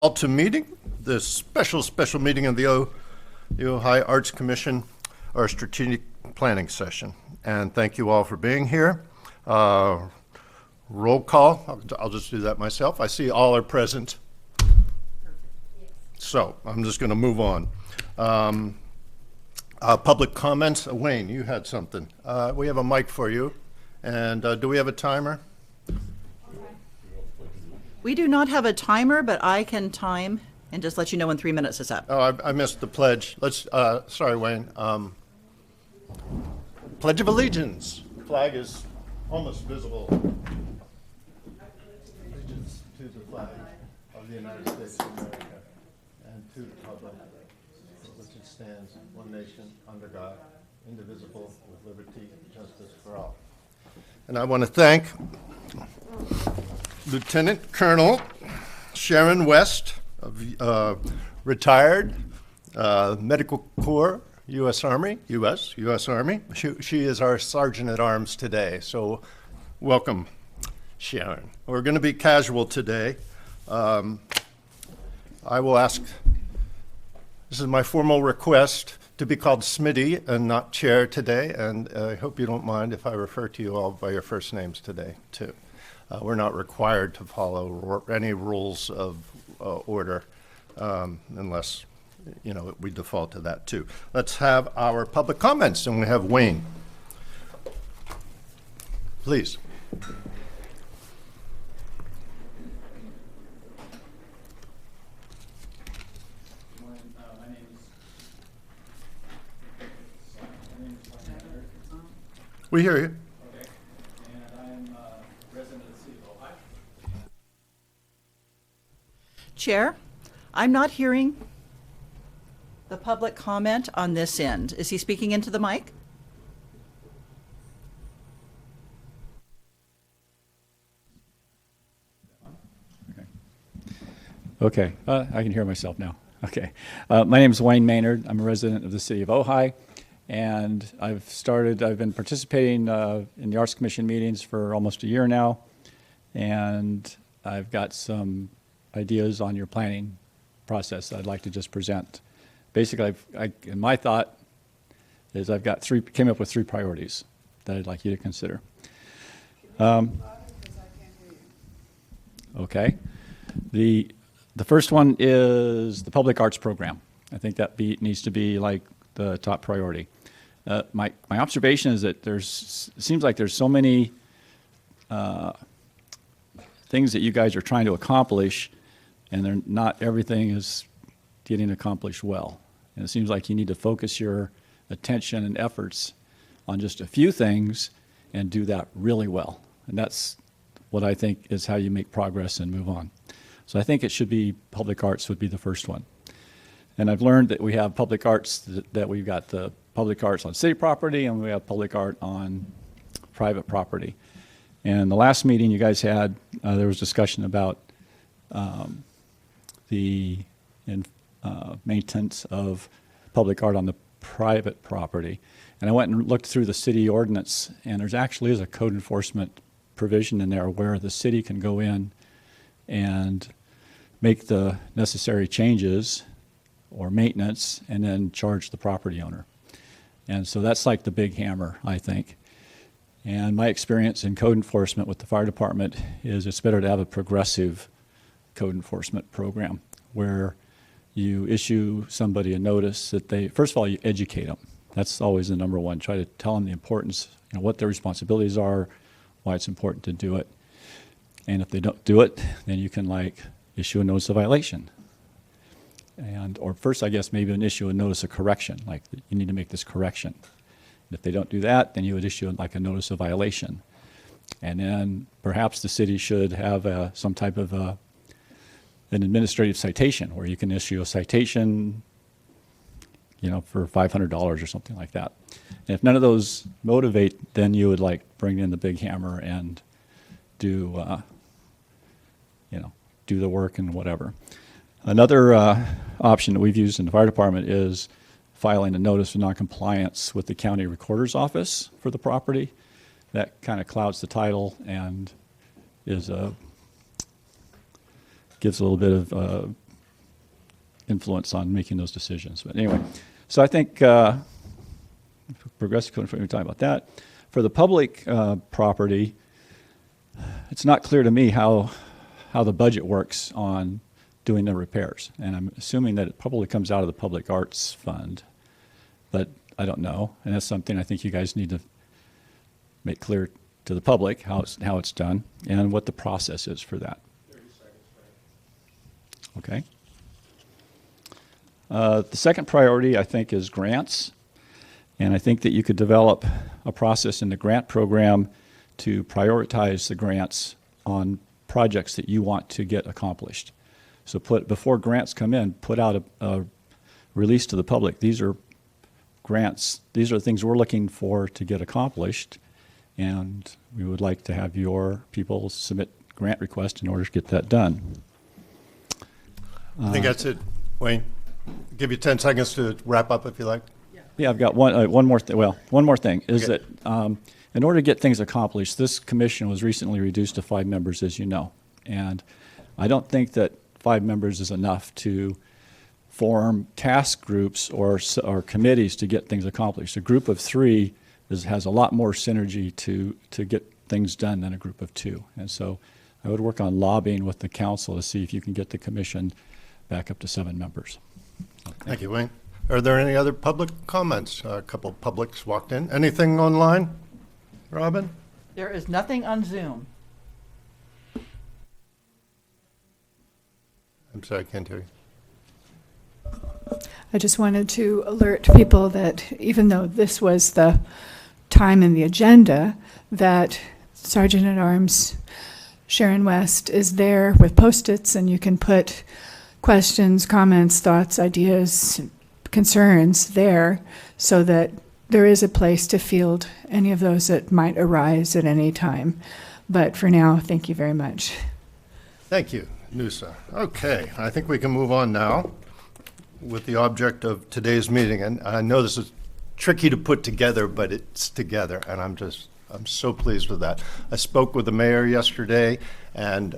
Call to meeting, this special meeting of the Ojai Arts Commission, our strategic planning session. And thank you all for being here. Roll call, I'll just do that myself. I see all are present. So I'm just going to move on. Public comments. Wayne, you had something. We have a mic for you. And do we have a timer? We do not have a timer, but I can time and just let you know when 3 minutes is up. Oh, I missed the pledge. Sorry, Wayne. Pledge of Allegiance. Flag is almost visible. Allegiance to the flag of the United States of America and to the republic for which it stands, one nation, under God, indivisible, with liberty and justice for all. And I want to thank Lieutenant Colonel Sharon West, retired Medical Corps, U.S. Army. She is our Sergeant at Arms today, so welcome, Sharon. We're going to be casual today. I will ask, this is my formal request to be called Smitty and not Chair today, and I hope you don't mind if I refer to you all by your first names today, too. We're not required to follow any rules of order unless, we default to that too. Let's have our public comments, and we have Wayne. Please. We hear you. Chair, I'm not hearing the public comment on this end. Is he speaking into the mic? Okay, I can hear myself now. Okay. My name is Wayne Maynard. I'm a resident of the city of Ojai, and I've been participating in the Arts Commission meetings for almost a year now, and I've got some ideas on your planning process I'd like to just present. Basically, my thought is came up with three priorities that I'd like you to consider. Okay. The first one is the public arts program. I think that needs to be like the top priority. My observation is that it seems like there's so many things that you guys are trying to accomplish, and not everything is getting accomplished well. And it seems like you need to focus your attention and efforts on just a few things and do that really well. And that's what I think is how you make progress and move on. So I think it should be public arts would be the first one. And I've learned that we have public arts, that we've got the public arts on city property and we have public art on private property. And the last meeting you guys had, there was discussion about the maintenance of public art on the private property. And I went and looked through the city ordinance, and there's actually is a code enforcement provision in there where the city can go in and make the necessary changes or maintenance and then charge the property owner. And so that's like the big hammer, I think. And my experience in code enforcement with the fire department is it's better to have a progressive code enforcement program where you issue somebody a notice that first of all, you educate them. That's always the number one. Try to tell them the importance, what their responsibilities are, why it's important to do it. And if they don't do it, then you can issue a notice of violation. Or first, I guess, maybe issue a notice of correction, like you need to make this correction. And if they don't do that, then you would issue a notice of violation. And then perhaps the city should have some type of an administrative citation where you can issue a citation, for $500 or something like that. And if none of those motivate, then you would bring in the big hammer and do the work and whatever. Another option that we've used in the fire department is filing a notice of noncompliance with the county recorder's office for the property. That kind of clouds the title and is gives a little bit of influence on making those decisions. But anyway, so I think progressive code, we're talking about that. For the public property, it's not clear to me how the budget works on doing the repairs. And I'm assuming that it probably comes out of the Public Arts Fund, but I don't know. And that's something I think you guys need to make clear to the public, how it's done and what the process is for that. 30 seconds, Okay. The second priority, I think, is grants. And I think that you could develop a process in the grant program to prioritize the grants on projects that you want to get accomplished. So before grants come in, put out a release to the public. These are grants, these are the things we're looking for to get accomplished. And we would like to have your people submit grant requests in order to get that done. I think that's it. Wayne, give you 10 seconds to wrap up if you like. Yeah, I've got one more thing. Well, one more thing is Okay. that in order to get things accomplished, this commission was recently reduced to 5 members, as you know. And I don't think that 5 members is enough to form task groups or committees to get things accomplished. A group of 3 has a lot more synergy to get things done than a group of 2. And so I would work on lobbying with the council to see if you can get the commission back up to 7 members. Thank you, Wayne. Are there any other public comments? A couple of publics walked in. Anything online, Robin? There is nothing on Zoom. I'm sorry, I can't hear you. I just wanted to alert people that even though this was the time in the agenda, that Sergeant at Arms Sharon West is there with Post-its, and you can put questions, comments, thoughts, ideas, concerns there so that there is a place to field any of those that might arise at any time. But for now, thank you very much. Thank you, Noosa. Okay, I think we can move on now with the object of today's meeting. And I know this is tricky to put together, but it's together, and I'm so pleased with that. I spoke with the mayor yesterday, and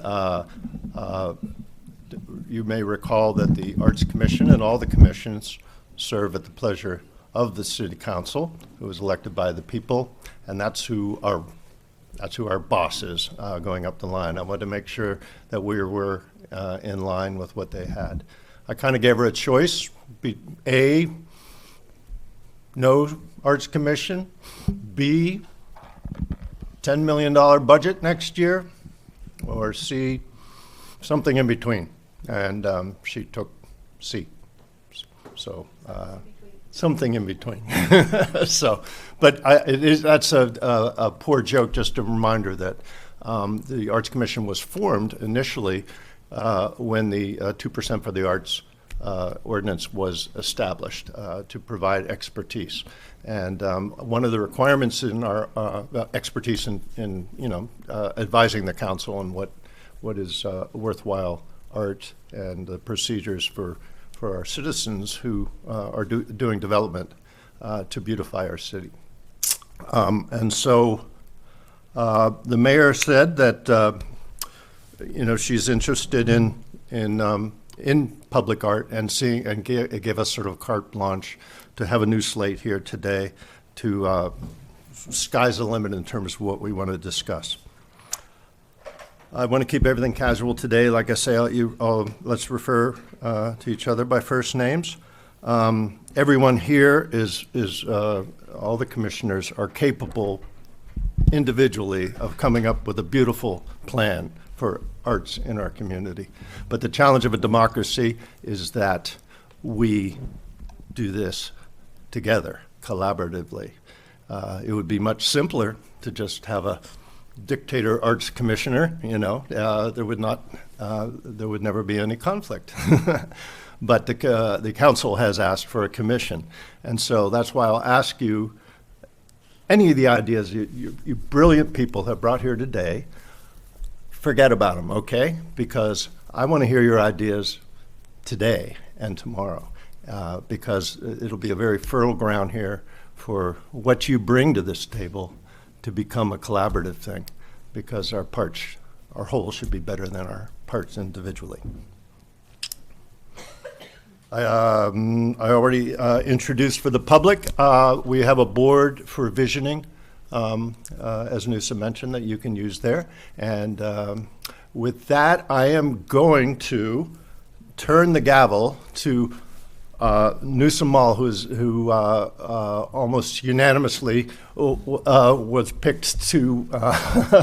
you may recall that the Arts Commission and all the commissions serve at the pleasure of the City Council, who is elected by the people, and that's who our boss is going up the line. I wanted to make sure that we were in line with what they had. I kind of gave her a choice: A, no Arts Commission; B, $10 million budget next year; or C, something in between. And she took C. So something in between. So, but that's a poor joke. Just a reminder that the Arts Commission was formed initially when the 2% for the Arts ordinance was established to provide expertise. And one of the requirements in our expertise in advising the council on what is worthwhile art and the procedures for our citizens who are doing development to beautify our city. And so the mayor said that she's interested in public art and gave us sort of carte blanche to have a new slate here today. To sky's the limit in terms of what we want to discuss. I want to keep everything casual today. Like I say, let's refer to each other by first names. Everyone here is all the commissioners are capable individually of coming up with a beautiful plan for arts in our community. But the challenge of a democracy is that we do this together, collaboratively. It would be much simpler to just have a dictator arts commissioner, there would never be any conflict. But the council has asked for a commission. And so that's why I'll ask you, any of the ideas you brilliant people have brought here today, forget about them, okay? Because I want to hear your ideas today and tomorrow, because it'll be a very fertile ground here for what you bring to this table to become a collaborative thing, because our whole should be better than our parts individually. I already introduced for the public, we have a board for visioning, as Noosa mentioned, that you can use there. And with that, I am going to turn the gavel to Noosa Mall, who almost unanimously was picked to, Well, you're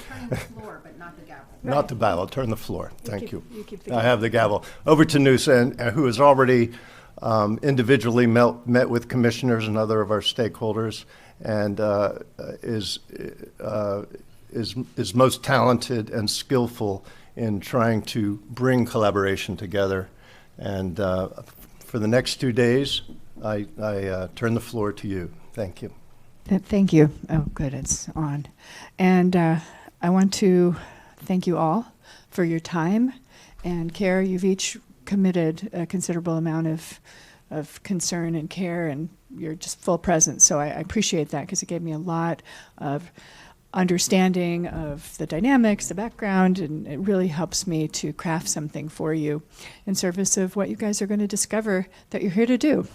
turning the floor, but not the gavel. not the gavel, turn the floor. Thank you. You keep the I have the gavel. Over to Noosa, and who has already individually met with commissioners and other of our stakeholders, and is most talented and skillful in trying to bring collaboration together. And for the next 2 days, I turn the floor to you. Thank you. Thank you. Oh, good, it's on. And I want to thank you all for your time and care. You've each committed a considerable amount of concern and care, and you're just full presence. So I appreciate that, because it gave me a lot of understanding of the dynamics, the background, and it really helps me to craft something for you in service of what you guys are going to discover that you're here to do.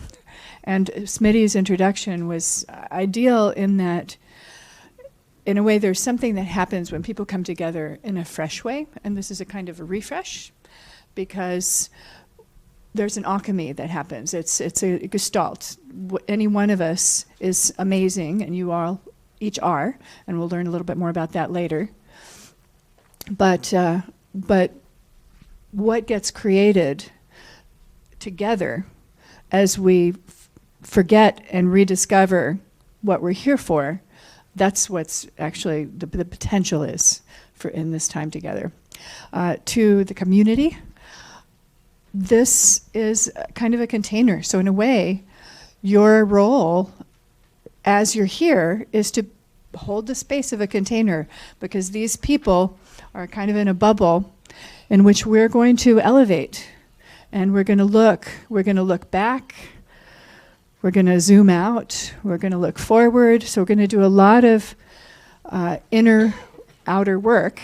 And Smitty's introduction was ideal in that, in a way, there's something that happens when people come together in a fresh way, and this is a kind of a refresh, because there's an alchemy that happens. It's a gestalt. Any one of us is amazing, and you all each are, and we'll learn a little bit more about that later. But what gets created together as we forget and rediscover what we're here for, that's what's actually the potential is for in this time together. To the community, this is kind of a container. So in a way, your role as you're here is to hold the space of a container, because these people are kind of in a bubble in which we're going to elevate, and we're going to look back, we're going to zoom out, we're going to look forward. So we're going to do a lot of inner outer work,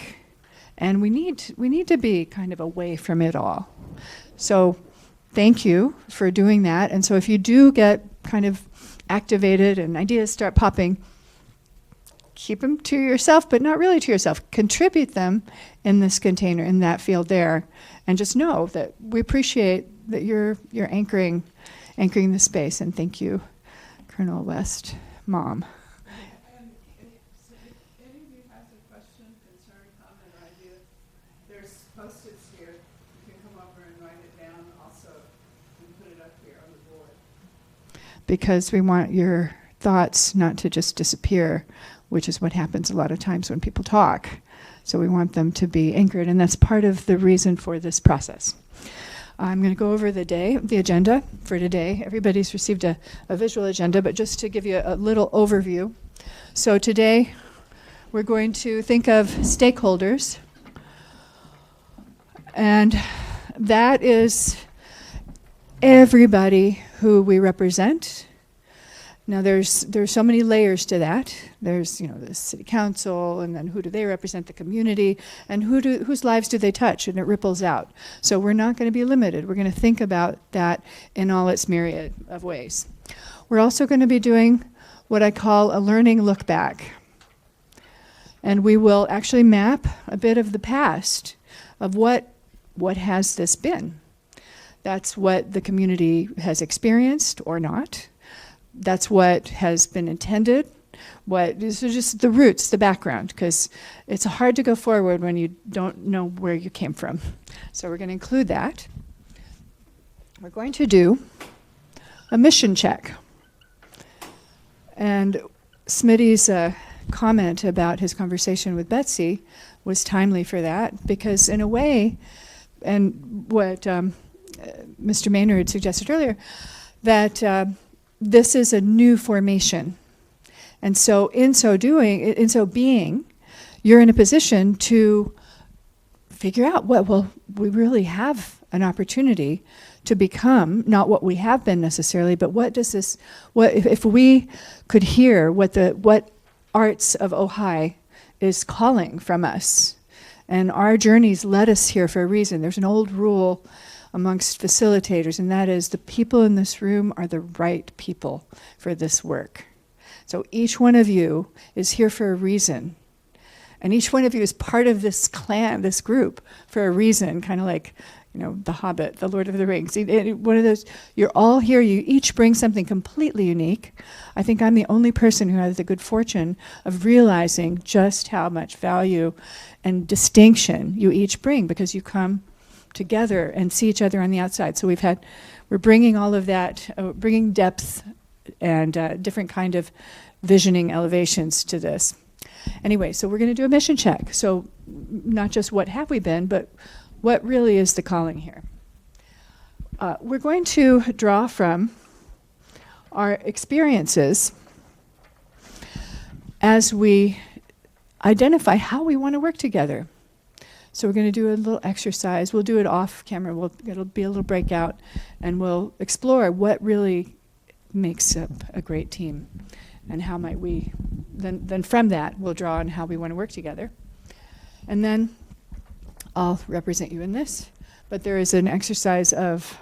and we need to be kind of away from it all. So thank you for doing that. And so if you do get kind of activated and ideas start popping, keep them to yourself, but not really to yourself. Contribute them in this container, in that field there, and just know that we appreciate that you're anchoring the space. And thank you, Colonel West, Mom. And if any of you has a question, concern, comment, or idea, there's Post-its here. You can come over and write it down also and put it up here on the board. Because we want your thoughts not to just disappear, which is what happens a lot of times when people talk. So we want them to be anchored, and that's part of the reason for this process. I'm going to go over the agenda for today. Everybody's received a visual agenda, but just to give you a little overview. So today we're going to think of stakeholders, and that is everybody who we represent. Now there's so many layers to that. There's the city council, and then who do they represent, the community, and whose lives do they touch, and it ripples out. So we're not going to be limited. We're going to think about that in all its myriad of ways. We're also going to be doing what I call a learning look back. And we will actually map a bit of the past of what has this been. That's what the community has experienced or not. That's what has been intended. These are just the roots, the background, because it's hard to go forward when you don't know where you came from. So we're going to include that. We're going to do a mission check. And Smitty's comment about his conversation with Betsy was timely for that, because in a way, and what Mr. Maynard suggested earlier, that this is a new formation. And so in so being, you're in a position to figure out we really have an opportunity to become not what we have been necessarily, but if we could hear what Arts of Ojai is calling from us. And our journeys led us here for a reason. There's an old rule amongst facilitators, and that is the people in this room are the right people for this work. So each one of you is here for a reason. And each one of you is part of this clan, this group, for a reason, kind of like, The Hobbit, The Lord of the Rings. One of those, you're all here, you each bring something completely unique. I think I'm the only person who has the good fortune of realizing just how much value and distinction you each bring, because you come together and see each other on the outside. So we're bringing all of that, bringing depth and different kind of visioning elevations to this. Anyway, so we're going to do a mission check. So not just what have we been, but what really is the calling here. We're going to draw from our experiences as we identify how we want to work together. So we're going to do a little exercise. We'll do it off camera. It'll be a little breakout, and we'll explore what really makes up a great team, and how might we, then from that, we'll draw on how we want to work together. And then I'll represent you in this, but there is an exercise of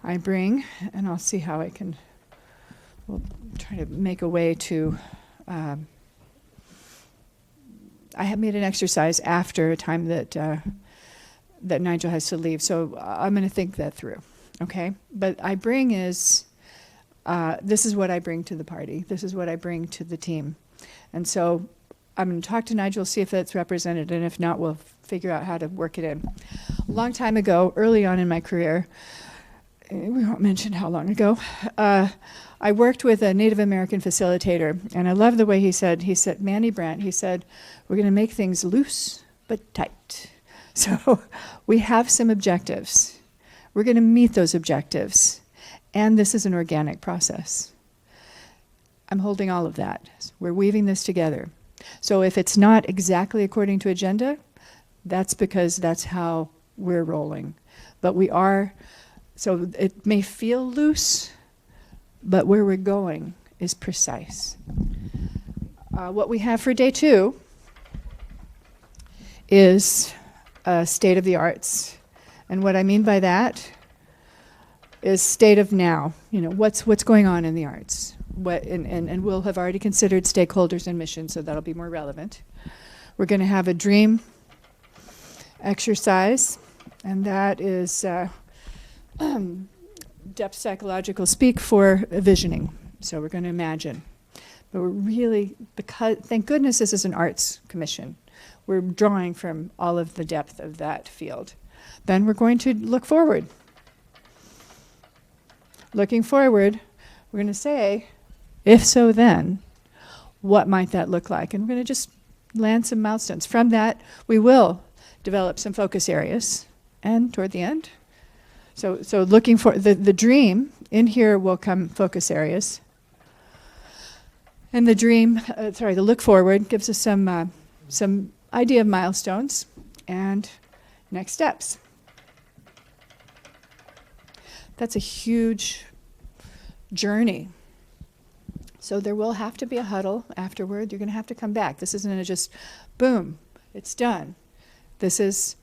I bring, and I'll see how we'll try to make a way to, I have made an exercise after a time that Nigel has to leave, so I'm going to think that through, okay? But I bring is, this is what I bring to the party. This is what I bring to the team. And so I'm going to talk to Nigel, see if that's represented, and if not, we'll figure out how to work it in. A long time ago, early on in my career, we won't mention how long ago, I worked with a Native American facilitator, and I love the way he said, Manny Brandt, he said, we're going to make things loose but tight. So we have some objectives. We're going to meet those objectives, and this is an organic process. I'm holding all of that. We're weaving this together. So if it's not exactly according to agenda, that's because that's how we're rolling. But we are, so it may feel loose, but where we're going is precise. What we have for day 2 is a state of the arts. And what I mean by that is state of now. What's going on in the arts. And we'll have already considered stakeholders and missions, so that'll be more relevant. We're going to have a dream exercise, and that is depth psychological speak for visioning. So we're going to imagine. But we're really, because thank goodness this is an arts commission, we're drawing from all of the depth of that field. Then we're going to look forward. Looking forward, we're going to say, if so then, what might that look like? And we're going to just land some milestones. From that, we will develop some focus areas. And toward the end, so looking for the dream, in here will come focus areas. And the dream, the look forward gives us some idea of milestones and next steps. That's a huge journey. So there will have to be a huddle afterward. You're going to have to come back. This isn't just, boom, it's done. This is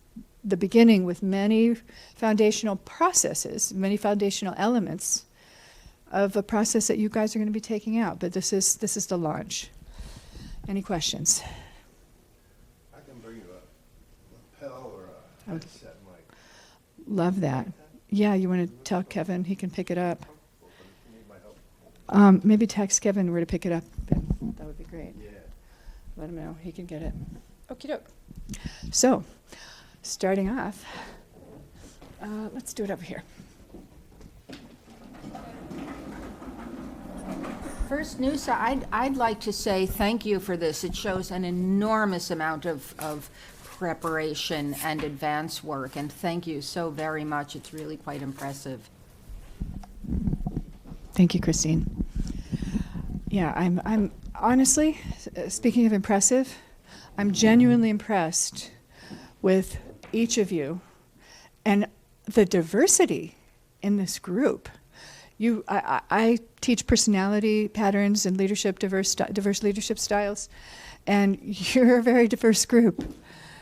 the beginning with many foundational processes, many foundational elements of a process that you guys are going to be taking out. But this is the launch. Any questions? I can bring you a lapel or a headset mic. Love that. Yeah, you want to tell Kevin he can pick it up. You need my help. Maybe text Kevin where to pick it up. That would be great. Yeah. Let him know. He can get it. Okie doke. So, starting off, let's do it over here. First, Noosa, I'd like to say thank you for this. It shows an enormous amount of preparation and advance work, and thank you so very much. It's really quite impressive. Thank you, Christine. Yeah, I'm honestly, speaking of impressive, I'm genuinely impressed with each of you and the diversity in this group. I teach personality patterns and leadership, diverse leadership styles, and you're a very diverse group.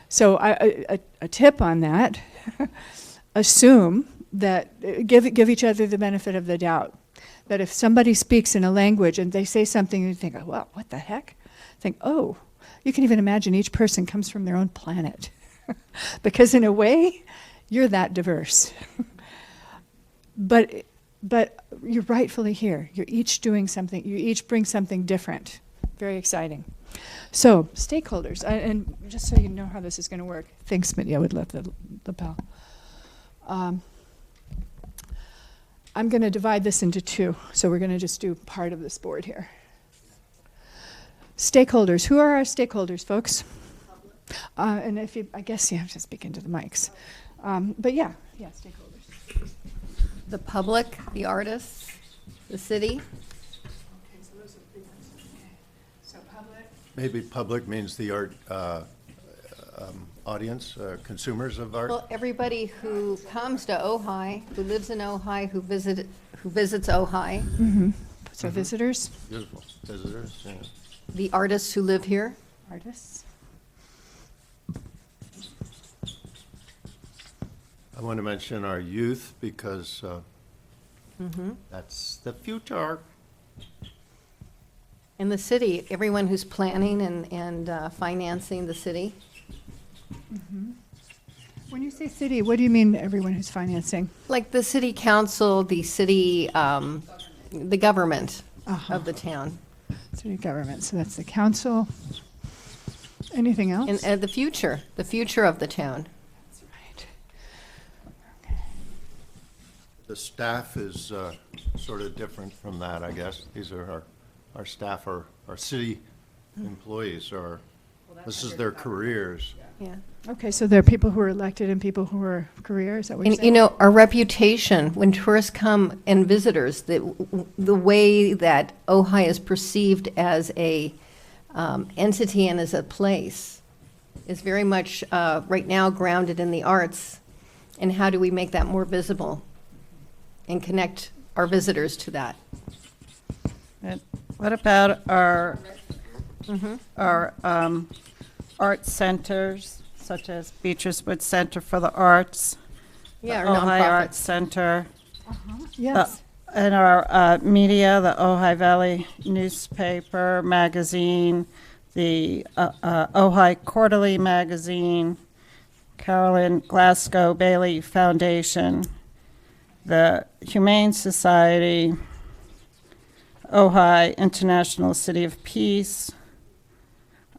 So a tip on that, assume that, give each other the benefit of the doubt. That if somebody speaks in a language and they say something, you think, well, what the heck? Think, oh, you can even imagine each person comes from their own planet. Because in a way, you're that diverse. But you're rightfully here. You're each doing something. You each bring something different. Very exciting. So, stakeholders, and just so you know how this is going to work. Thanks, Smitty. I would love the bell. I'm going to divide this into two. So we're going to just do part of this board here. Stakeholders. Who are our stakeholders, folks? And if you, I guess you have to speak into the mics. But yeah, stakeholders. The public, the artists, the city. Okay, so those are the big ones. Okay. So public. Maybe public means the art audience, consumers of art. Well, everybody who comes to Ojai, who lives in Ojai, who visits Ojai, So visitors, Beautiful visitors, yeah. the artists who live here. artists. I want to mention our youth because that's the future. In the city, everyone who's planning and financing the city. When you say city, what do you mean everyone who's financing? Like the city council, the city, the government of the town. City government, so that's the council. Anything else? And the future of the town. That's right. The staff is sort of different from that, I guess. These are our staff, our city employees, this is their careers. Yeah. Okay, so there are people who are elected and people who are career, is that what you're And, saying? you know, our reputation, when tourists come and visitors, the way that Ojai is perceived as a entity and as a place is very much, right now, grounded in the arts. And how do we make that more visible and connect our visitors to that? And what about our art centers, such as Beatrice Wood Center for the Arts, Yeah, the our Ojai Arts nonprofits. Center, Yes, and our media, the Ojai Valley newspaper, magazine, the Ojai Quarterly magazine, Carolyn Glasgow Bailey Foundation, the Humane Society, Ojai International City of Peace,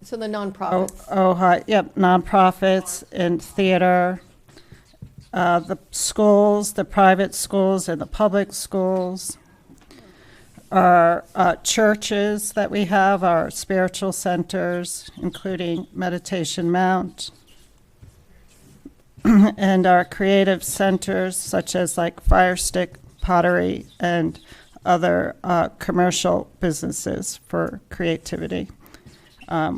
So the nonprofits. Ojai, yep, nonprofits and theater, the schools, the private schools and the public schools, our churches that we have, our spiritual centers, including Meditation Mount, and our creative centers such as like Fire Stick Pottery and other commercial businesses for creativity.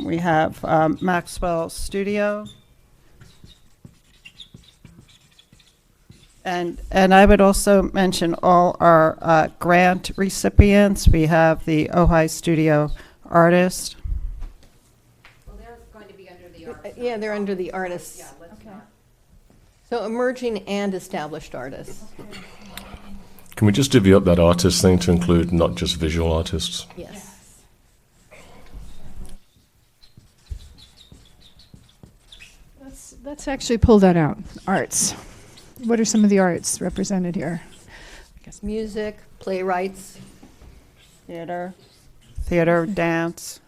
We have Maxwell Studio. And I would also mention all our grant recipients. We have the Ojai Studio Artist. Well, they're going to be under the arts. Yeah, they're under the artists. So emerging and established artists. Can we just divvy up that artist thing to include not just visual artists? Yes. let's actually pull that out. Arts. What are some of the arts represented here? Music, playwrights. Theater, dance,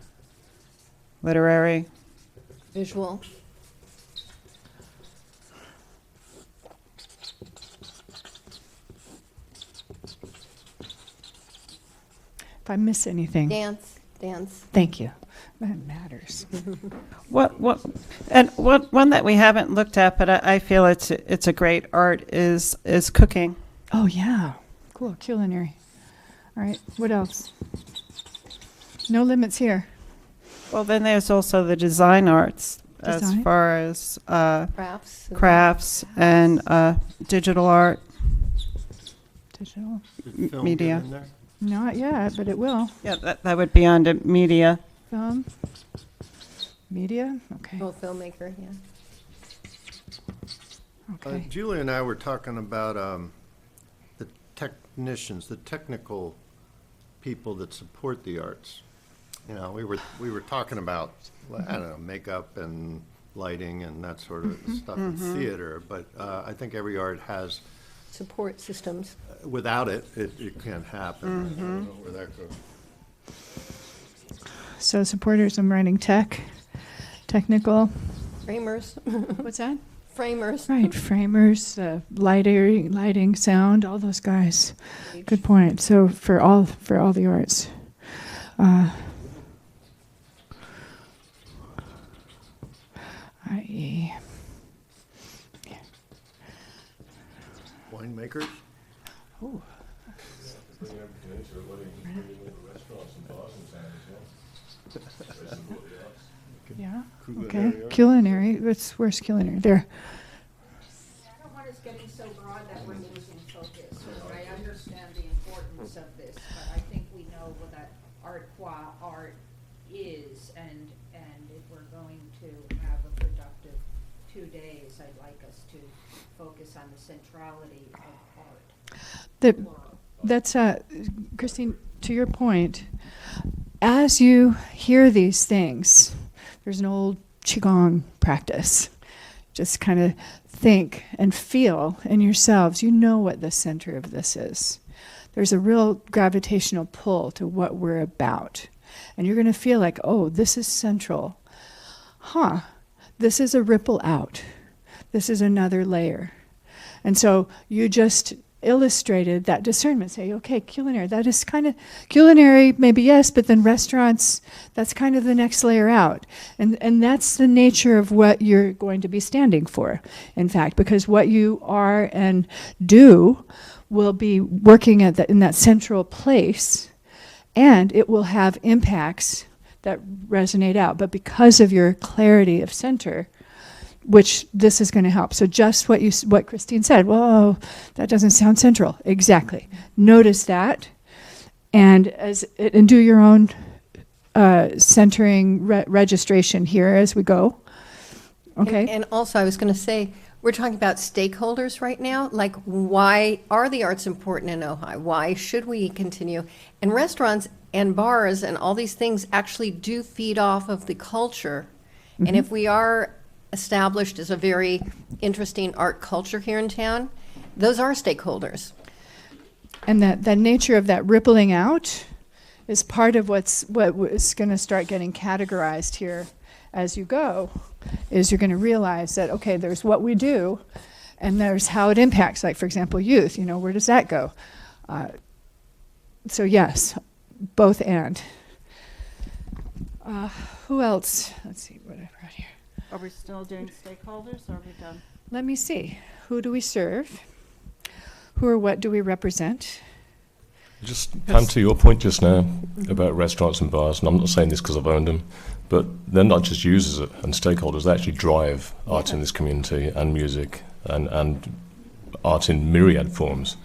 literary. Visual. If I miss anything, Dance. thank you. That matters. One that we haven't looked at, but I feel it's a great art is cooking. Oh, yeah. Cool. Culinary. All right. What else? No limits here. Well, then there's also the design arts as Design? far as Crafts. crafts and digital art. Digital. Did film Media. get in there? Not yet, but it will. Yeah, that would be under media. Film. Media. Okay. Oh, filmmaker, yeah. Okay. Julie and I were talking about the technicians, the technical people that support the arts. You know, we were talking about, I don't know, makeup and lighting and that sort of stuff in theater, but I think every art has, Support systems. without it, it can't happen. I don't know where that goes. So supporters, I'm writing technical. Framers. What's that? Framers. Right, framers, lighting, sound, all those guys. Good point. So for all the arts. I.e. Winemakers? Yeah. Culinary Okay. arts? Culinary. Where's culinary? There. I don't want us getting so broad that we're losing focus. I understand the importance of this, but I think we know what that art qua art is, and if we're going to have a productive 2 days, I'd like us to focus on the centrality of art. That's Christine, to your point, as you hear these things, there's an old Qigong practice. Just kind of think and feel in yourselves. You know what the center of this is. There's a real gravitational pull to what we're about. And you're going to feel like, oh, this is central. This is a ripple out. This is another layer. And so you just illustrated that discernment. Say, okay, culinary, that is kind of, culinary, maybe yes, but then restaurants, that's kind of the next layer out. And that's the nature of what you're going to be standing for, in fact, because what you are and do will be working at in that central place, and it will have impacts that resonate out. But because of your clarity of center, which this is going to help. So just what Christine said, whoa, that doesn't sound central. Exactly. Notice that, and do your own centering registration here as we go. Okay. And also, I was going to say, we're talking about stakeholders right now. Like, why are the arts important in Ojai? Why should we continue? And restaurants and bars and all these things actually do feed off of the culture. And if we are established as a very interesting art culture here in town, those are stakeholders. And that nature of that rippling out is part of what is going to start getting categorized here as you go, is you're going to realize that, okay, there's what we do, and there's how it impacts, like, for example, youth, where does that go? So yes, both and. Who else? Let's see what I brought here. Are we still doing stakeholders, or are we done? Let me see. Who do we serve? Who or what do we represent? Just Pam, to your point just now about restaurants and bars, and I'm not saying this because I've owned them, but they're not just users and stakeholders, they actually drive art in this community and music and art in myriad forms.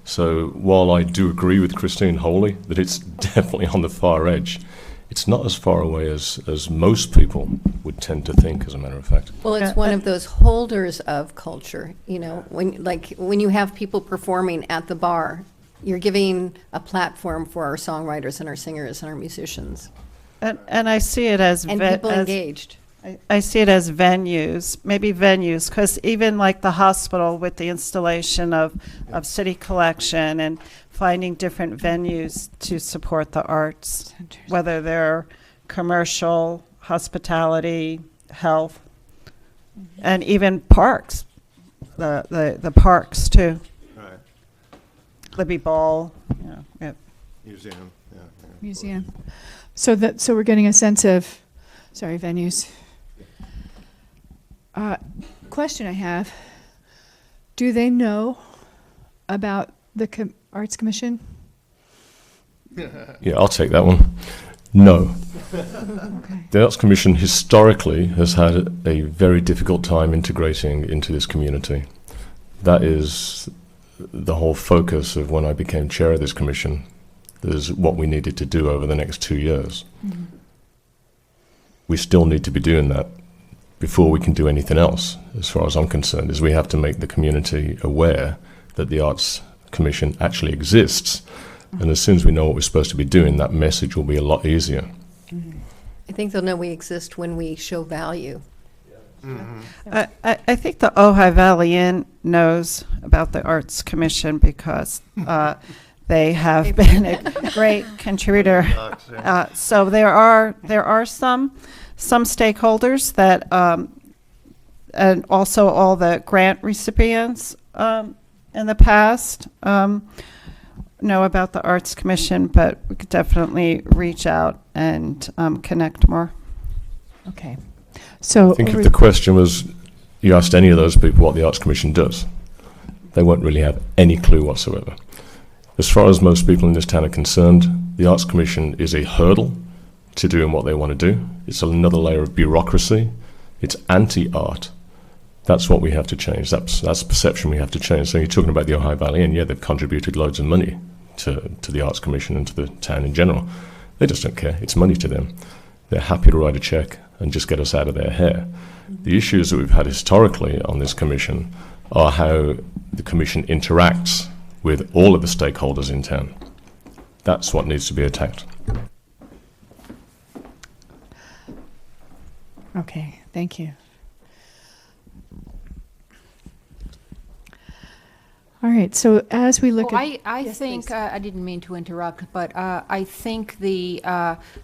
So while I do agree with Christine wholly that it's definitely on the far edge, it's not as far away as most people would tend to think, as a matter of fact. Well, it's one of those holders of culture, when you have people performing at the bar, you're giving a platform for our songwriters and our singers and our musicians. And I see it as And people engaged. I see it as venues, maybe venues, because even like the hospital with the installation of City Collection and finding different venues to support the arts, whether they're commercial, hospitality, health, and even parks, the parks too. Right. Libby Ball, yeah. Museum, yeah. Museum. So we're getting a sense of, venues. Question I have, do they know about the Arts Commission? Yeah, I'll take that one. No. Okay. The Arts Commission historically has had a very difficult time integrating into this community. That is the whole focus of when I became chair of this commission. There's what we needed to do over the next 2 years. We still need to be doing that, before we can do anything else, as far as I'm concerned, is we have to make the community aware that the Arts Commission actually exists. And as soon as we know what we're supposed to be doing, that message will be a lot easier. I think they'll know we exist when we show value. I think the Ojai Valley Inn knows about the Arts Commission because they have been a great contributor. So there are some stakeholders that, and also all the grant recipients in the past know about the Arts Commission, but we could definitely reach out and connect more. Okay. So I think if the question was, you asked any of those people what the Arts Commission does, they won't really have any clue whatsoever. As far as most people in this town are concerned, the Arts Commission is a hurdle to doing what they want to do. It's another layer of bureaucracy. It's anti-art. That's what we have to change. That's the perception we have to change. So you're talking about the Ojai Valley Inn. Yeah, they've contributed loads of money to the Arts Commission and to the town in general. They just don't care. It's money to them. They're happy to write a check and just get us out of their hair. The issues that we've had historically on this commission are how the commission interacts with all of the stakeholders in town. That's what needs to be attacked. okay, thank you. All right, so as we look Oh, at... I Yes, think, please. I didn't mean to interrupt, but I think the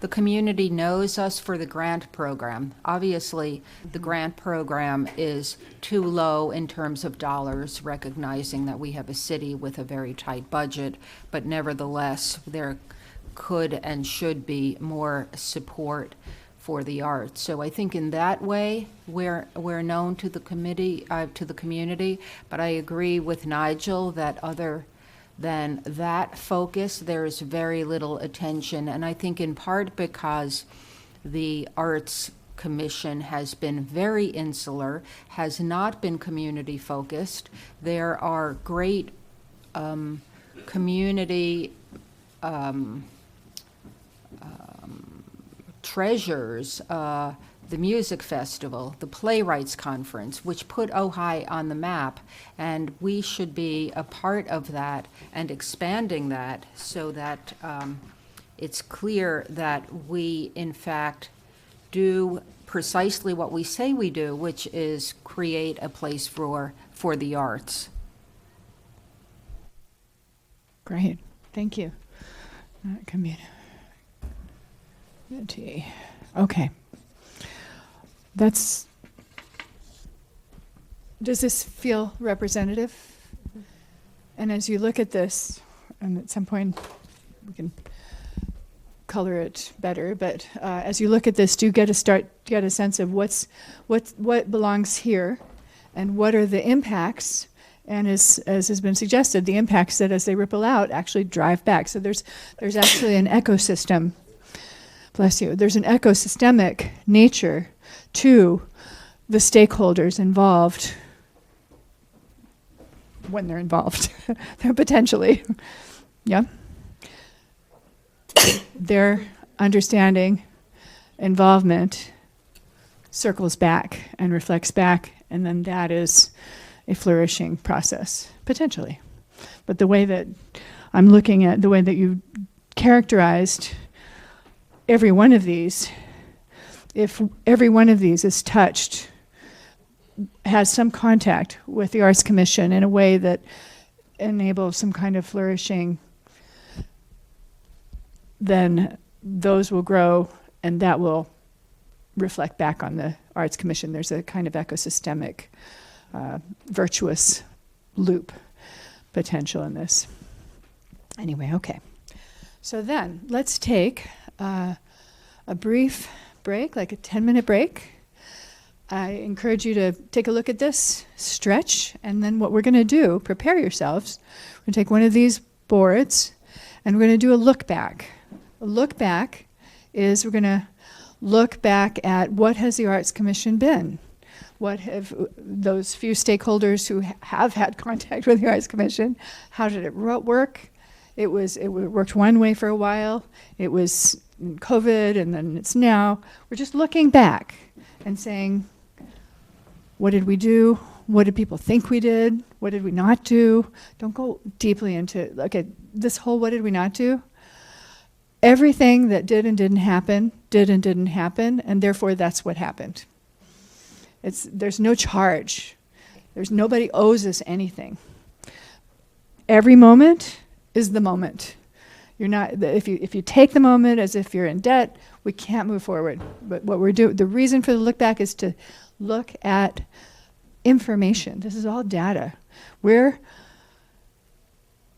community knows us for the grant program. Obviously, the grant program is too low in terms of dollars, recognizing that we have a city with a very tight budget, but nevertheless, there could and should be more support for the arts. So I think in that way, we're known to the committee, to the community, but I agree with Nigel that other than that focus, there is very little attention, and I think in part because the Arts Commission has been very insular, has not been community-focused. There are great community treasures, the music festival, the playwrights conference, which put Ojai on the map, and we should be a part of that and expanding that so that it's clear that we, in fact, do precisely what we say we do, which is create a place for the arts. Great, thank you. Community. Okay. Does this feel representative? And as you look at this, and at some point we can color it better, but as you look at this, do you get a sense of what belongs here, and what are the impacts? And as has been suggested, the impacts that as they ripple out actually drive back. So there's actually an ecosystem. Bless you. There's an ecosystemic nature to the stakeholders involved when they're involved. They're potentially, yeah. Their understanding, involvement circles back and reflects back, and then that is a flourishing process, potentially. But the way that I'm looking at, the way that you characterized every one of these, if every one of these is touched, has some contact with the Arts Commission in a way that enables some kind of flourishing, then those will grow and that will reflect back on the Arts Commission. There's a kind of ecosystemic, virtuous loop potential in this. Anyway, okay. So then let's take a brief break, like a 10-minute break. I encourage you to take a look at this, stretch, and then what we're going to do, prepare yourselves. We're going to take one of these boards, and we're going to do a look back. A look back is we're going to look back at what has the Arts Commission been? What have those few stakeholders who have had contact with the Arts Commission, how did it work? It worked one way for a while. It was COVID, and then it's now. We're just looking back and saying, What did we do? What did people think we did? What did we not do? Don't go deeply into, okay, this whole what did we not do? Everything that did and didn't happen, and therefore that's what happened. There's no charge. Nobody owes us anything. Every moment is the moment. You're not, if you take the moment as if you're in debt, we can't move forward. But what we're doing, the reason for the look back is to look at information. This is all data. We're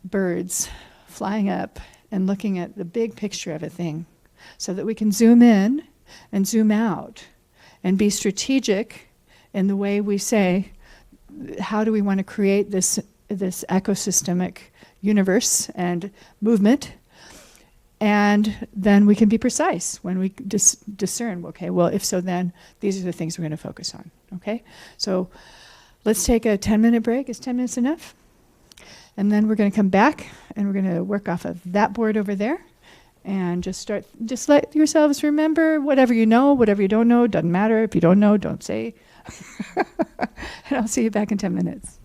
birds flying up and looking at the big picture of a thing so that we can zoom in and zoom out and be strategic in the way we say, how do we want to create this ecosystemic universe and movement? And then we can be precise when we discern, okay, well, if so, then these are the things we're going to focus on, okay? So let's take a 10-minute break. Is 10 minutes enough? And then we're going to come back and we're going to work off of that board over there and just let yourselves remember whatever you know, whatever you don't know, doesn't matter. If you don't know, don't say. And I'll see you back in 10 minutes.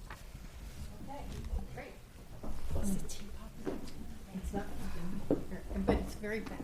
But it's very fast.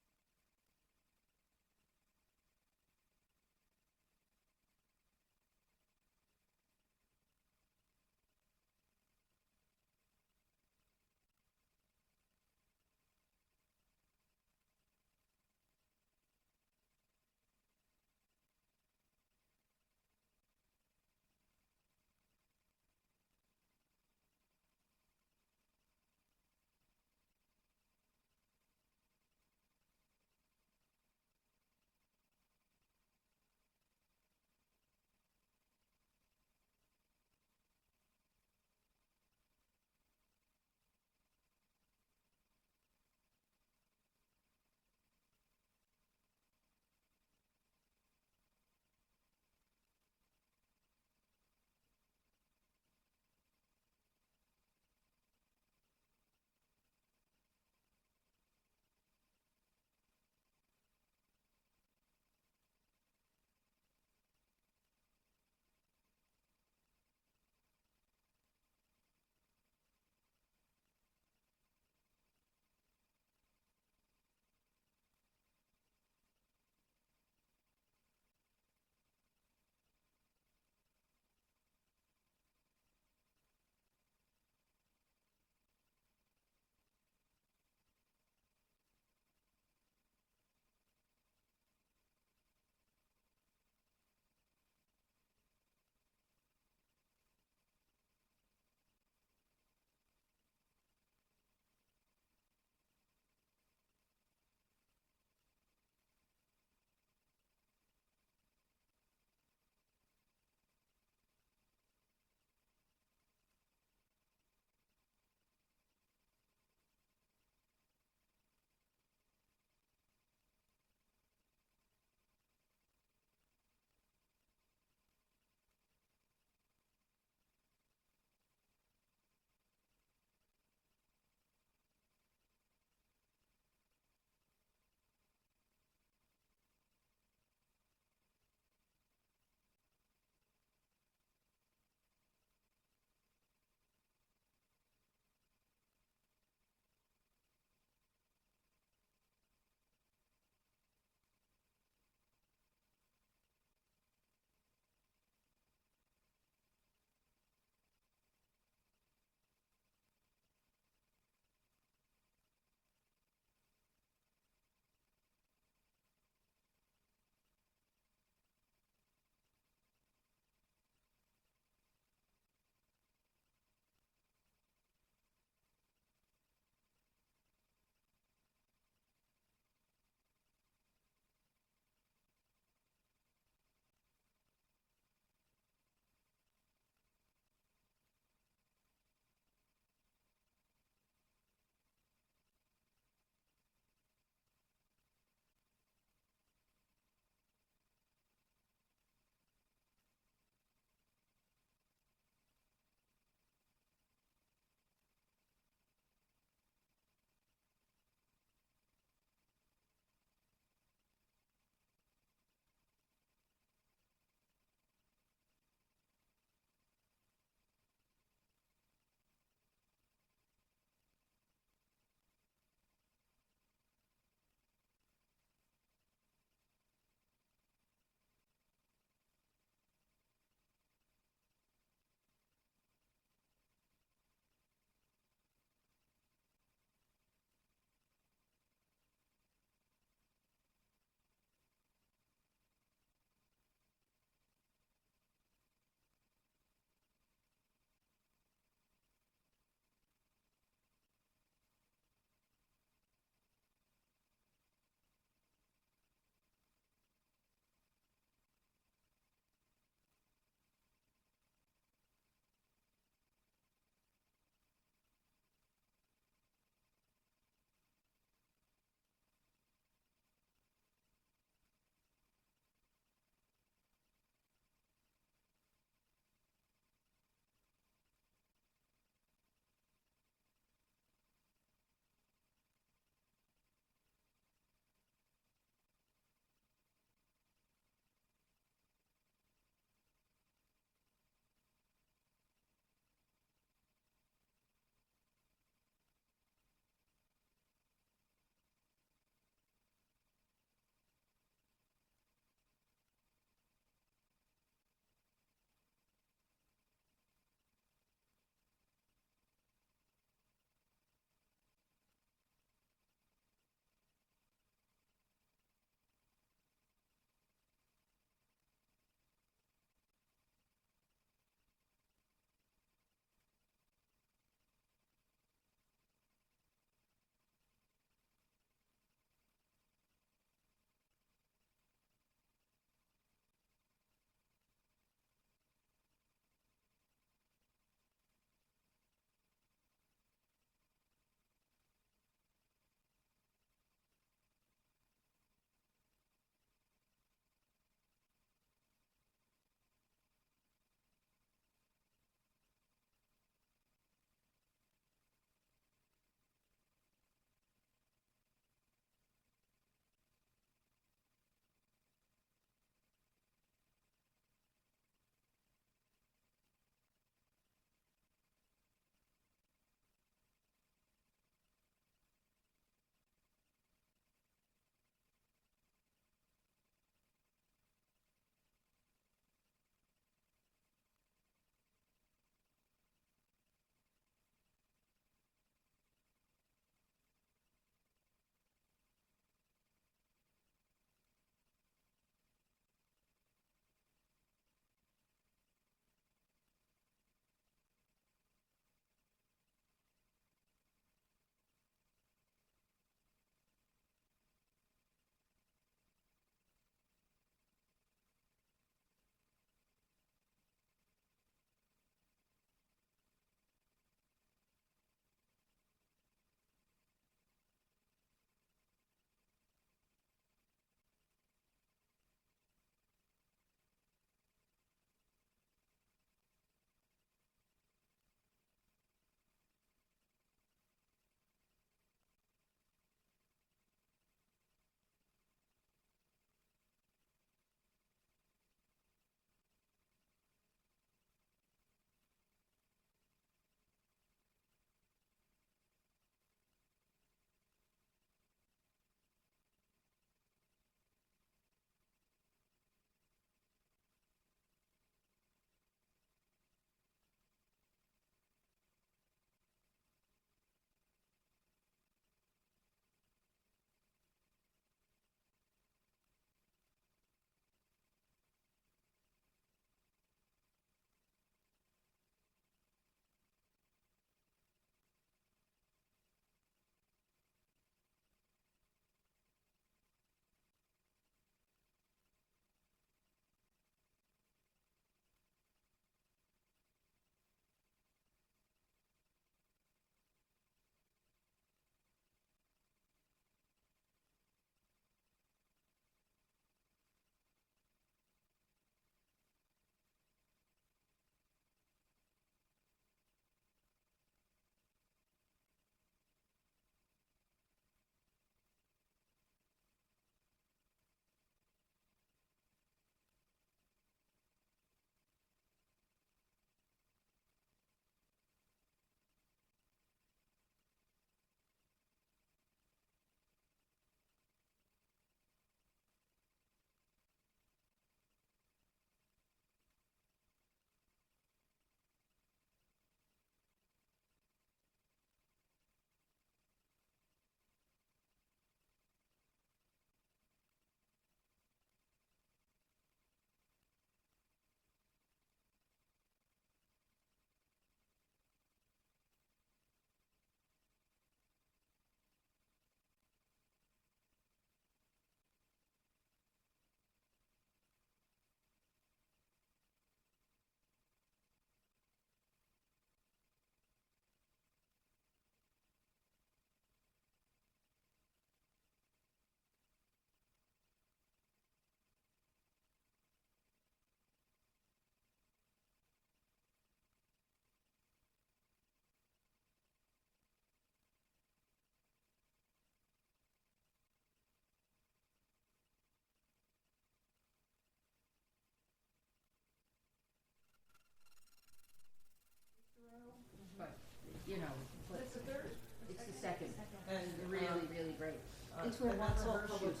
Those were one of her shoes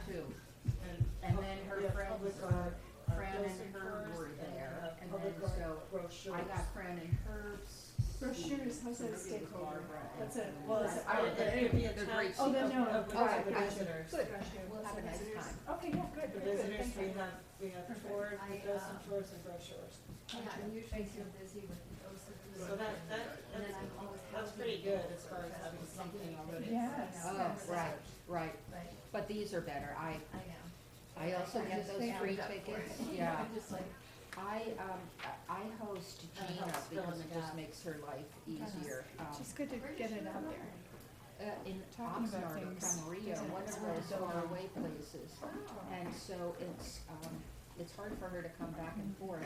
too. And then her friends, Fran and Herb were there, and then so I got Fran and Herb's. Brochures, how's that a stakeholder? That's it. They're great. Oh, then no. Okay, visitors. good. We'll have a nice time. Okay, yeah, good. The visitors, we have tours, we do some tours and brochures. So that's pretty good as far as having something already. Yes. Oh, right. But these are better. I also get those free tickets, yeah. I host Gina because it just makes her life easier. It's good to get it out there. In Talking about Oxnard or things Camarillo, isn't one of those faraway places. And so it's hard for her to come back and forth.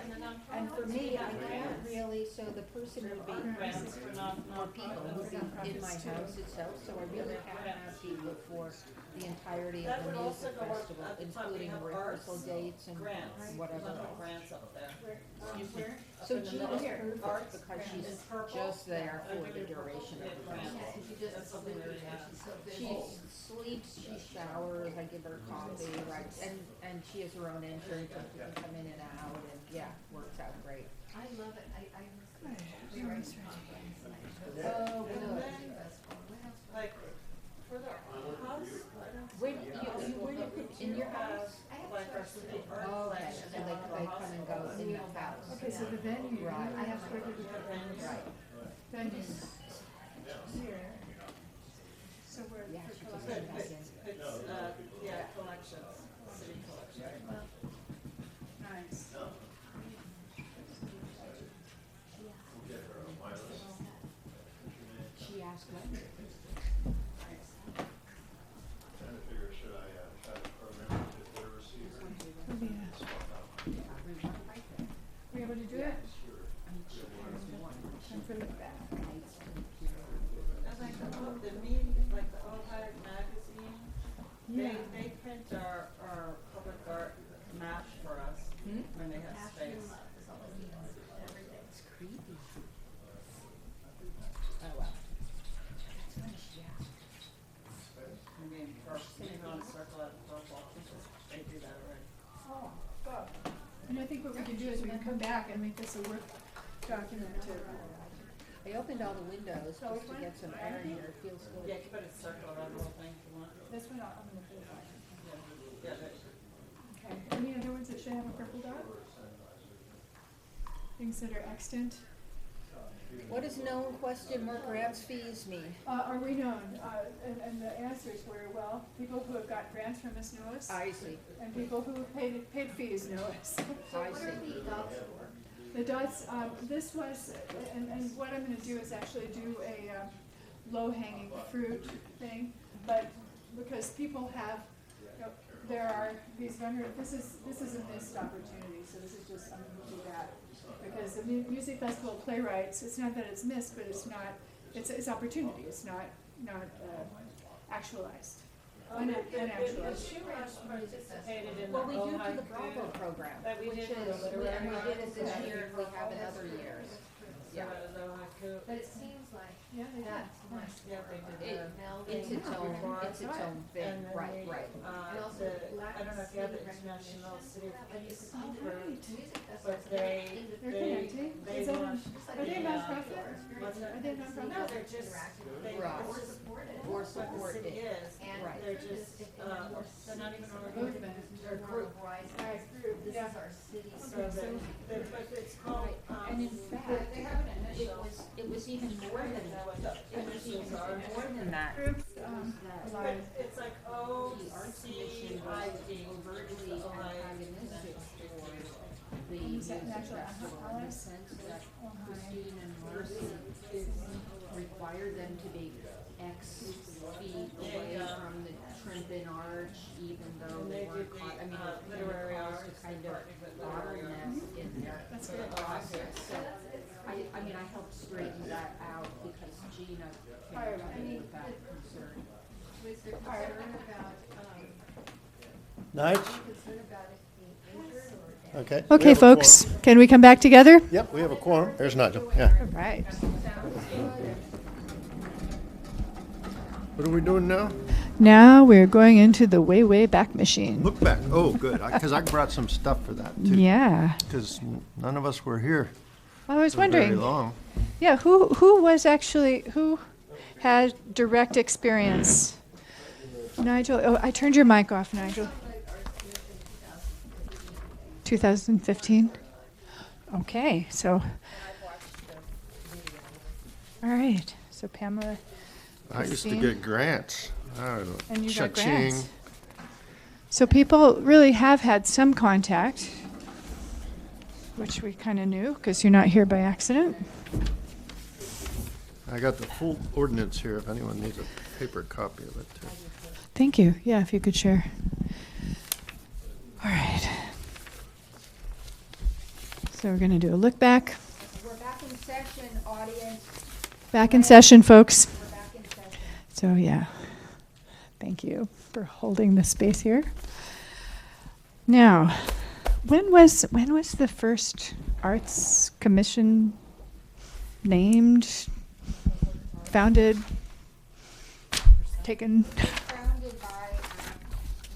And for me, I can't really, so the person would be Grants for more people would be in my house itself, so I really can't have people for the entirety of the music festival, including rehearsal dates and grants. whatever else. Grants up there. So Gina's perfect because she's just there for the duration of the festival. That's something we already have. She sleeps, she showers, I give her coffee, right, and she has her own insurance, so she can come in and out, and yeah, works out great. Very strange. Oh, good. Like, for the house, Where, in your house? like our city art Oh, okay, collection. so they come and go in your house. Okay, so the venue, Right. I have to go to the Right, venues here. So we're yeah, for she just collections. came back in. It's, yeah, collections, city collection. Nice. She asked what? Trying to figure, should I try to program it to the receiver? Were you able to do it? And put it back. And like the meeting, like the Ohio magazine, they print our public art map for us when they have space. It's creepy. Oh, wow. I mean, for, you know, circle out purple, they do that already. Oh, good. And I think what we can do is we can come back and make this a work document too. I opened all the windows just to get some air in here, it feels good. Yeah, you can put a circle around the whole thing if you want. This one, I'm gonna put it on. Yeah, but Okay, any other ones that should have a purple dot? Things that are extant? What does known question mark grants fees mean? Are we known? And the answers were, well, people who have got grants from us know us, I see, and people who have paid fees know us. I see. The dots, this was, and what I'm gonna do is actually do a low-hanging fruit thing, but because people have, you know, there are these this is a missed opportunity, so this is just, I'm gonna do that. Because the music festival playwrights, it's not that it's missed, but it's not, it's opportunity, it's not actualized. Unactualized. She participated in the Well, we do Ohio the Bravo program, That we which did is, for the and we literary did it this year, we have in other years. Yeah. Ohio. But it seems like Yeah, they did. that's much Yeah, they did It- that. It's its own thing, And then right, they, right. And also I don't know if you have the International City of Peace group, music festival. but they connecting. they Is that want. Are they a nonprofit? What's that? Are they a nonprofit? No, they're just, they, Right. it's just Or what the support city it. is, Right. they're just, they're not even an Movement. They're group. Alright, group, This yeah. is our city. So but it's called, And in fact, they have an initial. it was even more than, What the initials are. more than that. Groups, But alive. it's like The Arts Commission was OCID, overtly antagonistic toward the Is music that natural festival in the allies? sense that Christine and Marcy required them to be X feet away from the Trimpin Arch, even though they weren't, I mean, it literary caused arts, a kind of bottleneck in their That's good. process. So, I mean, I helped straighten that out because Gina came to me with that concern. Was there concern about, Nice, concern about it being injured or? okay. We Okay, have a folks, can we come back together? quorum. Yep, we have a quorum. There's Nigel, yeah. Right. What are we doing now? Now we're going into the way, way back machine. Look back. Oh, good. Because I brought some stuff for that too. Yeah. Because none of us were here I was for very wondering, long. yeah, who had direct experience? Nigel, oh, I turned your mic off, Nigel. 2015? Okay, so. All right, so Pamela. I used to Christine? get grants. And you got Cha-ching. grants. So people really have had some contact, which we kind of knew because you're not here by accident. I got the full ordinance here if anyone needs a paper copy of it too. Thank you. Yeah, if you could share. All right. So we're going to do a look back. We're back in session, audience. Back in session, folks. We're back in session. So yeah, thank you for holding the space here. Now, when was the first Arts Commission named, founded, taken? Founded by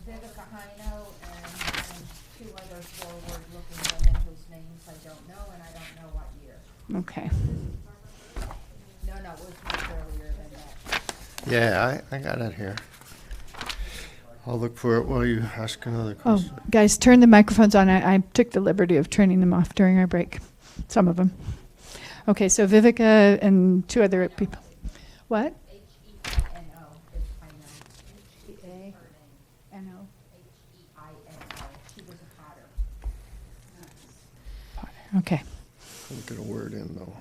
Vivica Hino and two other forward-looking women whose names I don't know, and I don't know what year. Okay. No, it was much earlier than that. Yeah, I got it here. I'll look for it while you ask another Oh, question. guys, turn the microphones on. I took the liberty of turning them off during our break. Some of them. Okay, so Vivica and two other people. What? H-E-I-N-O is Hino. H-E-A-N-O. H-E-I-N-O. She was a potter. Okay. Couldn't get a word in though.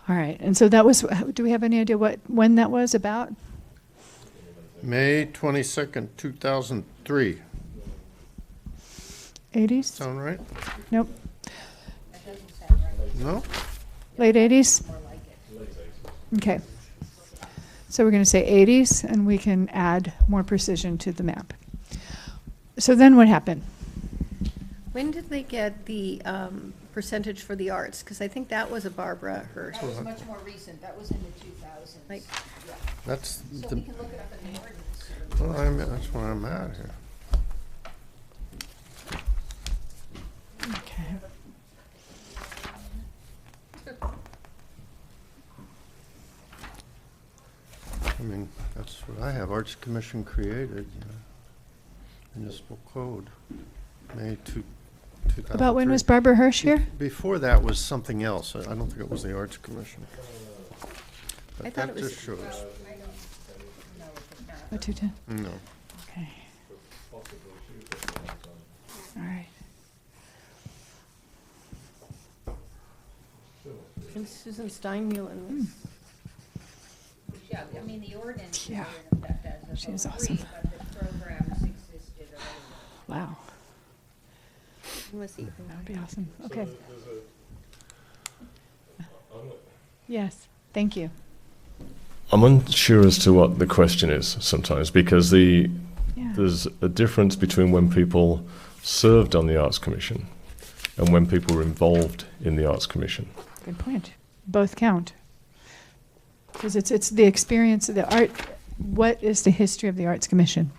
All right. And so that was, do we have any idea when that was about? May 22nd, 2003. 80s? Sound right? Nope. That doesn't sound right. No? Late 80s? More like it. Okay. So we're going to say 80s, and we can add more precision to the map. So then what happened? When did they get the percentage for the arts? Because I think that was a Barbara Hirsch. That was much more recent. That was in the 2000s. Like- Yeah. That's So the, we can look it up in the ordinance. well, that's where I'm at here. Okay. I mean, that's what I have. Arts Commission created, municipal code, May 2003. About when was Barbara Hirsch here? Before that was something else. I don't think it was the Arts Commission. I But thought that it was- just shows. Oh, 210. No. Okay. All right. And Susan Steinmühlen was. Yeah, I mean, the ordinance Yeah. is in effect as of She is 03, awesome. but the programs existed earlier. Wow. When was he? That would be awesome. Okay. Yes. Thank you. I'm unsure as to what the question is sometimes because Yeah. there's a difference between when people served on the Arts Commission and when people were involved in the Arts Commission. Good point. Both count. Because it's the experience of the art. What is the history of the Arts Commission?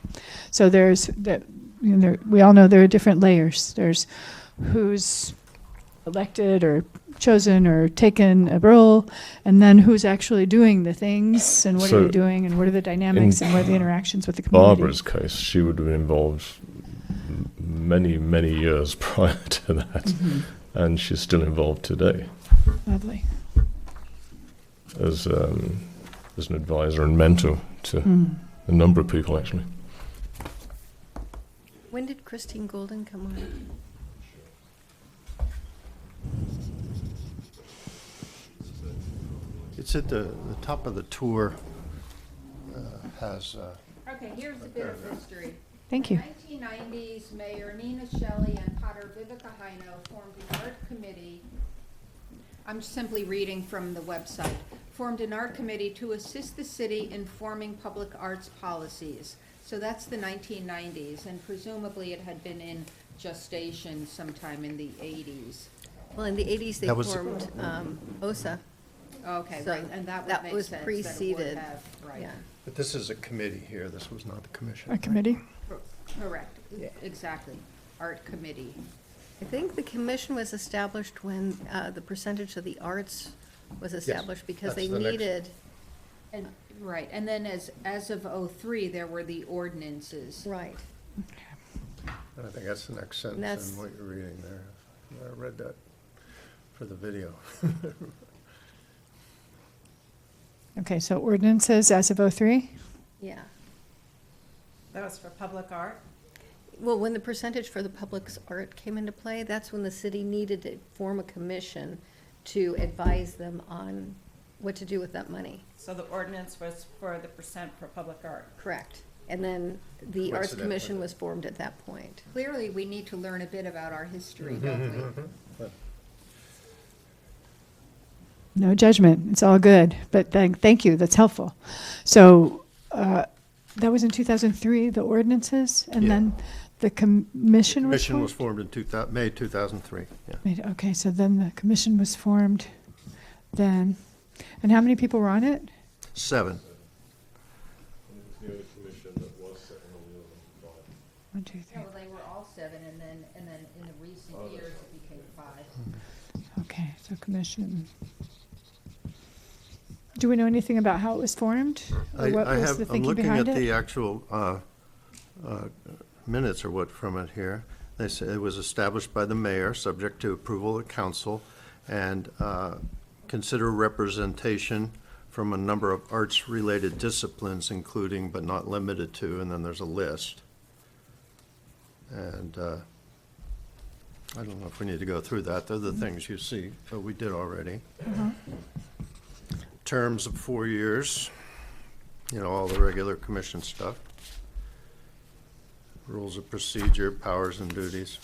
So there's that. We all know there are different layers. There's who's elected or chosen or taken a role, and then who's actually doing the things, and what are So they doing, and what are the dynamics, and what are the interactions with the community. Barbara's case, she would have been involved many, many years prior to that, and she's still involved today Lovely. as an advisor and mentor to a number of people, actually. When did Christine Golden come on? It's at the top of the tour. Has Okay, here's a bit of history. Thank you. In the 1990s, Mayor Nina Shelley and Potter Vivica Hino formed an art committee. I'm simply reading from the website. Formed an art committee to assist the city in forming public arts policies. So that's the 1990s, and presumably it had been in gestation sometime in the 80s. Well, in the 80s, they That was- formed OSA. Okay, So right, and that would that make was sense, that it would preceded, have, right. Yeah. But this is a committee here, this was not the commission. A committee? Correct, exactly. Art committee. I think the commission was established when the percentage of the arts was established because they that's the next- needed, And, right, and then as of '03, there were the ordinances. right. I think that's the next sentence That's- in what you're reading there. I read that for the video. Okay, so ordinances as of '03? Yeah. That was for public art? Well, when the percentage for the public's art came into play, that's when the city needed to form a commission to advise them on what to do with that money. So the ordinance was for the percent for public art. Correct. And then the Arts Coincidentally. Commission was formed at that point. Clearly, we need to learn a bit about our history, don't we? No judgment, it's all good, but thank you, that's helpful. So, that was in 2003, the ordinances, and Yeah. then the commission was Commission was formed? formed in May 2003, yeah. Okay, so then the commission was formed then, and how many people were on it? 7. One, two, three, Yeah, well, they were all 7, and then in the recent years, it became 5. okay, so commission. Do we know anything about how it was formed? Or what was the I'm thinking looking at behind the it? actual minutes or what from it here. They say it was established by the mayor, subject to approval of council, and consider representation from a number of arts-related disciplines, including but not limited to, and then there's a list. And I don't know if we need to go through that. They're the things you see, but we did already. Terms of 4 years, you know, all the regular commission stuff. Rules of procedure, powers and duties.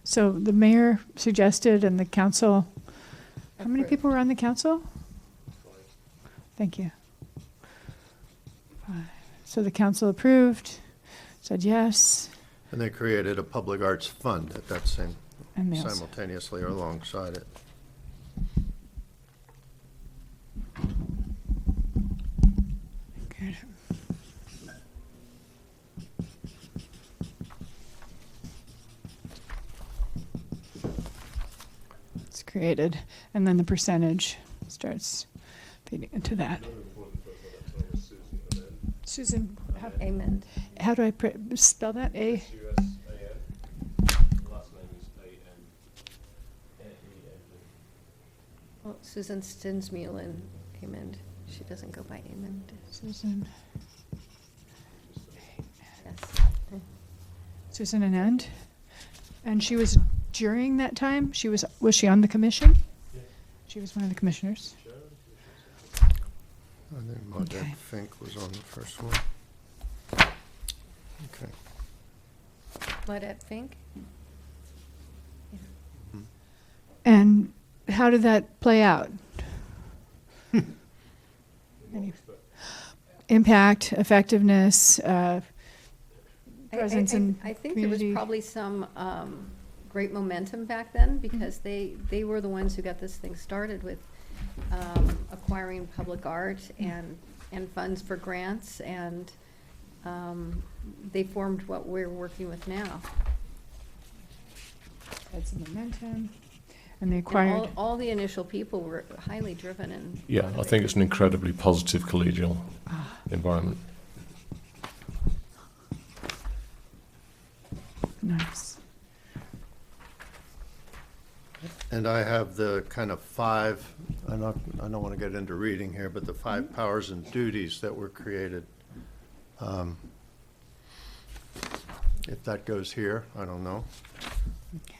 So the mayor suggested and the council, how many Approved. people were on the council? Thank you. 5. So the council approved, said yes, And they created a public arts fund at that same, and they also, simultaneously or alongside it. good. It's created, and then the percentage starts feeding into that. Susan, Amen. how do I spell that? A? Well, Susan Stinsmulen, Amen. She doesn't go by Amen. Susan, Yes. Susan Anand? And she was, during that time, was she on the commission? She was one of the commissioners? I think Maudette Okay. Fink was on the first one. Okay. Claudette Fink? And how did that play out? Any impact, effectiveness, presence in I think there was community? probably some great momentum back then because they were the ones who got this thing started with acquiring public art and funds for grants, and they formed what we're working with now. Had some momentum, and they And acquired. all the initial people were highly driven and. Yeah, I think it's an incredibly positive collegial environment. Nice. And I have the kind of 5, I don't want to get into reading here, but the 5 powers and duties that were created. If that goes here, I don't know.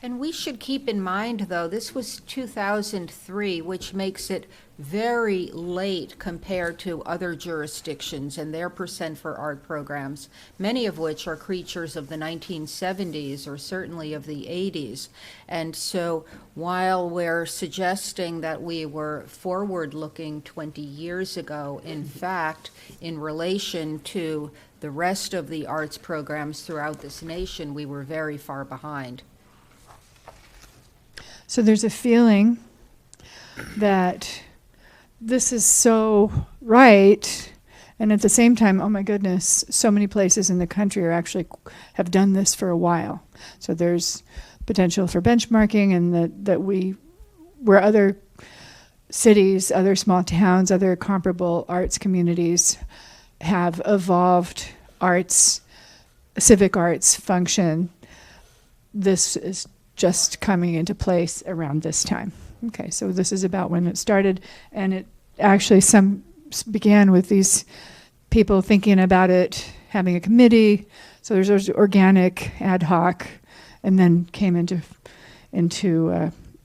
And we should keep in mind, though, this was 2003, which makes it very late compared to other jurisdictions and their percent for art programs, many of which are creatures of the 1970s or certainly of the 80s. And so while we're suggesting that we were forward-looking 20 years ago, in fact, in relation to the rest of the arts programs throughout this nation, we were very far behind. So there's a feeling that this is so right, and at the same time, oh my goodness, so many places in the country are actually have done this for a while. So there's potential for benchmarking, and that where other cities, other small towns, other comparable arts communities have evolved arts, civic arts function. This is just coming into place around this time. Okay, so this is about when it started, and it actually began with these people thinking about it, having a committee. So there's organic, ad hoc, and then came into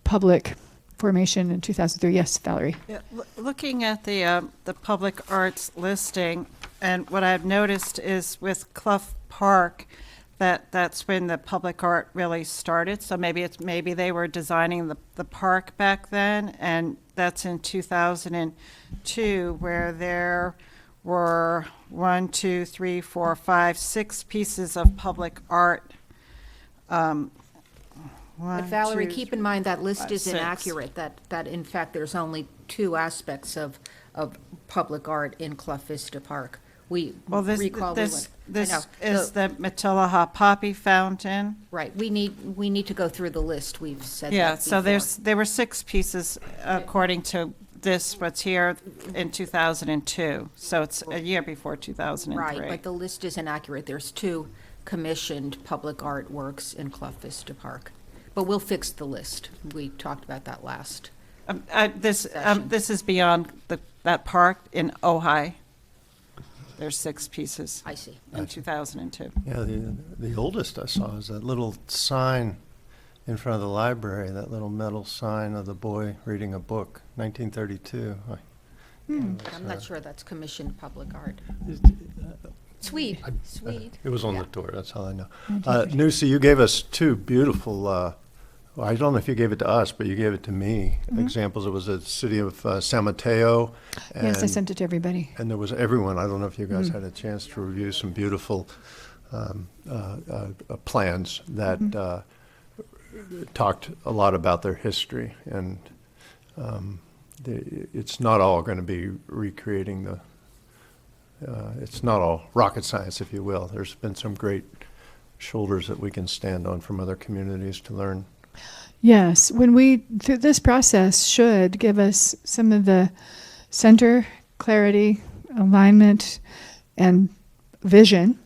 public formation in 2003. Yes, Valerie. Yeah, looking at the public arts listing, and what I've noticed is with Clough Park, that's when the public art really started. So maybe they were designing the park back then, and that's in 2002, where there were 6 pieces of public art. But Valerie, keep in mind that list is inaccurate, that in fact there's only 2 aspects of public art in Clough Vista Park. We recall we went. This I know. is So- the Matilaha Poppy Fountain. Right, we need to go through the list, we've said that Yeah, so before. there were 6 pieces according to what's here in 2002. So it's a year before 2003. Right, but the list is inaccurate. There's 2 commissioned public art works in Clough Vista Park. But we'll fix the list. We talked about that last. This is beyond that park in Ojai. There's 6 pieces I see. in 2002. Yeah, the oldest I saw is that little sign in front of the library, that little metal sign of the boy reading a book, 1932. I'm not sure that's commissioned public art. Sweet. It was on the door, that's how I know. Nusi, you gave us 2 beautiful, well, I don't know if you gave it to us, but you gave it to me, examples. It was the city of San Mateo. Yes, I sent it to everybody. And there was everyone, I don't know if you guys had a chance to review some beautiful plans that talked a lot about their history. And it's not all going to be recreating it's not all rocket science, if you will. There's been some great shoulders that we can stand on from other communities to learn. Yes, through this process should give us some of the center, clarity, alignment, and vision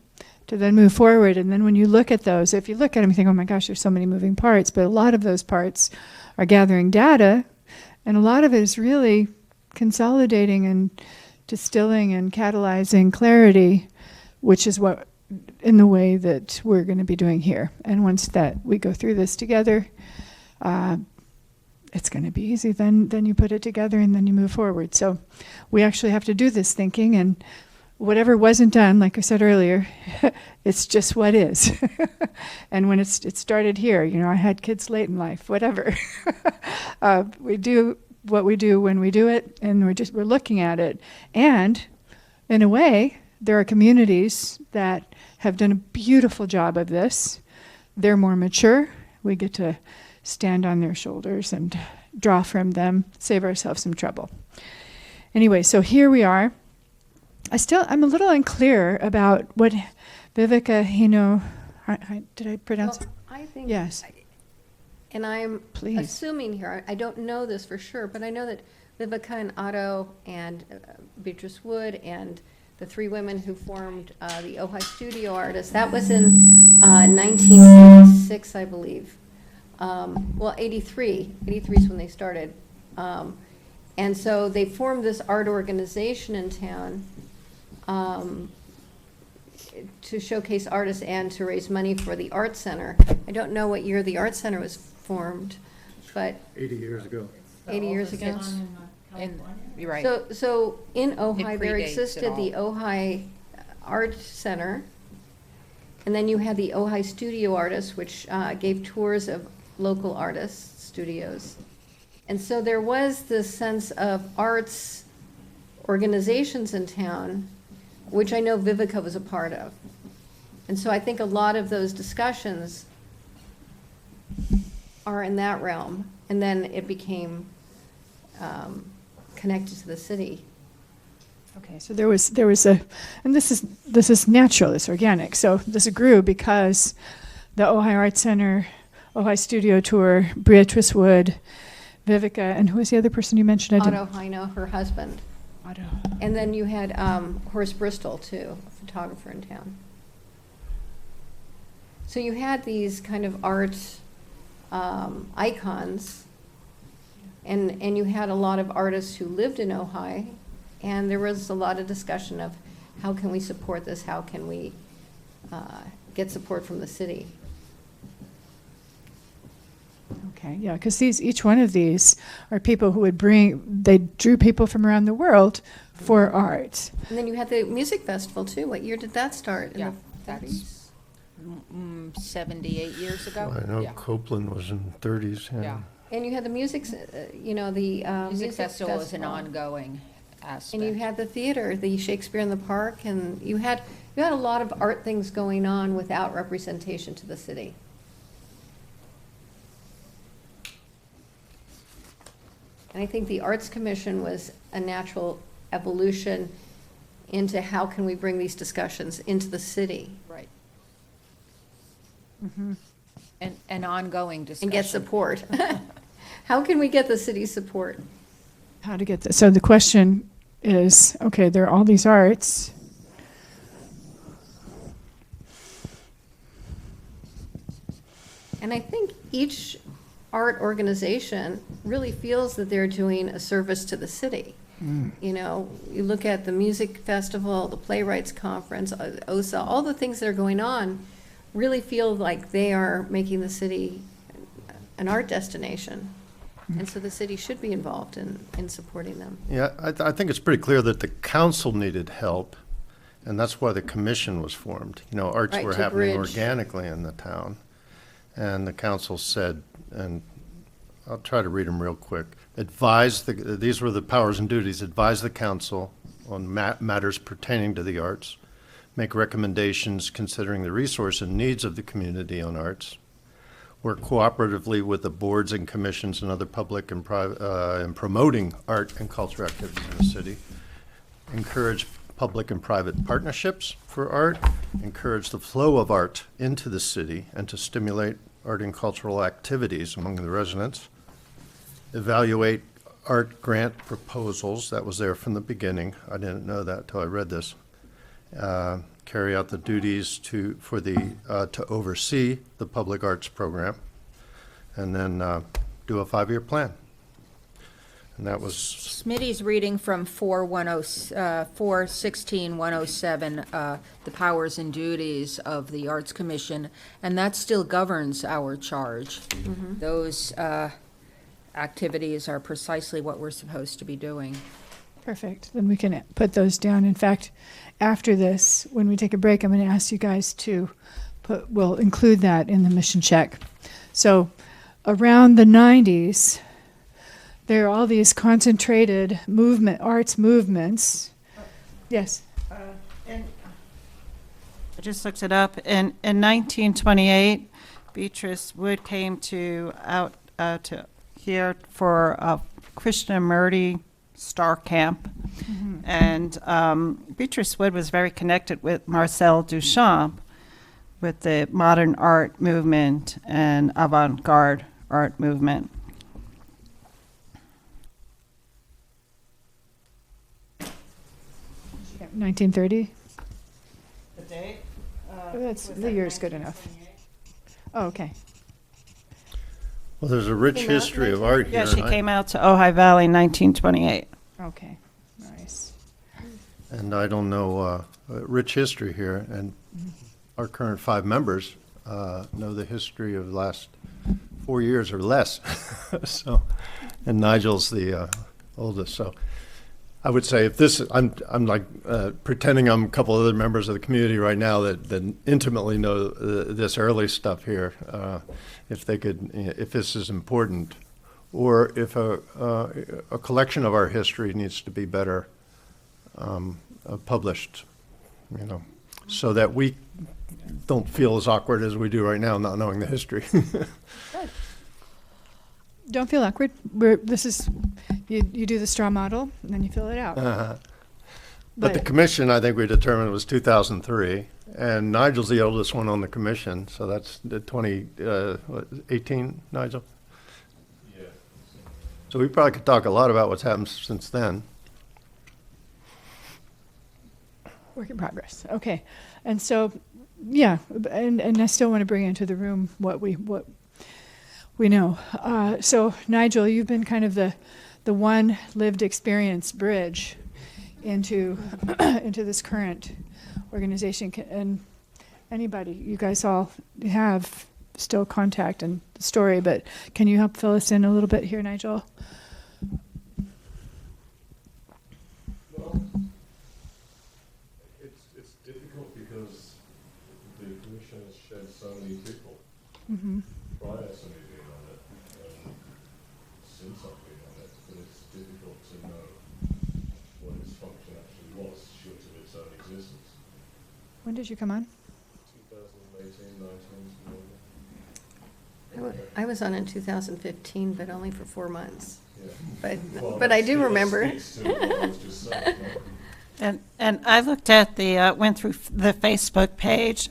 to then move forward. And then when you look at those, if you look at them, you think, oh my gosh, there's so many moving parts, but a lot of those parts are gathering data, and a lot of it is really consolidating and distilling and catalyzing clarity, which is what in the way that we're going to be doing here. And once that we go through this together, it's going to be easy. Then you put it together and then you move forward. So we actually have to do this thinking, and whatever wasn't done, like I said earlier, it's just what is. And when it started here, I had kids late in life, whatever. We do what we do when we do it, and we're looking at it. And in a way, there are communities that have done a beautiful job of this. They're more mature. We get to stand on their shoulders and draw from them, save ourselves some trouble. Anyway, so here we are. I'm a little unclear about what Viveka Hino, did I pronounce it? I think. Yes. And I'm Please. assuming here, I don't know this for sure, but I know that Viveka and Otto and Beatrice Wood and the 3 women who formed the Ojai Studio Artists, that was in 1986, I believe. 83 is when they started. And so they formed this art organization in town to showcase artists and to raise money for the Art Center. I don't know what year the Art Center was formed, but 80 years ago. 80 years ago. You're right. So in Ojai, there predates it existed the Ojai Art Center, and then you had the Ojai Studio Artists, which gave tours of local artists' studios. And so there was this sense of arts organizations in town, which I know Viveka was a part of. And so I think a lot of those discussions are in that realm. and then it became connected to the city. Okay, so there was a, and this is natural, it's organic. So this grew because the Ojai Art Center, Ojai Studio Tour, Beatrice Wood, Vivica, and who was the other person you mentioned? Otto Heino, her husband. Otto. And then you had Horace Bristol, too, a photographer in town. So you had these kind of art icons, and you had a lot of artists who lived in Ojai, and there was a lot of discussion of how can we support this, how can we get support from the city. Okay, yeah, because each one of these are people who they drew people from around the world for art. And then you had the music festival, too. What year did that start? In Yeah, the 30s? that's 78 years ago. I know Yeah. Copeland was in 30s, yeah. Yeah. And you had the music, the Music festival is an ongoing aspect. And you had the theater, the Shakespeare in the Park, and you had a lot of art things going on without representation to the city. And I think the Arts Commission was a natural evolution into how can we bring these discussions into the city Right. And ongoing discussion. and get support. How can we get the city's support? How to get this. So the question is, okay, there are all these arts. And I think each art organization really feels that they're doing a service to the city. You know, you look at the music festival, the playwrights conference, OSA, all the things that are going on really feel like they are making the city an art destination. And so the city should be involved in supporting them. Yeah, I think it's pretty clear that the council needed help, and that's why the commission was formed. You know, arts Right, were to happening bridge. organically in the town. And the council said, and I'll try to read them real quick, these were the powers and duties: advise the council on matters pertaining to the arts, make recommendations considering the resource and needs of the community on arts, work cooperatively with the boards and commissions and other public and private, in promoting art and culture activities in the city, encourage public and private partnerships for art, encourage the flow of art into the city, and to stimulate art and cultural activities among the residents, evaluate art grant proposals. That was there from the beginning. I didn't know that till I read this. Carry out the duties to oversee the public arts program, and then do a 5-year plan. And that was, Smitty's reading from 416-107, the powers and duties of the Arts Commission, and that still governs our charge. Those activities are precisely what we're supposed to be doing. Perfect. Then we can put those down. In fact, after this, when we take a break, I'm going to ask you guys to we'll include that in the mission check. So around the 90s, there are all these concentrated arts movements. Yes. I just looked it up. In 1928, Beatrice Wood came out to here for Krishnamurti Star Camp. And Beatrice Wood was very connected with Marcel Duchamp with the modern art movement and avant-garde art movement. 1930? The date? That's, the year's good enough. Oh, okay. well, there's a rich Came out history of art here. Yeah, she and I- came out to Ojai Valley in 1928. Okay. Nice. And I don't know, rich history here, and our current 5 members know the history of the last 4 years or less. So, and Nigel's the oldest, so I would say if this, I'm like pretending I'm a couple other members of the community right now that intimately know this early stuff here. If they could, if this is important, or if a collection of our history needs to be better published, you know, so that we don't feel as awkward as we do right now, not knowing the history. Don't feel awkward. You do the straw model, and then you fill it out. But the commission, I think we determined was 2003, and Nigel's the oldest one on the commission, so that's the 18, Nigel? Yeah. So we probably could talk a lot about what's happened since then. Work in progress. Okay. And so, yeah, and I still want to bring into the room what we know. So Nigel, you've been kind of the one lived experience bridge into into this current organization. And anybody, you guys all have still contact and story, but can you help fill us in a little bit here, Nigel? Well, it's difficult because the commission has shed so many people prior to me being on it, and since I've been on it, that it's difficult to know what its function actually was, short of its own existence. When did you come on? 2018, 19, I was on in 2015, but only for 4 months. yeah. But Well, I do that remember. speaks to what I was just saying, no? And I looked at went through the Facebook page,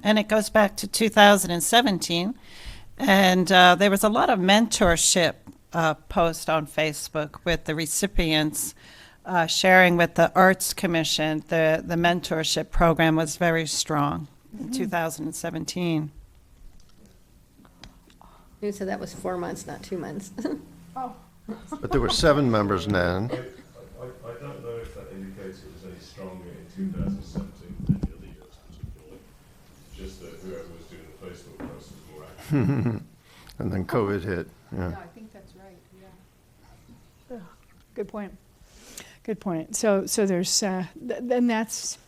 and it goes back to 2017. And there was a lot of mentorship posts on Facebook with the recipients sharing with the Arts Commission. The mentorship program was very strong in 2017. So that was 4 months, not 2 months. But there were 7 members then. I don't know if that indicates it was any stronger in 2017 than the leaders particularly. Just that whoever was doing the Facebook post was more active. And then COVID hit, yeah. I think that's right, yeah. Good point. Good point. So there's, then that's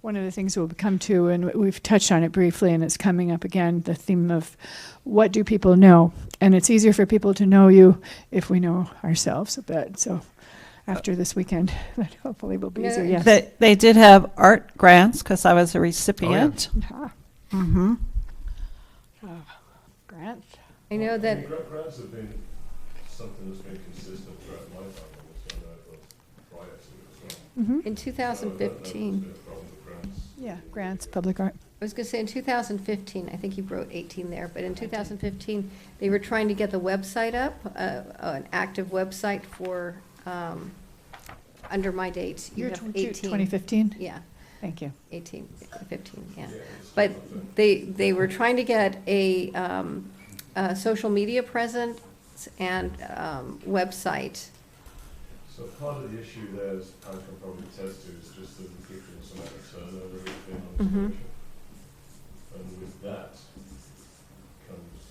one of the things we'll come to, and we've touched on it briefly, and it's coming up again, the theme of what do people know? And it's easier for people to know you if we know ourselves a bit. So after this weekend, that hopefully will be easier, Yeah. yes. They did have art grants because I was a recipient. Ah, Mm-hmm. Grant. I know that, Grants have been something that's been consistent throughout my time on this, I know it was prior to it as well. in 2015, Yeah, grants, public art. I was going to say in 2015, I think you wrote 18 there, but in 2015, they were trying to get the website up, an active website for, under my dates. You have 18. 2015? Yeah, Thank you. 18, 15, yeah. But they were trying to get a social media presence and website. So part of the issue there, as Pam can probably attest to, is just the ridiculous amount of turnover that's been on this commission. And with that comes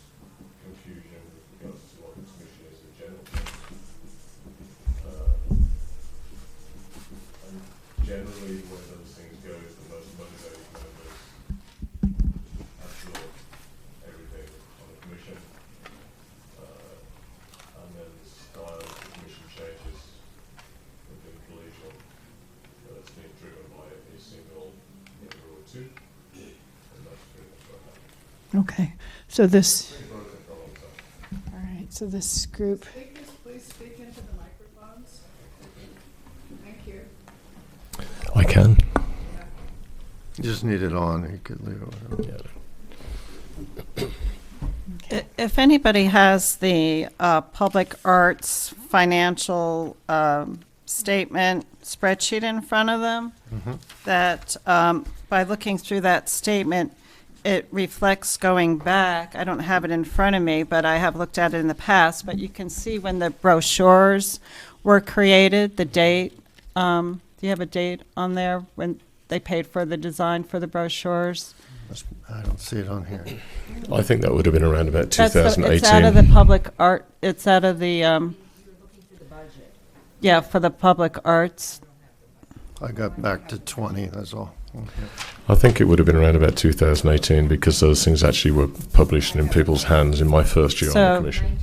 confusion with regards to what the commission is in general. And generally, where those things go is the most motivated members absorb everything on the commission. And then the style of the commission changes within collegial. It's being driven by a single member or two. And that's pretty much what happened. Okay, so this, Pretty broken for a long time. all right, so this group, Speakers, please speak into the microphones. Thank you. I can. You just need it on, you could leave it. Yeah. If anybody has the Public Arts financial statement spreadsheet in front of them, that by looking through that statement, it reflects going back. I don't have it in front of me, but I have looked at it in the past. But you can see when the brochures were created, the date. Do you have a date on there when they paid for the design for the brochures? I don't see it on here. I think that would have been around about It's 2018. out of the public art, it's out of the, yeah, for the public arts. I got back to 20, that's all. Okay. I think it would have been around about 2018 because those things actually were published in people's hands in my first year on So- the commission.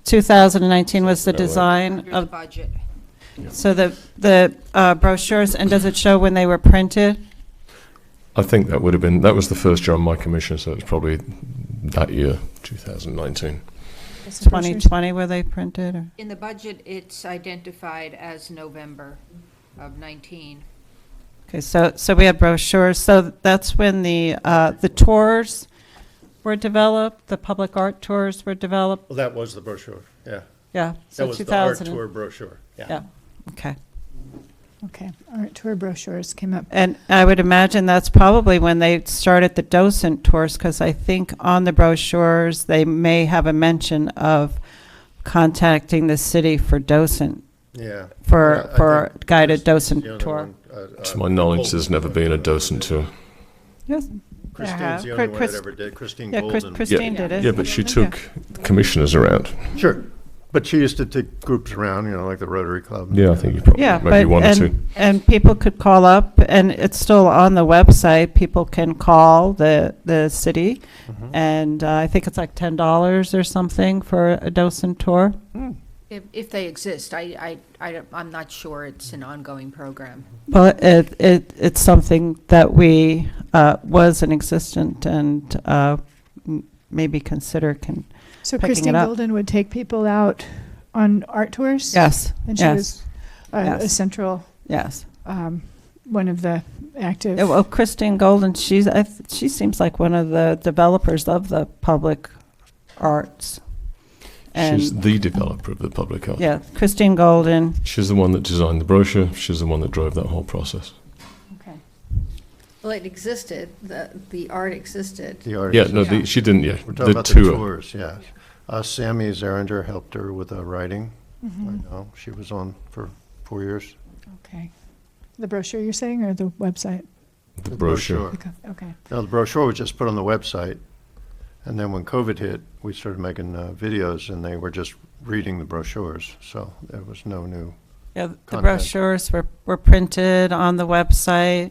2019 was the design Under the of, budget. so the brochures, and does it show when they were printed? I think that would have been, that was the first year on my commission, so it's probably that year, 2019. Just the brochures? 2020 were they printed, or? In the budget, it's identified as November of 19. Okay, so we had brochures, so that's when the tours were developed, the public art tours were developed? Well, that was the brochure, yeah. Yeah, so That was the art 2000. tour brochure, Yeah, okay. Okay, art tour brochures came up. And I would imagine that's probably when they started the docent tours, because I think on the brochures, they may have a mention of contacting the city for docent, yeah. for Yeah, I for think guided Kristine's docent the only tour. one, To my knowledge, there's never been a docent tour. Yes. Christine's the Yeah, only one that Chris- ever did, Christine Yeah, Golden. Christine did it. Yeah, but she took commissioners around. Sure, but she used to take groups around, you know, like the Rotary Club. Yeah, I think you probably, Yeah, maybe but, one or two. and people could call up, and it's still on the website, people can call the city, Mhm. and I think it's like $10 or something for a docent tour. If they exist, I'm not sure it's an ongoing program. Well, it's something that we, was an existent and maybe consider So picking it Christine up. Golden would take people out on art tours? Yes, And she yes, was a yes. central, yes. one of the active. Yeah, well, Christine Golden, she seems like one of the developers of the public arts. She's And, the developer of the public art. yeah, Christine Golden. She's the one that designed the brochure. She's the one that drove that whole process. Okay. Well, it existed, the art existed. The art. Yeah, no, she didn't. Yeah, We're talking the about the tour. tours, yeah. Sammy Zeringer helped her with writing. I know, she was on for 4 years. Okay. The brochure you're saying, or the website? The brochure. Okay. No, the brochure was just put on the website, and then when COVID hit, we started making videos, and they were just reading the brochures, so there was no new. Yeah, the Content. brochures were printed on the website,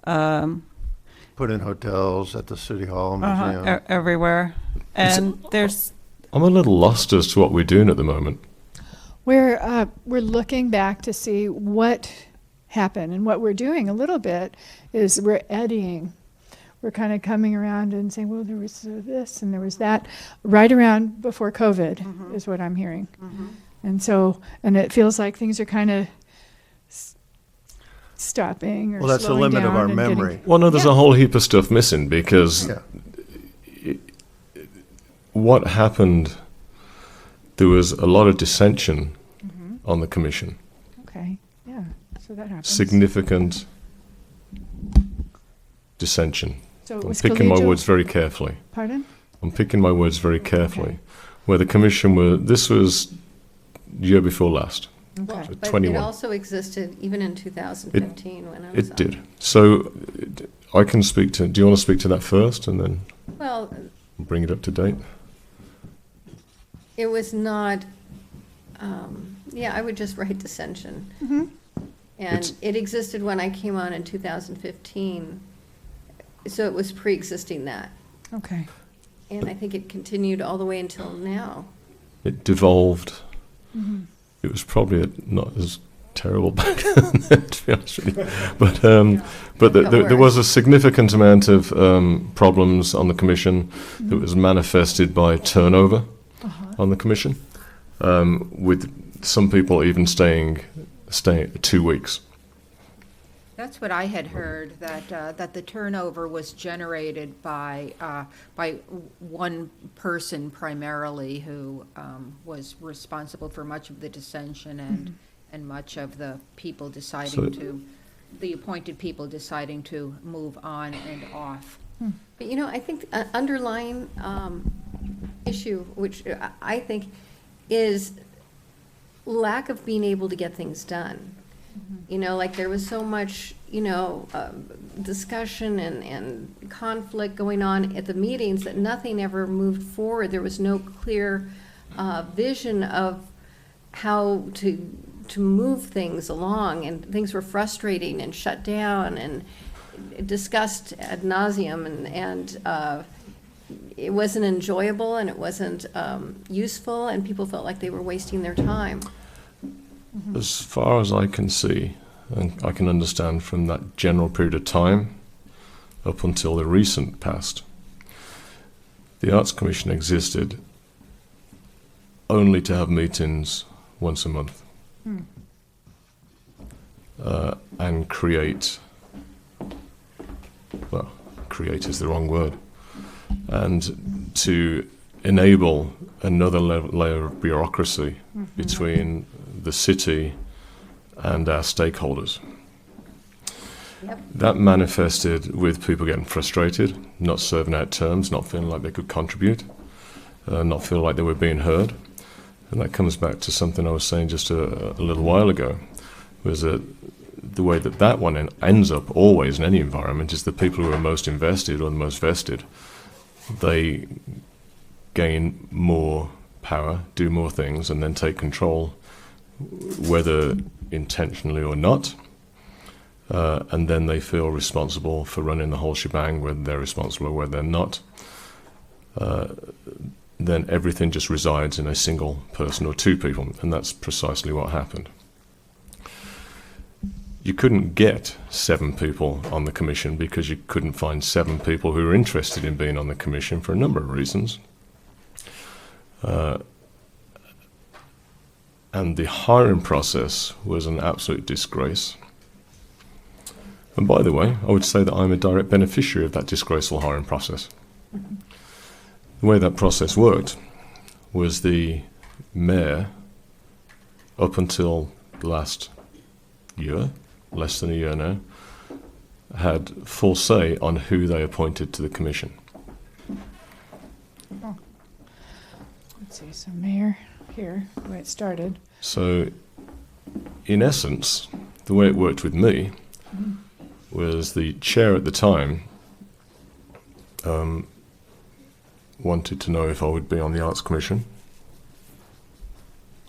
Put in hotels at the City Hall uh-huh, Museum. everywhere. And there's, I'm a little lost as to what we're doing at the moment. We're looking back to see what happened, and what we're doing a little bit is we're eddying. We're kind of coming around and saying, well, there was this and there was that, right around before COVID is what I'm hearing. And so, and it feels like things are kind of stopping or Well, that's the slowing limit of down our and getting- memory. Well, no, there's a whole heap of stuff missing because Yeah. what happened, there was a lot of dissension on the commission. Okay, yeah, so that happens. Significant dissension. So it I'm was picking my collegial- words very carefully. Pardon? I'm picking my words very carefully. Okay. Where the commission were, this was year before last. Okay. So But 21. it also existed even in 2015 when I was It on. did. So I can speak to, do you want to speak to that first and then Well, bring it up to date? it was not, yeah, I would just write dissension. And It's- it existed when I came on in 2015, so it was pre-existing that. Okay. And I think it continued all the way until now. It devolved. It was probably not as terrible back then, to be honest with you. But there was a significant amount of problems on the commission that was manifested by turnover on the commission, with some people even staying 2 weeks. That's what I had heard, that the turnover was generated by one person primarily who was responsible for much of the dissension and much of the people deciding the appointed people deciding to move on and off. But you know, I think an underlying issue, which I think is lack of being able to get things done. You know, like there was so much, discussion and conflict going on at the meetings that nothing ever moved forward. There was no clear vision of how to move things along, and things were frustrating and shut down and discussed ad nauseum, and it wasn't enjoyable and it wasn't useful, and people felt like they were wasting their time. As far as I can see, and I can understand from that general period of time up until the recent past, the Arts Commission existed only to have meetings once a month and create is the wrong word, and to enable another layer of bureaucracy between the city and our stakeholders. That manifested with people getting frustrated, not serving out terms, not feeling like they could contribute, not feel like they were being heard. And that comes back to something I was saying just a little while ago, was that the way that one ends up always in any environment is the people who are most invested or the most vested, they gain more power, do more things, and then take control, whether intentionally or not. And then they feel responsible for running the whole shebang, whether they're responsible or whether they're not. Then everything just resides in a single person or two people, and that's precisely what happened. You couldn't get 7 people on the commission because you couldn't find 7 people who were interested in being on the commission for a number of reasons. And the hiring process was an absolute disgrace. And by the way, I would say that I'm a direct beneficiary of that disgraceful hiring process. The way that process worked was the mayor, up until last year, less than a year now, had full say on who they appointed to the commission. Let's see, so mayor here, where it started. So, in essence, the way it worked with me was the chair at the time wanted to know if I would be on the Arts Commission.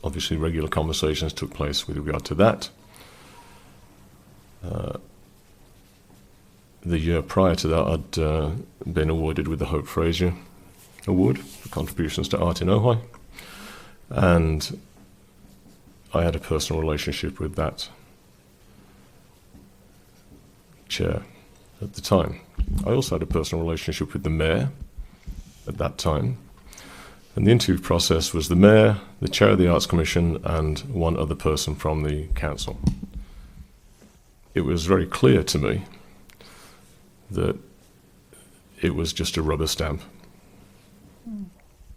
Obviously, regular conversations took place with regard to that. The year prior to that, I'd been awarded with the Hope Fraser Award for contributions to art in Ojai, and I had a personal relationship with that chair at the time. I also had a personal relationship with the mayor at that time, and the interview process was the mayor, the chair of the Arts Commission, and one other person from the council. It was very clear to me that it was just a rubber stamp.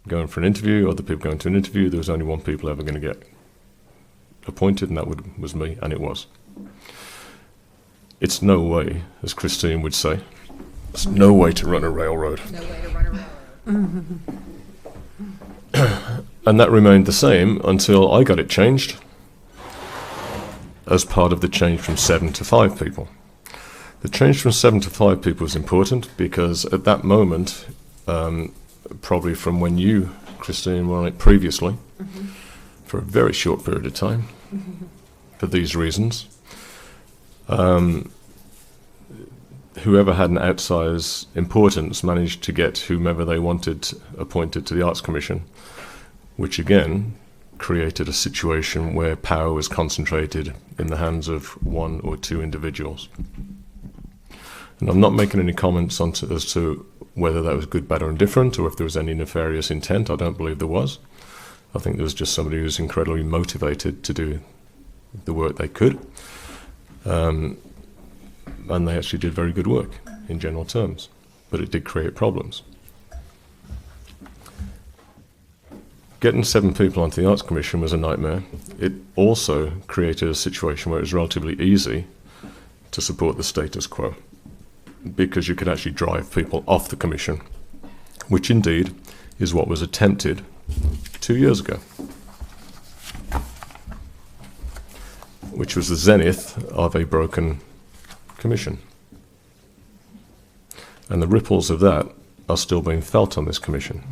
Going for an interview, other people going to an interview, there was only one people ever going to get appointed, and that was me, and it was. It's no way, as Christine would say, it's no way to run a railroad. No way to run a railroad. And that remained the same until I got it changed as part of the change from 7 to 5 people. The change from 7 to 5 people was important because at that moment, probably from when you, Christine, were on it previously, for a very short period of time, for these reasons, whoever had an outsized importance managed to get whomever they wanted appointed to the Arts Commission, which again created a situation where power was concentrated in the hands of 1 or 2 individuals. And I'm not making any comments as to whether that was good, bad, or indifferent, or if there was any nefarious intent. I don't believe there was. I think there was just somebody who was incredibly motivated to do the work they could. And they actually did very good work in general terms, but it did create problems. Getting 7 people onto the Arts Commission was a nightmare. It also created a situation where it was relatively easy to support the status quo, because you could actually drive people off the commission, which indeed is what was attempted 2 years ago, which was the zenith of a broken commission. And the ripples of that are still being felt on this commission.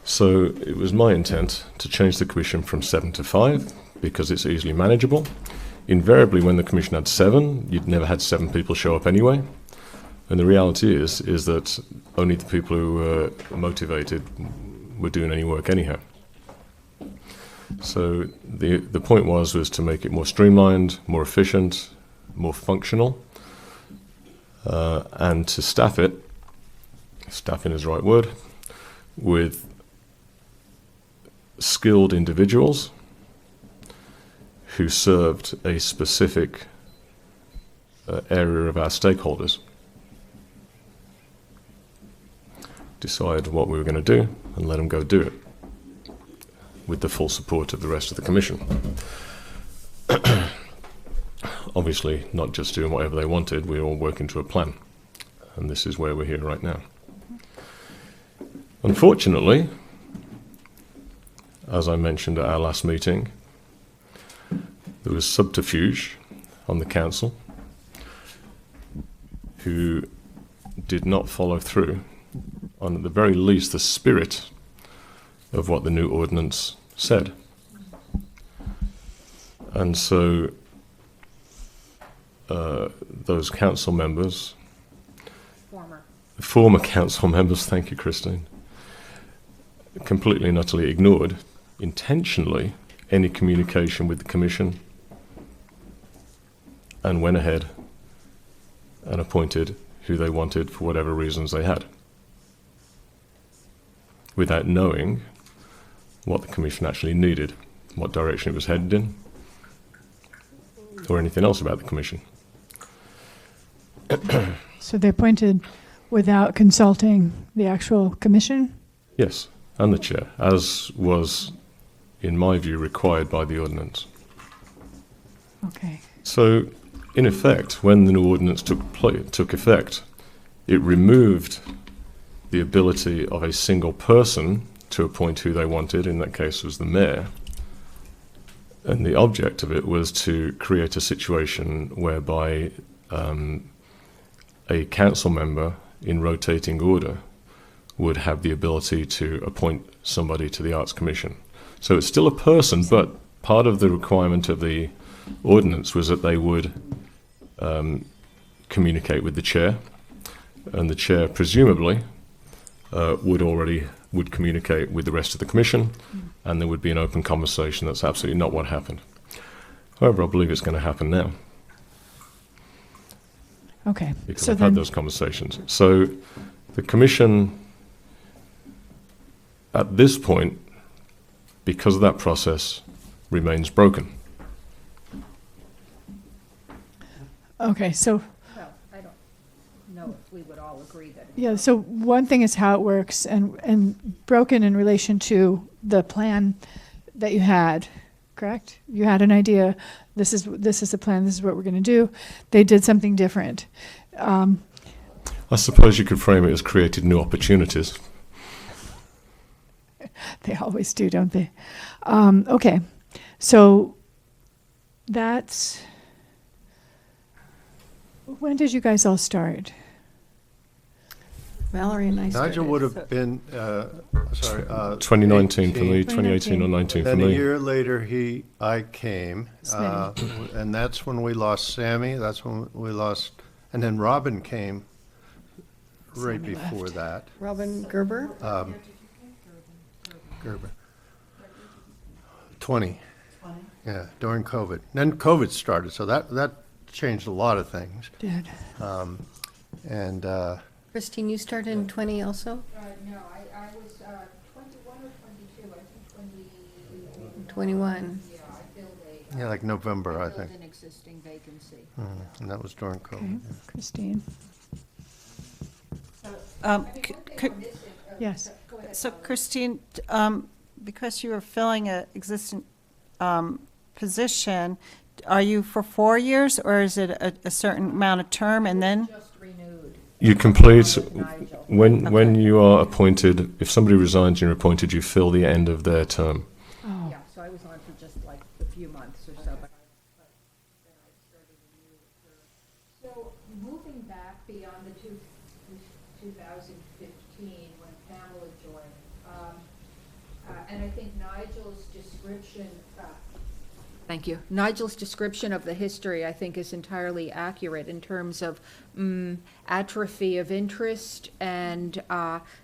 So it was my intent to change the commission from 7 to 5 because it's easily manageable. Invariably, when the commission had 7, you'd never had 7 people show up anyway. And the reality is that only the people who were motivated were doing any work anyhow. So the point was to make it more streamlined, more efficient, more functional, and to staff it staffing is the right word, with skilled individuals who served a specific area of our stakeholders. Decide what we were going to do and let them go do it with the full support of the rest of the commission. Obviously, not just doing whatever they wanted, we were all working to a plan. And this is where we're here right now. Unfortunately, as I mentioned at our last meeting, there was subterfuge on the council who did not follow through on, at the very least, the spirit of what the new ordinance said. And so those council members, former council members, thank you, Christine, completely and utterly ignored, intentionally, any communication with the Commission and went ahead and appointed who they wanted for whatever reasons they had, without knowing what the Commission actually needed, what direction it was headed in, or anything else about the Commission. So they appointed without consulting the actual commission? Yes, and the chair, as was, in my view, required by the ordinance. Okay. So, in effect, when the new ordinance took effect, it removed the ability of a single person to appoint who they wanted, in that case was the mayor, and the object of it was to create a situation whereby a council member in rotating order would have the ability to appoint somebody to the Arts Commission. So it's still a person, but part of the requirement of the ordinance was that they would communicate with the chair, and the chair presumably would communicate with the rest of the commission, and there would be an open conversation. That's absolutely not what happened. However, I believe it's going to happen now, Okay. because So I've had then, those conversations. So the commission, at this point, because of that process, remains broken. okay, so, Well, I don't know if we would all agree that. yeah, so one thing is how it works and broken in relation to the plan that you had, correct? You had an idea, this is the plan, this is what we're going to do. They did something different. I suppose you could frame it as created new opportunities. They always do, don't they? Okay, so that's, when did you guys all start? Valerie and I started. Nigel would have been, 2019 for me, 18. 2018 or 19 for Then a me. year later, I came, Smitty. and that's when we lost Sammy, that's when we lost, and then Robin came right Sammy before left. that. Robin Gerber? Gerber. 20. Yeah, during COVID. Then COVID started, so that changed a lot of things. Did. And Christine, you started in 20 also? No, I was 21 or 22, I think 21. Yeah, I filled yeah, like November, I filled think. an existing vacancy. And that was during Okay, COVID. Christine. Yes. So Christine, because you were filling an existing position, are you for 4 years, or is it a certain amount of term and then? Just renewed. You complete, Nigel. when you are appointed, if somebody resigns and you're appointed, you fill the end of their term. Oh, Yeah, so I was on for just like a few months or so, but then I started a new term. So moving back beyond the 2015, when Pamela joined, and I think Nigel's description Thank you. Nigel's description of the history, I think, is entirely accurate in terms of atrophy of interest and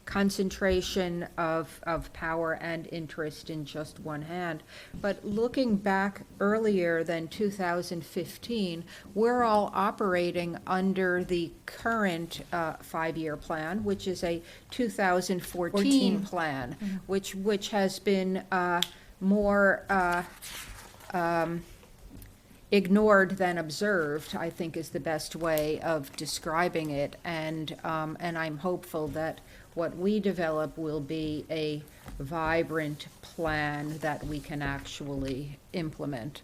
concentration of power and interest in just one hand. But looking back earlier than 2015, we're all operating under the current five-year plan, which is a 2014 plan, which has been more ignored than observed, I think is the best way of describing it. And I'm hopeful that what we develop will be a vibrant plan that we can actually implement.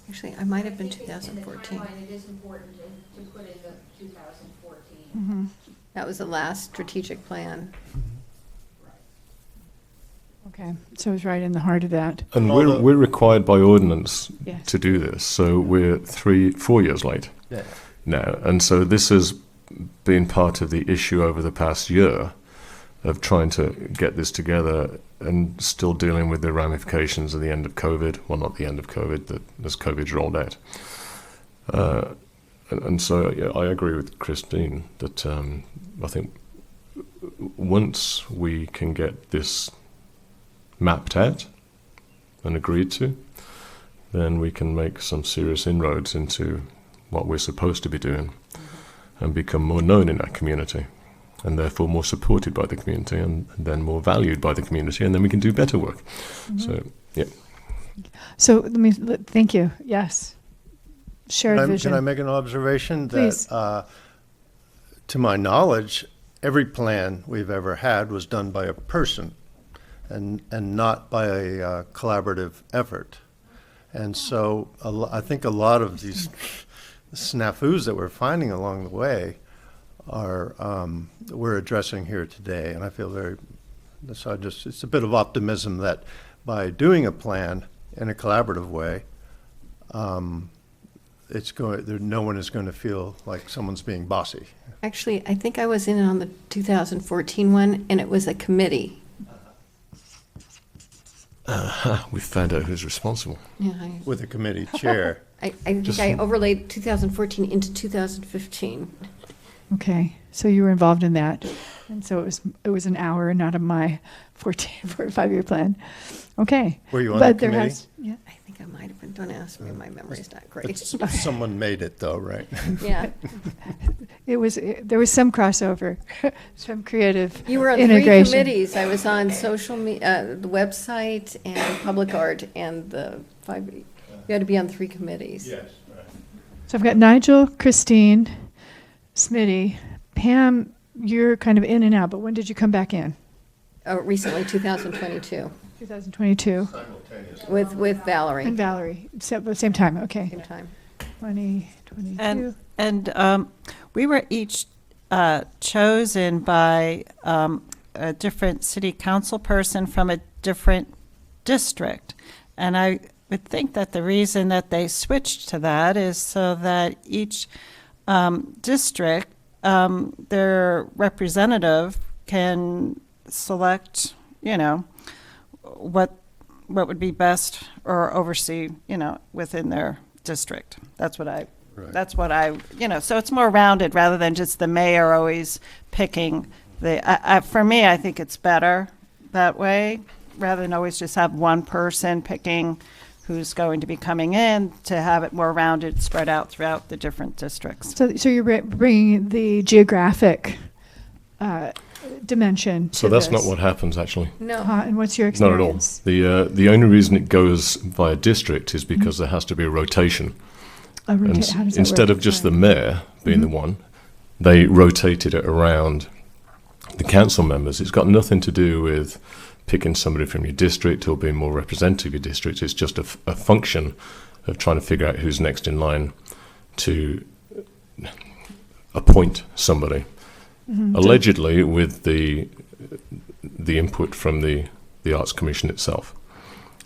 Actually, I might have been 2014. It is important to put in the 2014. That was the last strategic plan. Okay, so it's right in the heart of that. And we're required by ordinance Yes. to do this, so we're 4 years late Yeah. now. And so this has been part of the issue over the past year of trying to get this together and still dealing with the ramifications of the end of COVID. Well, not the end of COVID, as COVID's rolled out. And so yeah, I agree with Christine that I think once we can get this mapped out and agreed to, then we can make some serious inroads into what we're supposed to be doing and become more known in our community and therefore more supported by the community and then more valued by the community, and then we can do better work. So, yeah. So thank you. Yes. Shared vision. Can I make an observation? Please. That, to my knowledge, every plan we've ever had was done by a person and not by a collaborative effort. And so I think a lot of these snafus that we're finding along the way are we're addressing here today. And I feel it's a bit of optimism that by doing a plan in a collaborative way, no one is going to feel like someone's being bossy. Actually, I think I was in on the 2014 one, and it was a committee. We found out who's responsible. Yeah, With a committee chair. I think I overlaid 2014 into 2015. Okay, so you were involved in that, and so it was an hour, not of my 5-year plan. Okay. Were you on But the there committee? yeah. I think I might have been. Don't ask me. My memory's not great. Someone made it though, right? Yeah. There was some crossover, some creative You were on 3 integration. committees. I was on the website and public art and the 5. You had to be on 3 committees. Yes, right. So I've got Nigel, Christine, Smitty, Pam. You're kind of in and out, but when did you come back in? Recently, 2022, 2022. with Valerie. And Valerie, at the same time. Okay. Same time. 2022. And we were each chosen by a different city council person from a different district. And I would think that the reason that they switched to that is so that each district, their representative can select, what would be best or oversee, within their district. That's what I, so it's more rounded rather than just the mayor always picking for me, I think it's better that way, rather than always just have one person picking who's going to be coming in, to have it more rounded, spread out throughout the different districts. So you're bringing the geographic dimension. So to that's this. not what happens, actually. No. And what's your Not at all. experience? The only reason it goes via district is because there has to be a rotation. A And rotate- how does that instead work? of just the mayor being the one, they rotated it around the council members. It's got nothing to do with picking somebody from your district or being more representative of your district. It's just a function of trying to figure out who's next in line to appoint somebody. Allegedly with the input from the Arts Commission itself.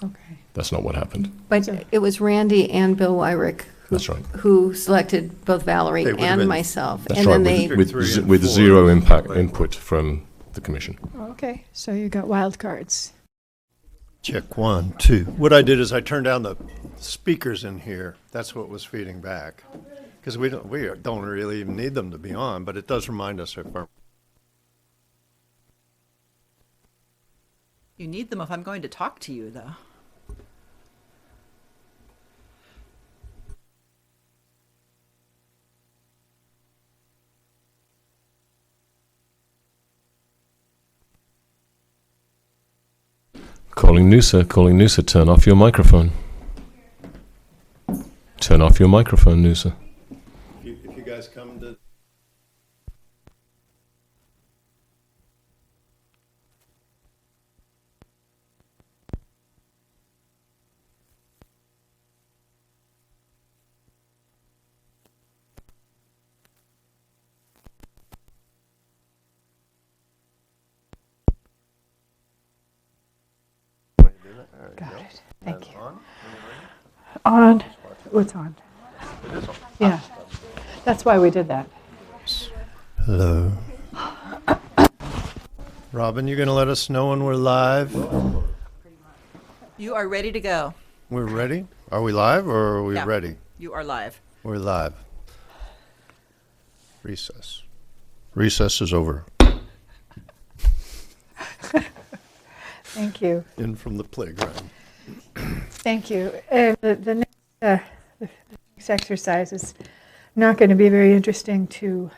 Okay. That's not what happened. But it was Randy and Bill Wyrick That's right. who selected both Valerie They would've and been- myself. That's And right, then they, District 3 and with 4. zero Right. input from the commission. Okay, so you got wild cards. Check 1, 2. What I did is I turned down the speakers in here. That's what was feeding back. Because we don't really even need them to be on, but it does remind us if our You need them if I'm going to talk to you, though. Calling Noosa, turn off your microphone. Turn off your microphone, Noosa. if you guys come to Got it. Thank you. On. What's on? Yeah. That's why we did that. Hello. Robin, you going to let us know when we're live? You are ready to go. We're ready? Are we live or are we Yeah. ready? You are live. We're live. Recess. Recess is over. Thank you. In from the playground. Thank you. The next exercise is not going to be very interesting to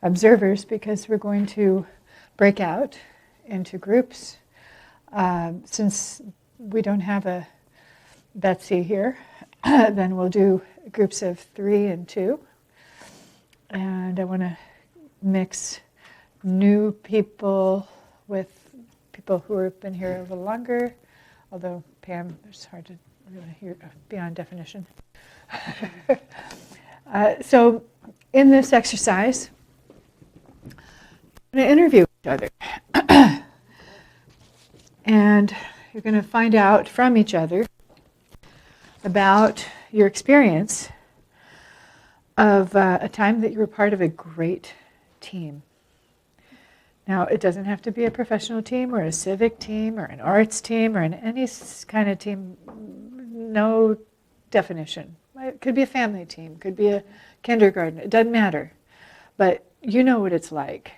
observers because we're going to break out into groups. Since we don't have a Betsy here, then we'll do groups of 3 and 2. And I want to mix new people with people who have been here a little longer, although Pam, it's hard to really hear beyond definition. So in this exercise, we're going to interview each other. And you're going to find out from each other about your experience of a time that you were part of a great team. Now, it doesn't have to be a professional team or a civic team or an arts team or any kind of team, no definition. It could be a family team, could be a kindergarten, it doesn't matter. But you know what it's like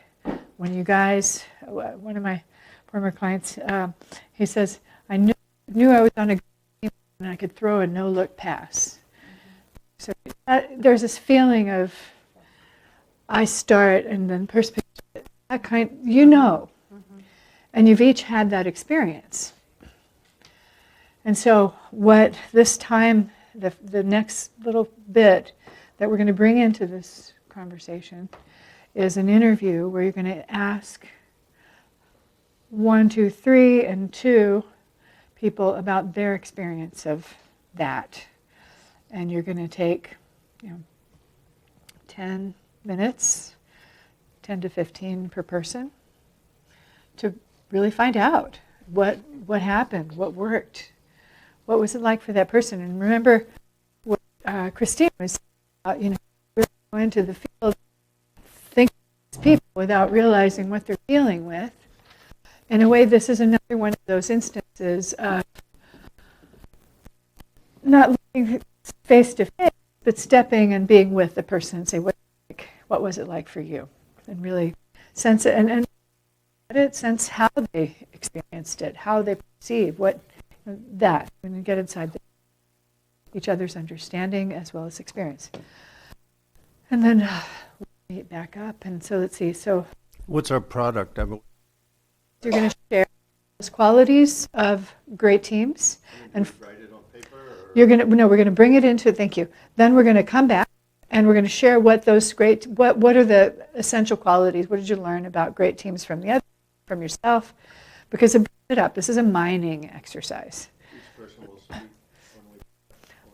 when you guys, one of my former clients, he says, I knew I was on a team and I could throw a no-look pass. So there's this feeling of, I start and then perspective. That kind, you know, and you've each had that experience. And so what this time, the next little bit that we're going to bring into this conversation is an interview where you're going to ask 1, 2, 3, and 2 people about their experience of that. And you're going to take, 10 minutes, 10 to 15 per person, to really find out what happened, what worked, what was it like for that person. And remember what Christine was saying about, we're going into the field, thinking of people without realizing what they're dealing with. In a way, this is another one of those instances of not looking face to face, but stepping and being with the person and say, what was it like for you? And really sense it and sense how they experienced it, how they perceive that, when you get inside each other's understanding as well as experience. And then we'll meet back up. And so let's see. So What's our product? you're going to share those qualities of great teams. And Write it on paper? we're going to bring it into, thank you. Then we're going to come back. And we're going to share what are the essential qualities? What did you learn about great teams from yourself? Because this is a mining exercise. Each person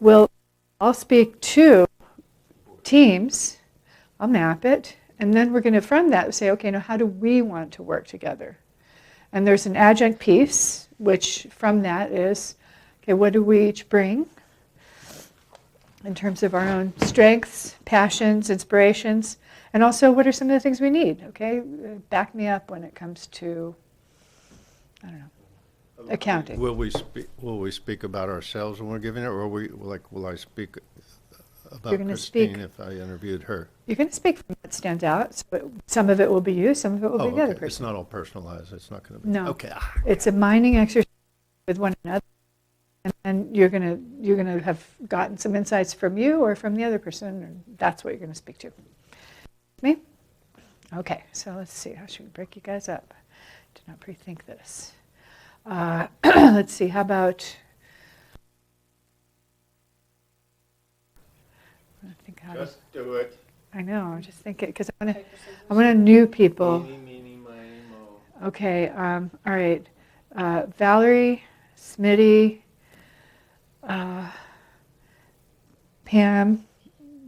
will speak. I'll speak to teams, I'll map it, and then we're going to, from that, say, okay, now how do we want to work together? And there's an adjunct piece, which from that is, okay, what do we each bring? In terms of our own strengths, passions, inspirations, And also, what are some of the things we need, okay? Back me up when it comes to, I don't know, accounting. Will we speak about ourselves when we're giving it, or will I speak about You're gonna speak- Christine if I interviewed her? You're going to speak from what stands out. So some of it will be you, some of it will Oh, be the other okay, it's person. not all personalized, it's not gonna be. No. Okay. It's a mining exercise with one another. And then you're gonna have gotten some insights from you or from the other person, and that's what you're gonna speak to. Me? Okay, so let's see, how should we break you guys up? Did not pre-think this. Let's see, how about, I think how to, Just do it. I know, I'm just thinking, because I want to new people. Okay, all right. Valerie, Smitty, Pam,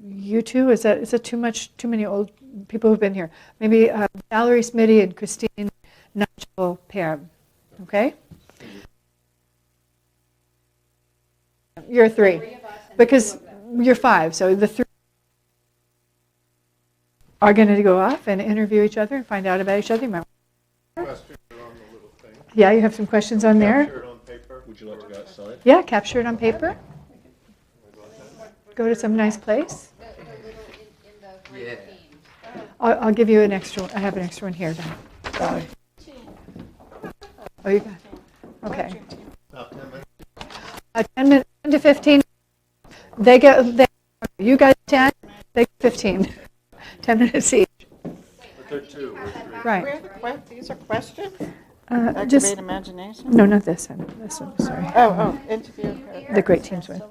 you two, is that too many old people who've been here? Maybe Valerie, Smitty, and Christine, Nigel, Pam, okay? You're three, because you're five, so the three are going to go off and interview each other and find out about each other. You might- Questions are on the little thing. Yeah, you have some questions on there? Capture it on paper. Would you like to go outside? Yeah, capture it on paper. Go to some nice place. I'll give you an extra one. I have an extra one here. Valerie. Oh, you got it. Okay. About 10 minutes. 10 minutes, 10 to 15. You guys 10, they get 15. 10 minutes each. Right. These are questions? Just, Activate imagination? no, not this one. This one, sorry. Oh, interview. The great teams win.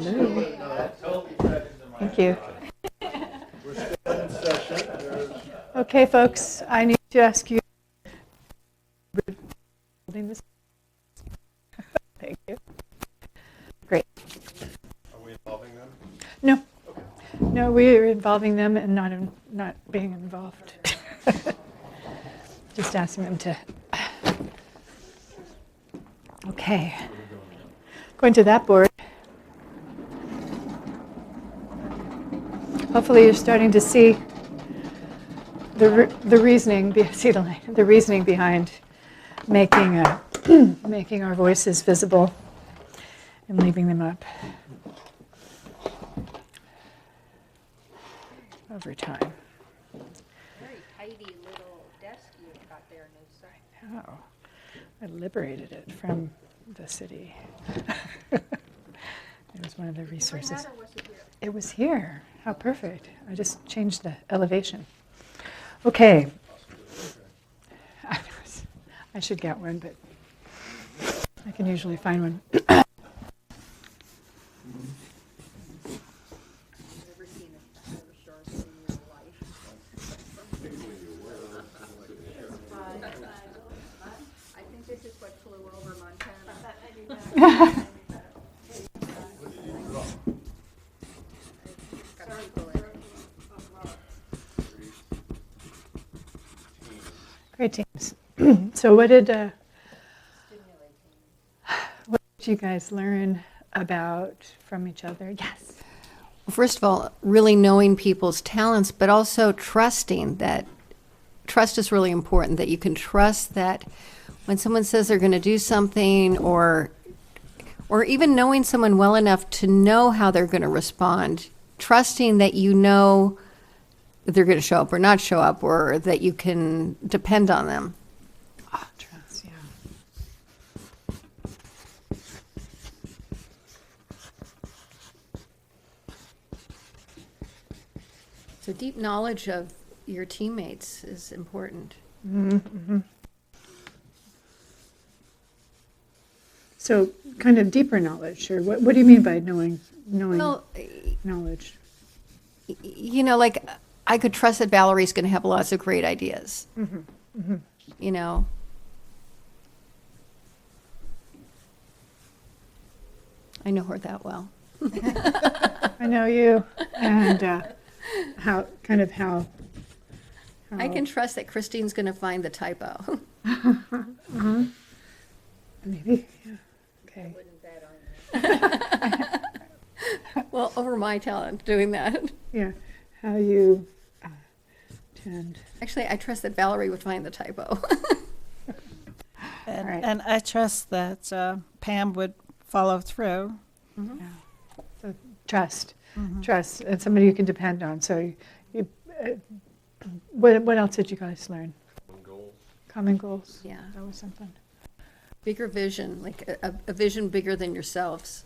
Hello. Thank you. Okay, folks, I need to ask you. Holding this. Thank you. Great. Are we involving them? No, no, we are involving them and not being involved. Just asking them to. Okay. Going to that board. Hopefully you're starting to see the reasoning, see the line, the reasoning behind making making our voices visible and leaving them up over time. Very tidy little desk you've got there, Noosa. Oh, I liberated it from the city. It was one of the resources. It was here. How perfect. I just changed the elevation. Okay. I should get one, but I can usually find one. Never seen a shark in real life. I think this is what flew over Montana. Got people in it. Great teams. So what did you guys learn about from each other? Yes. First of all, really knowing people's talents, but also trusting that trust is really important, that you can trust that when someone says they're going to do something, or even knowing someone well enough to know how they're going to respond, trusting that you know that they're going to show up or not show up, or that you can depend on them. Oh, trust, yeah. So deep knowledge of your teammates is important. Mm-hmm. So kind of deeper knowledge, or what do you mean by knowing Well, knowledge? you know, like I could trust that Valerie's going to have lots of great ideas. You know, I know her that well. I know you, and how I can trust that Christine's going to find the typo. maybe, yeah, okay. Well, over my talent doing that. Yeah, how you tend. Actually, I trust that Valerie would find the typo. All right. And I trust that Pam would follow through. So trust, trust, and somebody you can depend on. So, what else did you guys learn? Common goals. Yeah. That was something. Bigger vision, like a vision bigger than yourselves.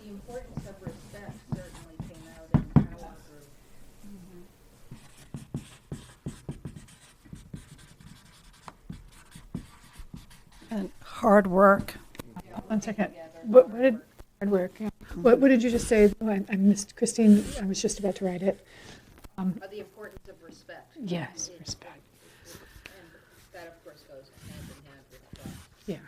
The importance of respect certainly came out in our group. And hard work. 1 second. What did hard work? Yeah. What did you just say? Oh, I missed Christine. I was just about to write it. The importance of respect. Yes, respect. And that, of course, goes hand in hand with trust. Yeah.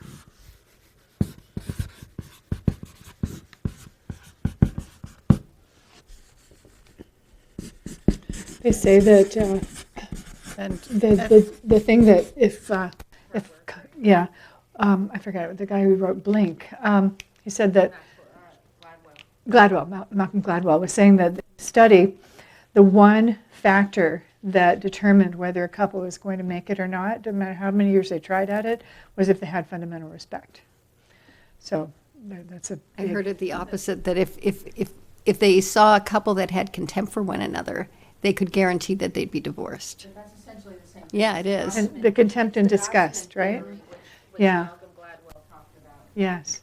They say that And the thing that if yeah, I forgot the guy who wrote Blink. He said that Malcolm Gladwell was saying that the study, the one factor that determined whether a couple was going to make it or not, no matter how many years they tried at it, was if they had fundamental respect. So that's a I big, heard it the opposite, that if they saw a couple that had contempt for one another, they could guarantee that they'd be divorced. That's essentially the same. Yeah, it is. and the contempt and disgust, right? Which Yeah. Malcolm Gladwell talked about. Yes.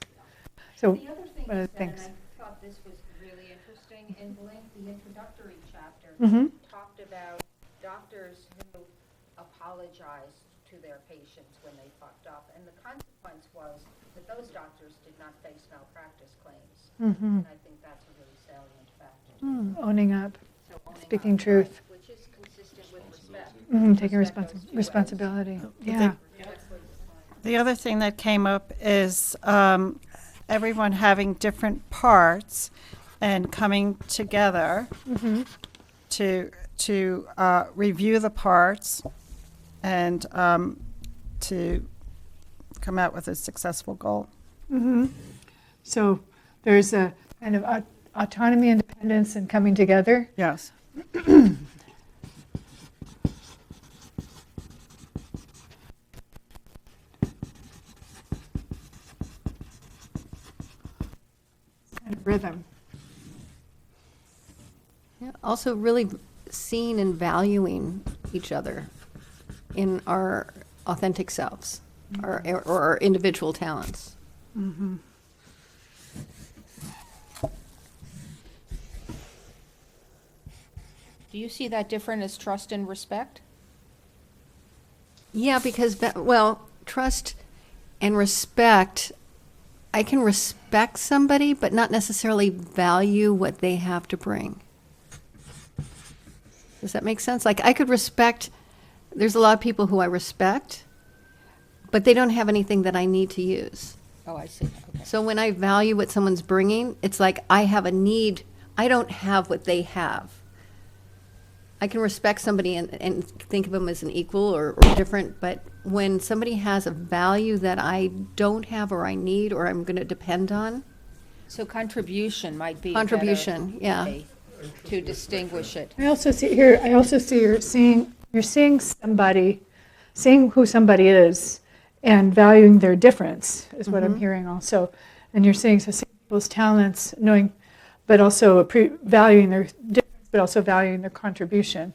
So The other thing what are is the that, and things? I thought this was really interesting, in Blink, the introductory chapter Mhm. talked about doctors who apologized to their patients when they fucked up, and the consequence consequence was that those doctors did not face malpractice claims. Mm-hmm. And I think that's a really salient factor. Owning up, So owning speaking up, truth. right, which is consistent with respect. taking Respect goes 2 ways. responsibility. Yeah. The other thing that came up is everyone having different parts and coming together to review the parts and to come out with a successful goal. So there's a kind of autonomy, independence, and coming together. Yes. And rhythm. Yeah, also really seeing and valuing each other in our authentic selves, or our individual talents. Do you see that different as trust and respect? Yeah, because, well, trust and respect, I can respect somebody, but not necessarily value what they have to bring. Does that make sense? Like, I could respect, there's a lot of people who I respect, but they don't have anything that I need to use. Oh, I see. Okay. So when I value what someone's bringing, it's like I have a need, I don't have what they have. I can respect somebody and think of them as an equal or different, but when somebody has a value that I don't have or I need or I'm going to depend on, So contribution might be a Contribution, better yeah. way to distinguish it. I also see here. I also see you're seeing somebody, seeing who somebody is, and valuing their difference is what I'm hearing also. And you're seeing people's talents, knowing, but also valuing their difference, but also valuing their contribution.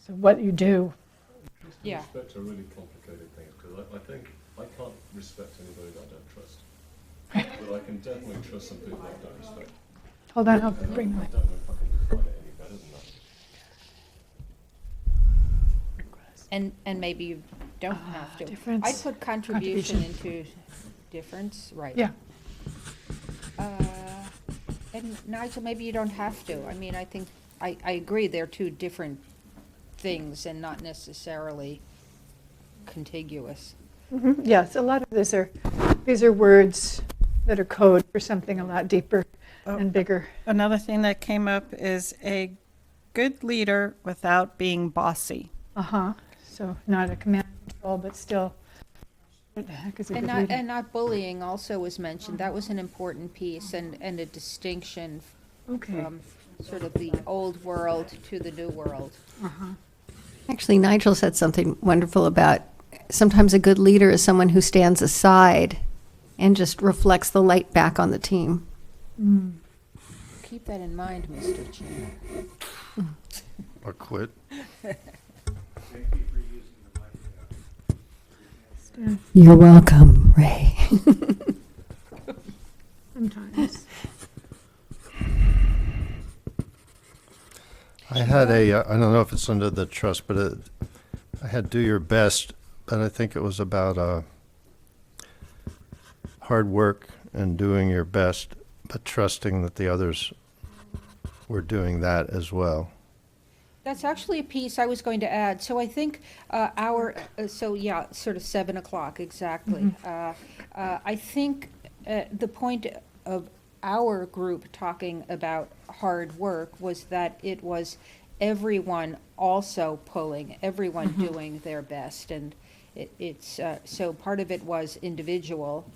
So what you do. Yeah. Respect are really complicated things, because I think I can't respect anybody that I don't trust. But I can definitely trust some people that I don't respect. Hold on, I'll And bring I my. don't know if I can define it any better than that. And maybe you don't have to. difference, I put contribution into difference, right. Yeah. And Nigel, maybe you don't have to. I mean, I think, I agree, they're two different things and not necessarily contiguous. Yes, a lot of these are words that are code for something a lot deeper and bigger. Another thing that came up is a good leader without being bossy. So not a command and control, but still, what the heck is a good leader? And not bullying also was mentioned. That was an important piece and a distinction Okay. from sort of the old world to the new world. actually Nigel said something wonderful about sometimes a good leader is someone who stands aside and just reflects the light back on the team. Keep that in mind, Mr. Chair. Or quit. You're welcome, Ray. Sometimes. I had I don't know if it's under the trust, but I had do your best, and I think it was about hard work and doing your best, but trusting that the others were doing that as well. That's actually a piece I was going to add. So I think so yeah, sort of 7 o'clock, exactly. I think the point of our group talking about hard work was that it was everyone also pulling, everyone doing their best. And it's so part of it was individual,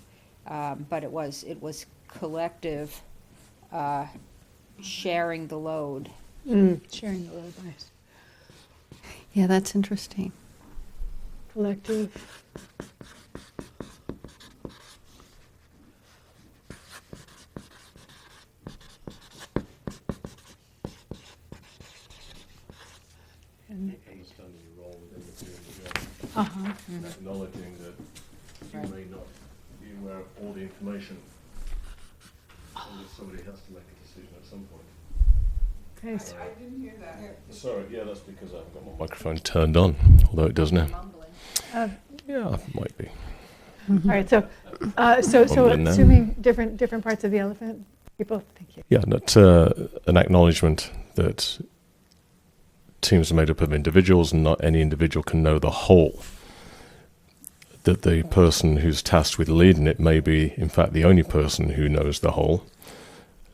but it was collective, sharing the load. Sharing the load, nice. Yeah, that's interesting. Collective. And, Understanding your role within the team as well. And acknowledging that you Right. may not be aware of all the information. And that somebody has to make a decision at some point. okay, so I didn't hear that. Sorry, yeah, that's because I haven't got my microphone turned on, although it does now. uh, Yeah, it might be. all right, so So Mumbling now. assuming different parts of the elephant, people, thank you. Yeah, that an acknowledgement that teams are made up of individuals and not any individual can know the whole. That the person who's tasked with leading it may be, in fact, the only person who knows the whole.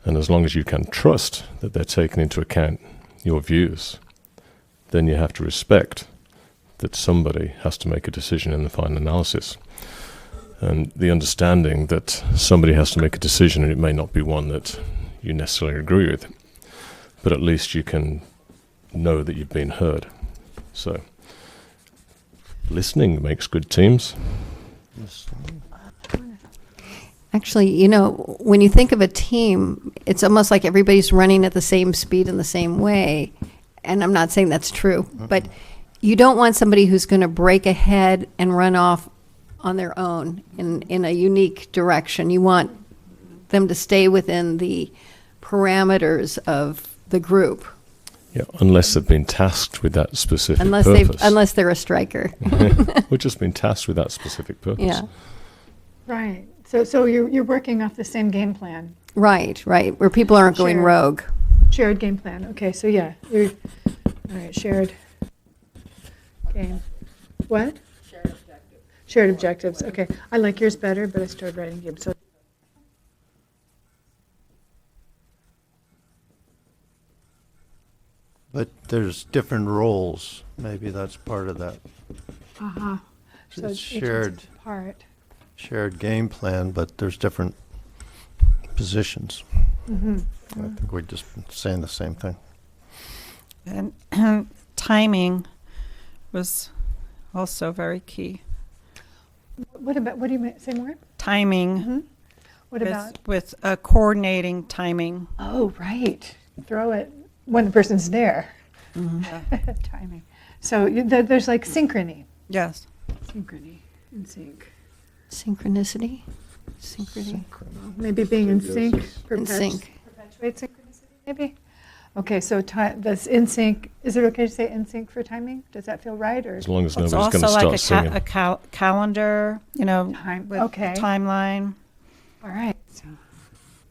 And as long as you can trust that they're taking into account your views, then you have to respect that somebody has to make a decision in the final analysis. And the understanding that somebody has to make a decision and it may not be one that you necessarily agree with, but at least you can know that you've been heard. So, listening makes good teams. Actually, you know, when you think of a team, it's almost like everybody's running at the same speed in the same way. And I'm not saying that's true, but you don't want somebody who's going to break ahead and run off on their own in a unique direction. You want them to stay within the parameters of the group, Yeah, unless they've been tasked with that specific purpose. unless they're a striker. Or just been tasked with that specific purpose. Yeah. Right. So you're working off the same game plan, Right, where people aren't going Sure. rogue. shared game plan. Okay, so yeah, all right, shared game. What? Shared objectives. Okay, I like yours better, but I started writing game. So But there's different roles. Maybe that's part of that so It's each one's shared. a part. shared game plan, but there's different positions. I think we're just saying the same thing. And timing was also very key. What do you mean? Say more. Timing What about? with coordinating timing. Oh, right. Throw it when the person's there. Timing. So there's like synchrony. Yes. Synchrony. In sync. Synchronicity? Synchrony? Maybe being in sync. In sync. Perpetuate synchronicity, maybe? Okay, so that's in sync. Is it okay to say in sync for timing? Does that feel right? Or As long as It's nobody's going to also start like singing. a calendar, you know, Time- with okay. timeline. all right. So,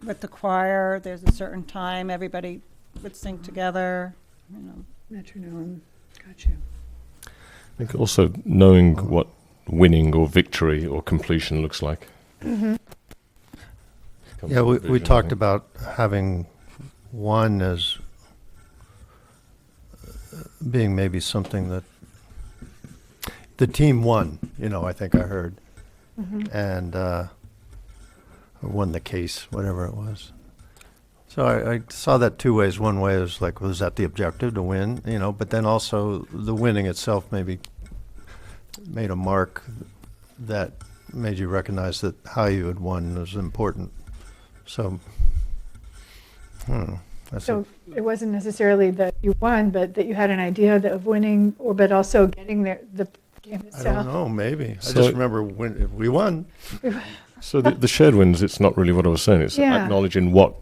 With the choir, there's a certain time, everybody would sing together, you know. metronome. Got you. I think also knowing what winning or victory or completion looks like. Comes Yeah, with we vision, I talked think. about having one as being maybe something that the team won, I think I heard. And or won the case, whatever it was. So I saw that two ways. One way is like, was that the objective to win? But then also the winning itself maybe made a mark that made you recognize that how you had won was important. So, that's So it wasn't necessarily that you won, but that you had an idea of winning, but also getting there, the game I itself. don't know, maybe. I So- just remember when we won. So the shared wins, it's not really what I was saying. It's Yeah. acknowledging what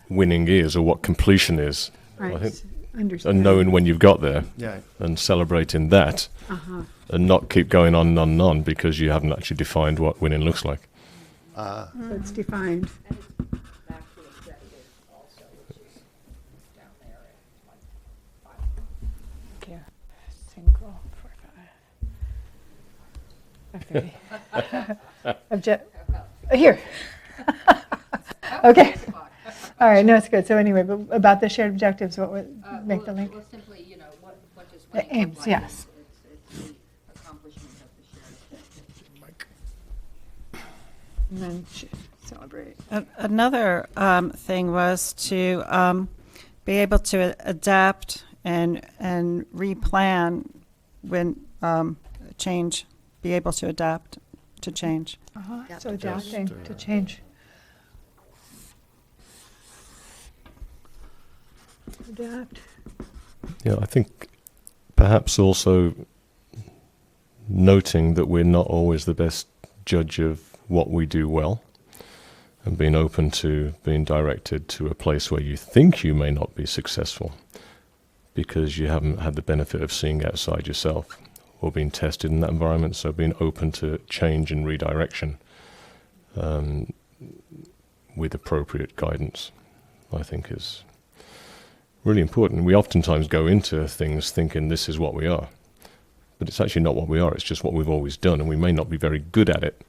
winning is or what completion is. Right. I think, Understand. and knowing when you've got there Yeah. and celebrating that Uh-huh. and not keep going on and on because you haven't actually defined what winning looks like. So it's defined. Okay. Single 4, 5. Here. Okay. All right, no, it's good. So anyway, but about the shared objectives, what would make the link? Well, simply, you know, what does The winning look aims, like? yes. It's the accomplishment of the shared objective. And then celebrate. Another thing was to be able to adapt and replan when change, be able to adapt to change. So adapting to change. Adapt. Yeah, I think perhaps also noting that we're not always the best judge of what we do well and being open to being directed to a place where you think you may not be successful because you haven't had the benefit of seeing outside yourself or being tested in that environment. So being open to change and redirection with appropriate guidance, I think is really important. We oftentimes go into things thinking this is what we are, but it's actually not what we are. It's just what we've always done, and we may not be very good at it,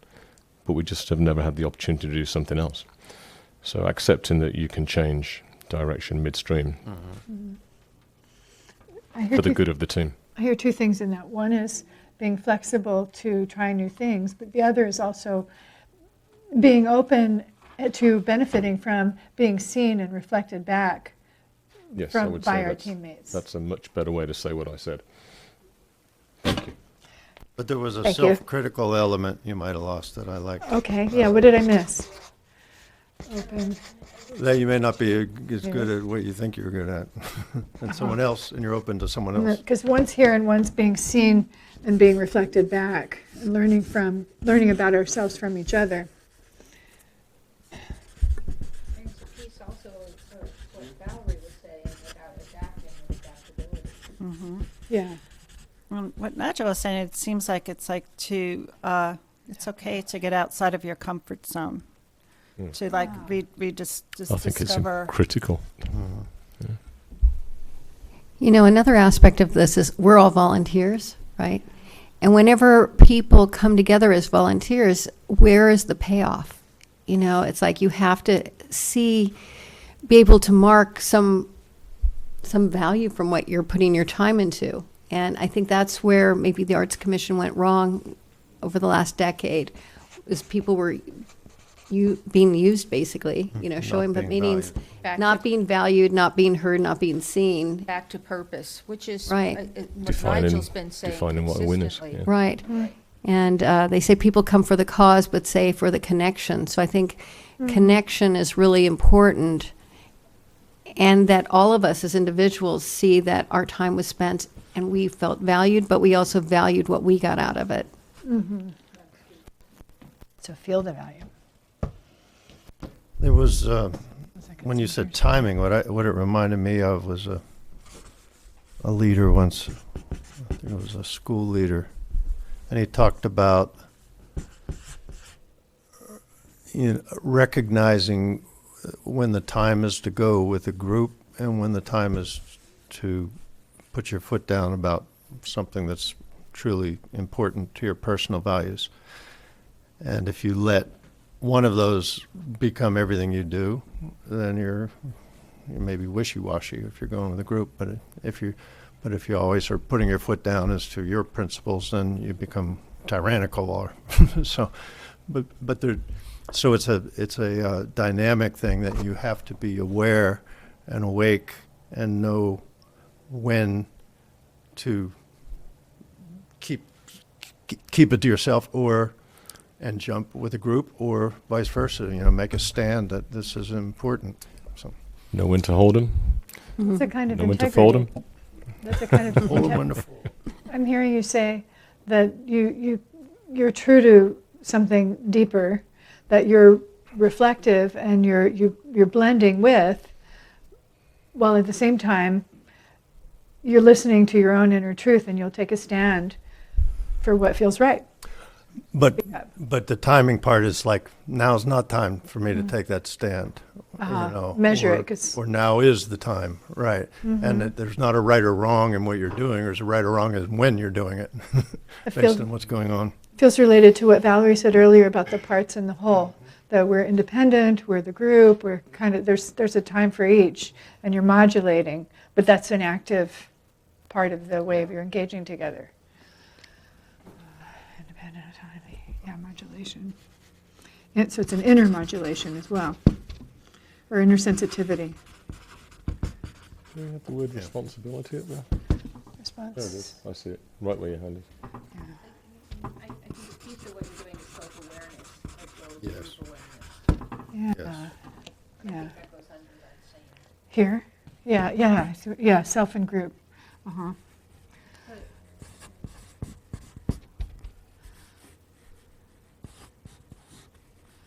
but we just have never had the opportunity to do something else. So accepting that you can change direction midstream I hear for the two- good of the team. I hear two things in that. One is being flexible to try new things, but the other is also being open to benefiting from being seen and reflected back Yes, I from, would by say our that's, teammates. that's a much better way to say what I said. Thank you. But there was a Thank you. self-critical element you might have lost that I liked. Okay, yeah, what did I miss? Open. That you may not be as good at what you think you're good at, and someone else, and you're open to someone else. Because one's here and one's being seen and being reflected back, and learning about ourselves from each other. And it's a piece also of what Valerie was saying about adapting and adaptability. Yeah. What Nigel was saying, it seems like it's it's okay to get outside of your comfort zone. To like just I think it's discover. critical. You know, another aspect of this is we're all volunteers, right? And whenever people come together as volunteers, where is the payoff? You know, it's like you have to be able to mark some value from what you're putting your time into. And I think that's where maybe the Arts Commission went wrong over the last decade, is people were being used basically, you know, showing up at being meetings, valued. not being valued, not being heard, not being seen. Back to purpose, which is Right. What Defining- Nigel's been saying defining what a win is, consistently. yeah. Right. And they say people come for the cause, but say for the connection. So I think connection is really important, and that all of us as individuals see that our time was spent and we felt valued, but we also valued what we got out of it. So feel the value. There was, when you said timing, what it reminded me of was a leader once, I think it was a school leader, and he talked about recognizing when the time is to go with a group and when the time is to put your foot down about something that's truly important to your personal values. And if you let one of those become everything you do, then you're maybe wishy-washy if you're going with a group. But if you always are putting your foot down as to your principles, then you become tyrannical. Or so it's a dynamic thing that you have to be aware and awake and know when to keep it to yourself and jump with a group, or vice versa. Make a stand that this is important. So Know when to hold them, It's a kind of know when integrity. to fold them. That's a kind of oh, wonderful. I'm hearing you say that you're true to something deeper, that you're reflective and you're blending with, while at the same time you're listening to your own inner truth, and you'll take a stand for what feels right. But the timing part is like, now's not time for me to take that stand. Measure or, it, 'cause- or now is the time, right? And that there's not a right or wrong in what you're doing. There's a right or wrong in when you're doing it, I based feel- on what's going on. Feels related to what Valerie said earlier about the parts and the whole, that we're independent, we're the group, we're kind of, there's a time for each, and you're modulating, but that's an active part of the way of your engaging together. Independent autonomy, yeah, modulation. And so it's an inner modulation as well, or inner sensitivity. Do you have the word responsibility up there? Response. There it is. I see it. Right where your hand is. I think a piece of what you're doing is self-awareness as well as Yes. group awareness. Yeah, yeah. That goes under that same. Here? Yeah, self and group. Uh-huh.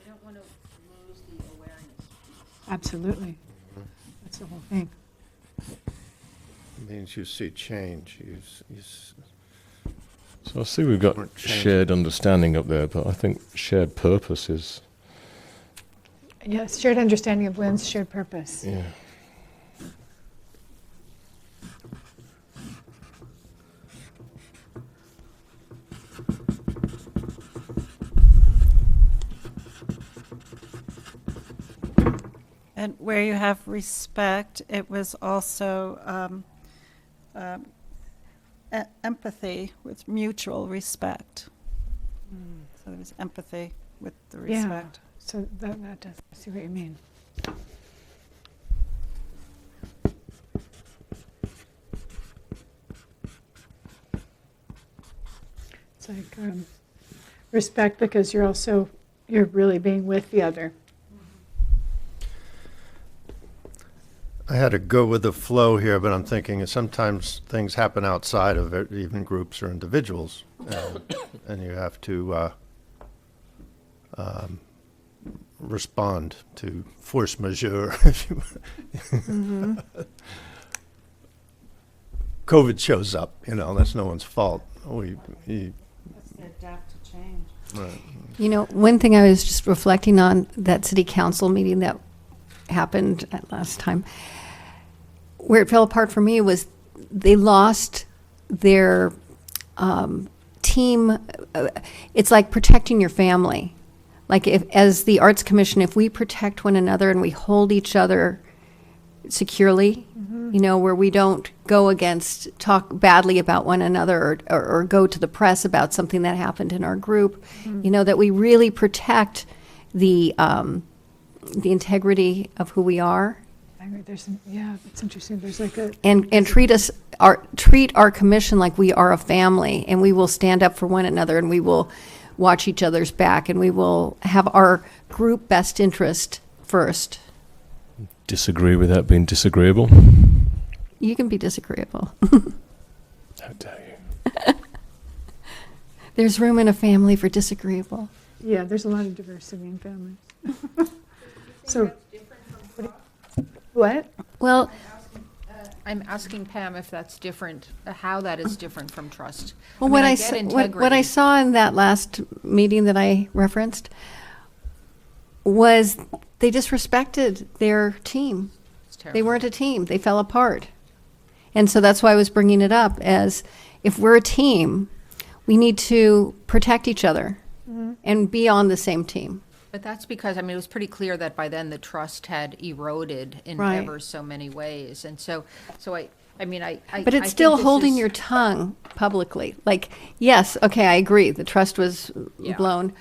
I don't want to lose the awareness piece. Absolutely. That's the whole thing. It means you see change. So I see we've got We're changing. shared understanding up there, but I think shared purpose is Yes, shared understanding of wins, shared purpose. Yeah. And where you have respect, it was also empathy with mutual respect. So there was empathy with the Yeah. respect. So that does, I see what you mean. It's like respect because you're really being with the other. I had to go with the flow here, but I'm thinking sometimes things happen outside of it, even groups or individuals, and you have to respond to force majeure. If you COVID shows up, that's no one's fault. They adapt to change. Right. You know, one thing I was just reflecting on that city council meeting that happened at last time, where it fell apart for me was they lost their team. It's like protecting your family. Like as the Arts Commission, if we protect one another and we hold each other securely, where we don't go against, talk badly about one another or go to the press about something that happened in our group, that we really protect the integrity of who we are. I agree. It's interesting. There's like a And treat our commission like we are a family, and we will stand up for one another, and we will watch each other's back, and we will have our group best interest first. Disagree with that being disagreeable? You can be disagreeable. How dare you? There's room in a family for disagreeable. Yeah, there's a lot of diversity in families. So, what? Well, I'm asking Pam if that's different, how that is different from trust. well, mean, what I get saw, what integrity. I saw in that last meeting that I referenced was they disrespected their team. It's They terrible. weren't a team. They fell apart. And so that's why I was bringing it up as if we're a team, we need to protect each other and be on the same team. But that's because, it was pretty clear that by then the trust had eroded in Right. ever so many ways. And so I But it's still holding your tongue publicly. Like, yes, okay, I agree, the trust was Yeah. blown,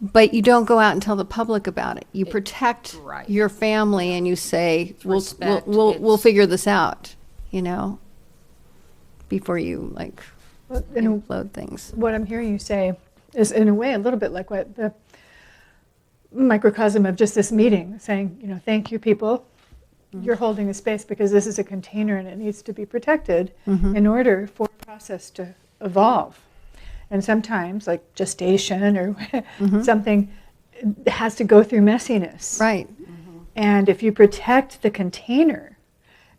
but you don't go out and tell the public about it. You protect right. your family and you say, we'll respect, we'll it's- figure this out, before you Well, in a- implode things. what I'm hearing you say is, in a way, a little bit like what the microcosm of just this meeting, saying, thank you, people. You're holding a space because this is a container and it needs to be protected in order for the process to evolve. And sometimes, like gestation or something, has to go through messiness. Right. And if you protect the container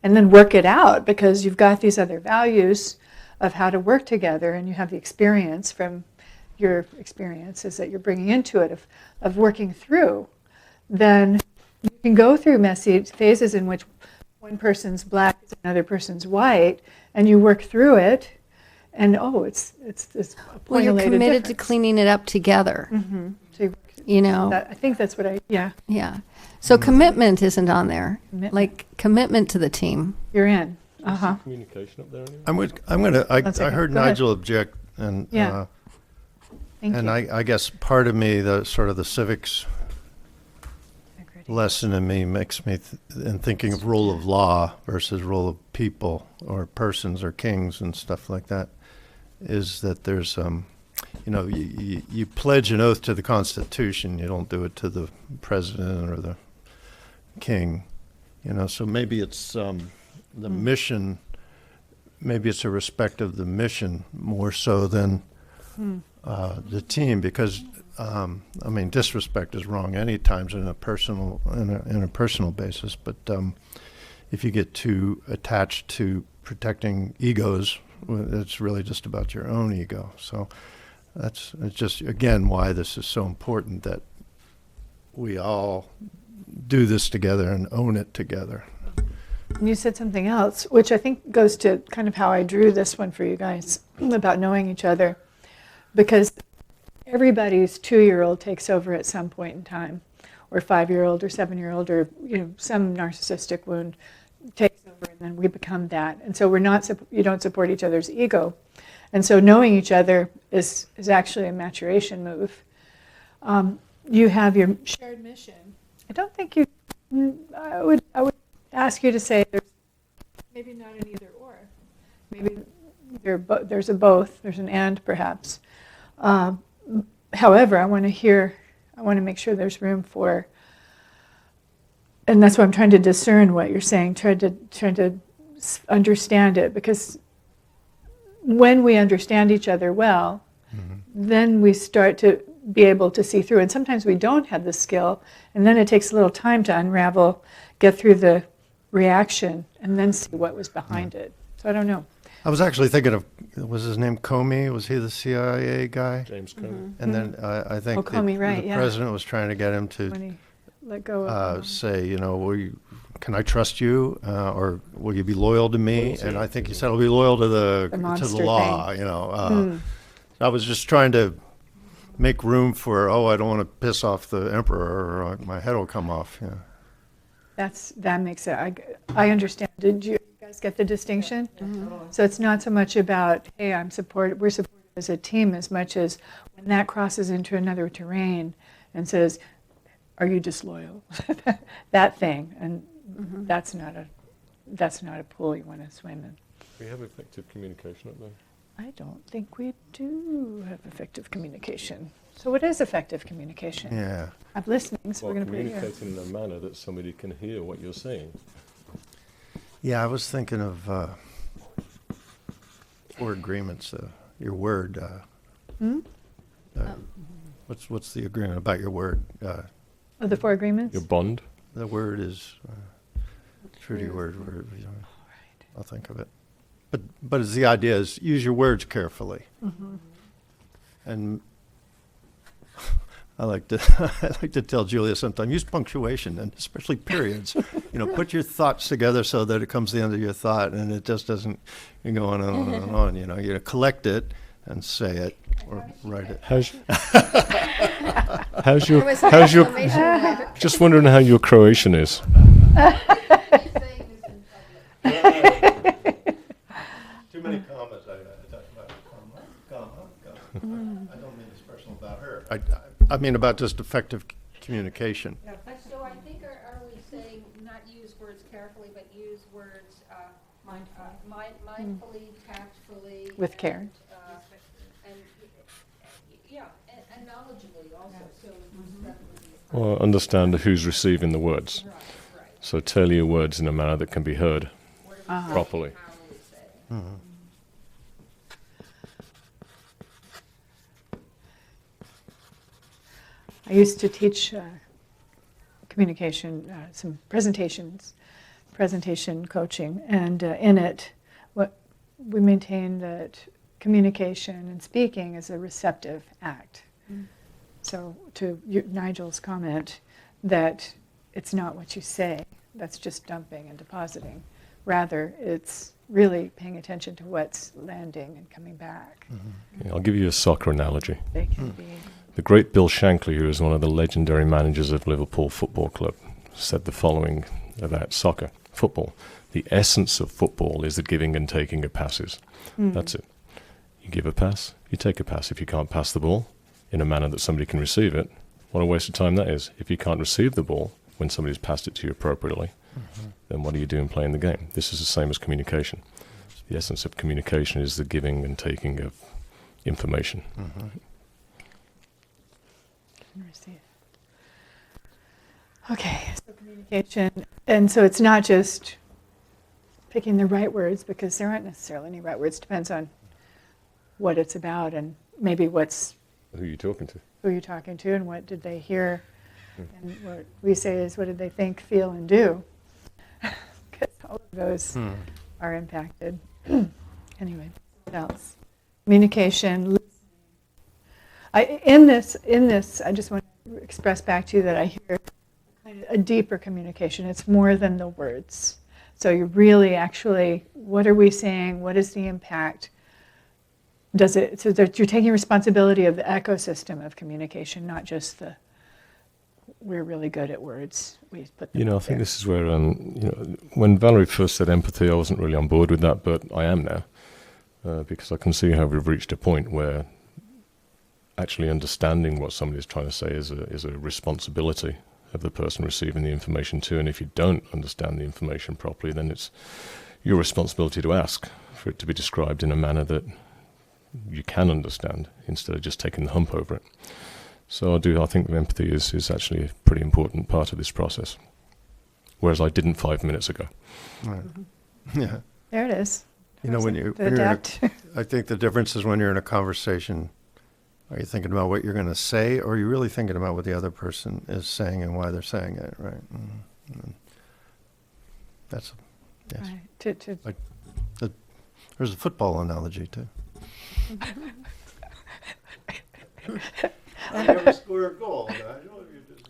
and then work it out, because you've got these other values of how to work together and you have the experience from your experiences that you're bringing into it of working through, then you can go through messy phases in which one person's black and another person's white, and you work through it, and it's this Well, you're formulated committed to difference. cleaning it up together, So you- That, I think that's what yeah. So commitment isn't on there. Commitment. Like commitment to the team. you're in. Communication up there anyway? I second. heard Go ahead. Nigel object, and Yeah. Thank and you. I guess part of me, the sort of the civics lesson in me makes me in thinking of rule of law versus rule of people or persons or kings and stuff like that, is that there's you pledge an oath to the Constitution. You don't do it to the president or the king, so maybe it's the mission, maybe it's a respect of the mission more so than the team, because disrespect is wrong any times in a personal basis, but if you get too attached to protecting egos, it's really just about your own ego. So it's just again why this is so important, that we all do this together and own it together. And you said something else, which I think goes to kind of how I drew this one for you guys about knowing each other, because everybody's 2-year-old takes over at some point in time, or 5-year-old or 7-year-old, or some narcissistic wound takes over, and then we become that. And so you don't support each other's ego, and so knowing each other is actually a maturation move. You have your shared mission. I don't think you. I would ask you to say there's maybe not an either or. Maybe there's a both. There's an and perhaps. However, I want to make sure there's room for, and that's why I'm trying to discern what you're saying, trying to understand it, because when we understand each other well, then we start to be able to see through. And sometimes we don't have the skill, and then it takes a little time to unravel, get through the reaction, and then see what was behind it. So I don't know. I was actually thinking of, was his name Comey? Was he the CIA guy? James Comey. And then I think Oh, Comey, right, the yeah. president was trying to get him When to he let go of say, can I trust you, or will you be loyal to me? And I think he said, I'll be loyal to the monster law. I was just trying to make room for, I don't want to piss off the emperor, or my head will come off. Yeah. that makes it. I understand. Did you guys get the distinction? So it's not so much about, hey, we're supported as a team, as much as when that crosses into another terrain and says, are you disloyal? That thing, and that's not a pool you want to swim in. We have effective communication up there. I don't think we do have effective communication. So what is effective communication? Yeah. I'm listening, so Well, we're going to put it here. communicating in a manner that somebody can hear what you're saying. Yeah, I was thinking of four agreements. Your word. What's the agreement about your word? Of the 4 agreements? Your bond. The word is true to your word. I'll think of it. But as the idea is, use your words carefully. And I like to tell Julia sometimes, use punctuation, and especially periods. Put your thoughts together so that it comes to the end of your thought, and it just doesn't go on and on and on. You collect it and say it or write it. How's your just wondering how your Croatian is. Too many commas. I talk about comma. I don't mean this personal about her. I mean about just effective communication. So I think, are we saying not use words carefully, but use words mindfully, tactfully? With care. And knowledgeably also. So that would be Well, understand who's receiving the words. right. So tell your words in a manner that can be heard properly. How do we say? I used to teach communication, some presentation coaching, and in it, we maintain that communication and speaking is a receptive act. So to Nigel's comment that it's not what you say, that's just dumping and depositing. Rather, it's really paying attention to what's landing and coming back. I'll give you a soccer analogy. They can be. The great Bill Shankly, who is one of the legendary managers of Liverpool Football Club, said the following about soccer, football. The essence of football is the giving and taking of passes. That's it. You give a pass, you take a pass. If you can't pass the ball in a manner that somebody can receive it, what a waste of time that is. If you can't receive the ball when somebody's passed it to you appropriately, then what are you doing playing the game? This is the same as communication. The essence of communication is the giving and taking of information. Receive. Okay, so communication. And so it's not just picking the right words, because there aren't necessarily any right words. Depends on what it's about, and maybe Who are you talking to? who you're talking to and what did they hear. And what we say is, what did they think, feel, and do? Because all of those are impacted. Anyway, what else? Communication, listening. In this, I just want to express back to you that I hear kind of a deeper communication. It's more than the words. So you really actually, what are we saying? What is the impact? Does it, so that you're taking responsibility of the ecosystem of communication, not just the, we're really good at words. We put them You know, I out think there. this is where, when Valerie first said empathy, I wasn't really on board with that, but I am now, because I can see how we've reached a point where actually understanding what somebody is trying to say is a responsibility of the person receiving the information too. And if you don't understand the information properly, then it's your responsibility to ask for it to be described in a manner that you can understand instead of just taking the hump over it. So I think that empathy is actually a pretty important part of this process, whereas I didn't 5 minutes ago. Right. Yeah. There it is. You know, when you're in Adapt. I think the difference is when you're in a conversation, are you thinking about what you're going to say, or are you really thinking about what the other person is saying and why they're saying it, right? That's, yes. Right. There's a football analogy, too. Never score a goal.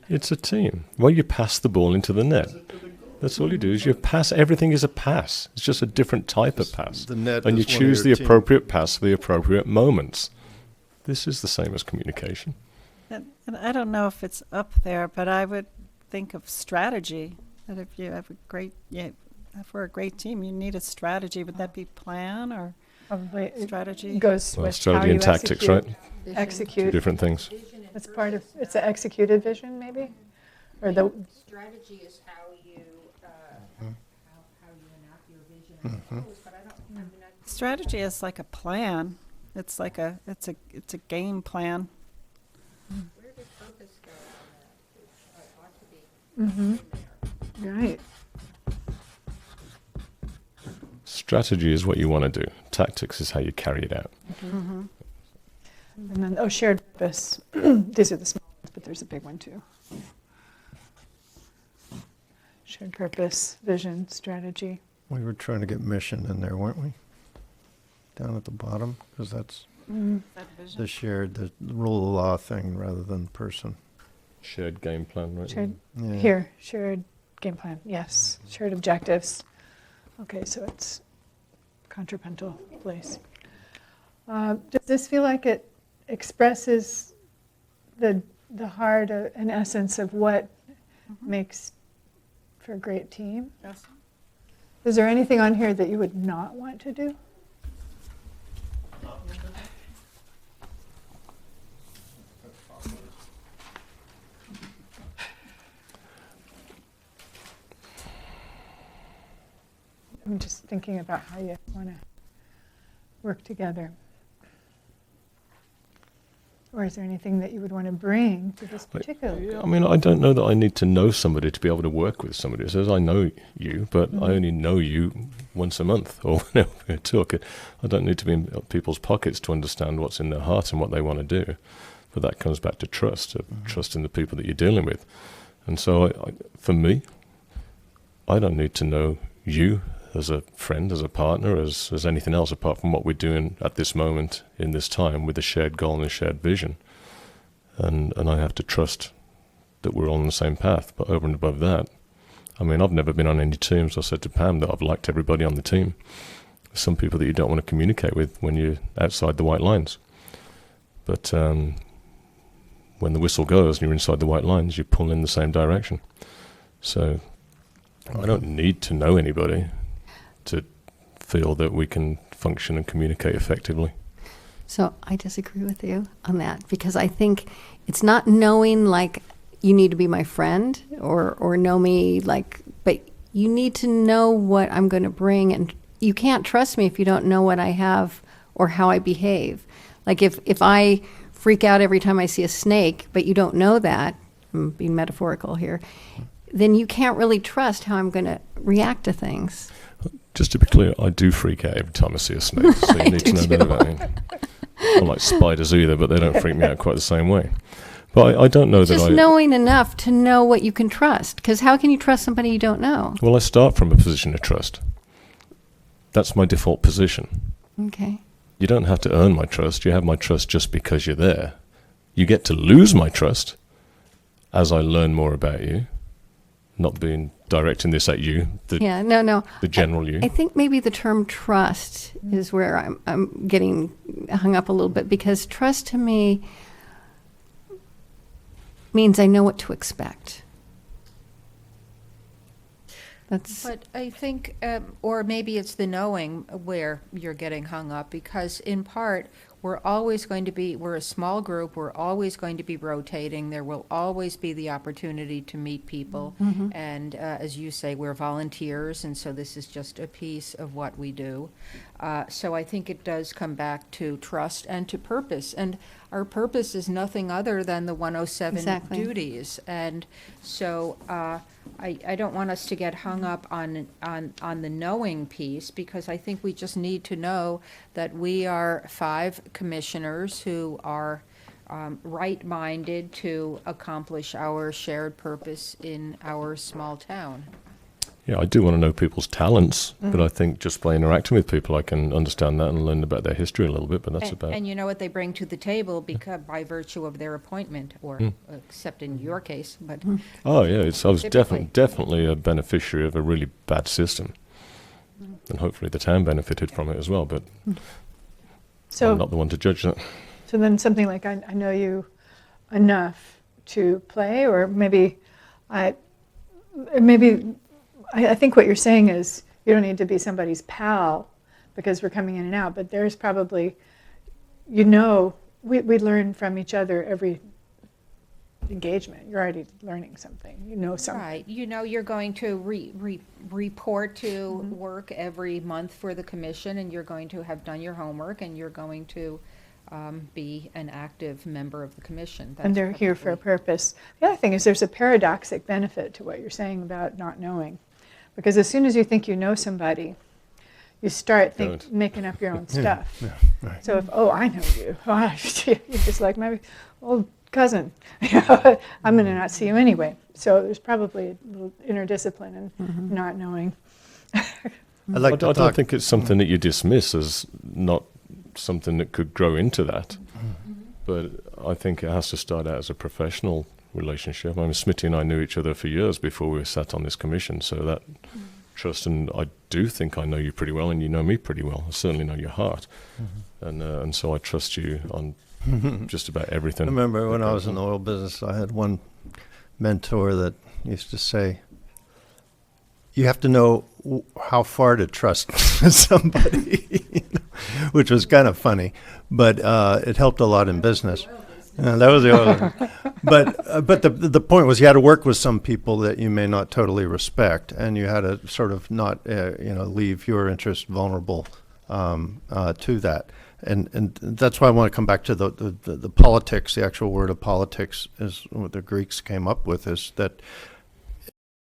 It's a team. Well, you pass the ball into the net. That's all you do is you pass. Everything is a pass. It's just a different type of pass. The net And you is one of choose the your team. appropriate pass for the appropriate moments. This is the same as communication. And I don't know if it's up there, but I would think of strategy. That if you have a great, if we're a great team, you need a strategy. Would that be plan or Probably it strategy? goes Well, with strategy how you and tactics, execute. right? Two Execute. different things. It's part of, it's an executed vision, maybe? Or the, Strategy is how you, how you enact your vision, I suppose, but I mean, Strategy is like a plan. It's like it's a game plan. where did purpose go on that? It ought to be. right. Strategy is what you want to do. Tactics is how you carry it out. And then, shared purpose. These are the small ones, but there's a big one too. Shared purpose, vision, strategy. We were trying to get mission in there, weren't we? Down at the bottom, because that's the shared, the rule of law thing rather than person. Shared game plan, right? Shared, Yeah. here, shared game plan, yes. Shared objectives. Okay, so it's contrapuntal place. Does this feel like it expresses the heart and essence of what makes for a great team? Yes. Is there anything on here that you would not want to do? I'm just thinking about how you want to work together. Or is there anything that you would want to bring to this particular? I mean, I don't know that I need to know somebody to be able to work with somebody. It says I know you, but I only know you once a month or whenever we talk. I don't need to be in people's pockets to understand what's in their heart and what they want to do. But that comes back to trust, trust in the people that you're dealing with. And so for me, I don't need to know you as a friend, as a partner, as anything else apart from what we're doing at this moment in this time with a shared goal and a shared vision. And I have to trust that we're all on the same path. But over and above that, I mean, I've never been on any teams. I said to Pam that I've liked everybody on the team. There's some people that you don't want to communicate with when you're outside the white lines. But when the whistle goes and you're inside the white lines, you pull in the same direction. So I don't need to know anybody to feel that we can function and communicate effectively. So I disagree with you on that because I think it's not knowing like you need to be my friend or know me like, but you need to know what I'm going to bring, and you can't trust me if you don't know what I have or how I behave. Like if I freak out every time I see a snake, but you don't know that, I'm being metaphorical here, then you can't really trust how I'm going to react to things. Just to be clear, I do freak out every time I see a snake, so you need to know that about me. I don't like spiders either, but they don't freak me out quite the same way. But I don't know that Just knowing enough to know what you can trust, because how can you trust somebody you don't know? Well, I start from a position of trust. That's my default position. Okay. You don't have to earn my trust. You have my trust just because you're there. You get to lose my trust as I learn more about you not being directing this at you, Yeah, no. the general you. I think maybe the term trust is where I'm getting hung up a little bit, because trust to me means I know what to expect. That's, But I think, or maybe it's the knowing where you're getting hung up, because in part, we're a small group, we're always going to be rotating, there will always be the opportunity to meet people. And as you say, we're volunteers, and so this is just a piece of what we do. So I think it does come back to trust and to purpose. And our purpose is nothing other than the 107 Exactly. duties. And so I don't want us to get hung up on the knowing piece, because I think we just need to know that we are 5 commissioners who are right-minded to accomplish our shared purpose in our small town. Yeah, I do want to know people's talents, but I think just by interacting with people, I can understand that and learn about their history a little bit. But that's about. And you know what they bring to the table because by virtue of their appointment, or except in your case, but Oh yeah, I was Typically. definitely a beneficiary of a really bad system, and hopefully the town benefited from it as well. But I'm So, not the one to judge that. so then something like, I know you enough to play, or maybe I think what you're saying is you don't need to be somebody's pal because we're coming in and out, but there's probably, we learn from each other every engagement. You're already learning something, something. right, you're going to report to work every month for the commission, and you're going to have done your homework, and you're going to be an active member of the commission. And That's they're here for a probably- purpose. The other thing is there's a paradoxic benefit to what you're saying about not knowing. Because as soon as you think you know somebody, you start Don't. making up your own stuff. Yeah, right. So if, I know you, you're just like my old cousin. I'm going to not see you anyway. So there's probably a little inner discipline in not knowing. I'd like I to don't talk. think it's something that you dismiss as not something that could grow into that. But I think it has to start out as a professional relationship. I mean, Smitty and I knew each other for years before we were sat on this commission, so that trust, and I do think I know you pretty well, and you know me pretty well. I certainly know your heart, and so I trust you on just about I everything. remember when that I goes was in on. the oil business, I had one mentor that used to say, you have to know how far to trust somebody, which was kind of funny, but it helped a lot in business. That was the other. But the point was you had to work with some people that you may not totally respect, and you had to sort of not leave your interest vulnerable to that. And that's why I want to come back to the politics. The actual word of politics is what the Greeks came up with, is that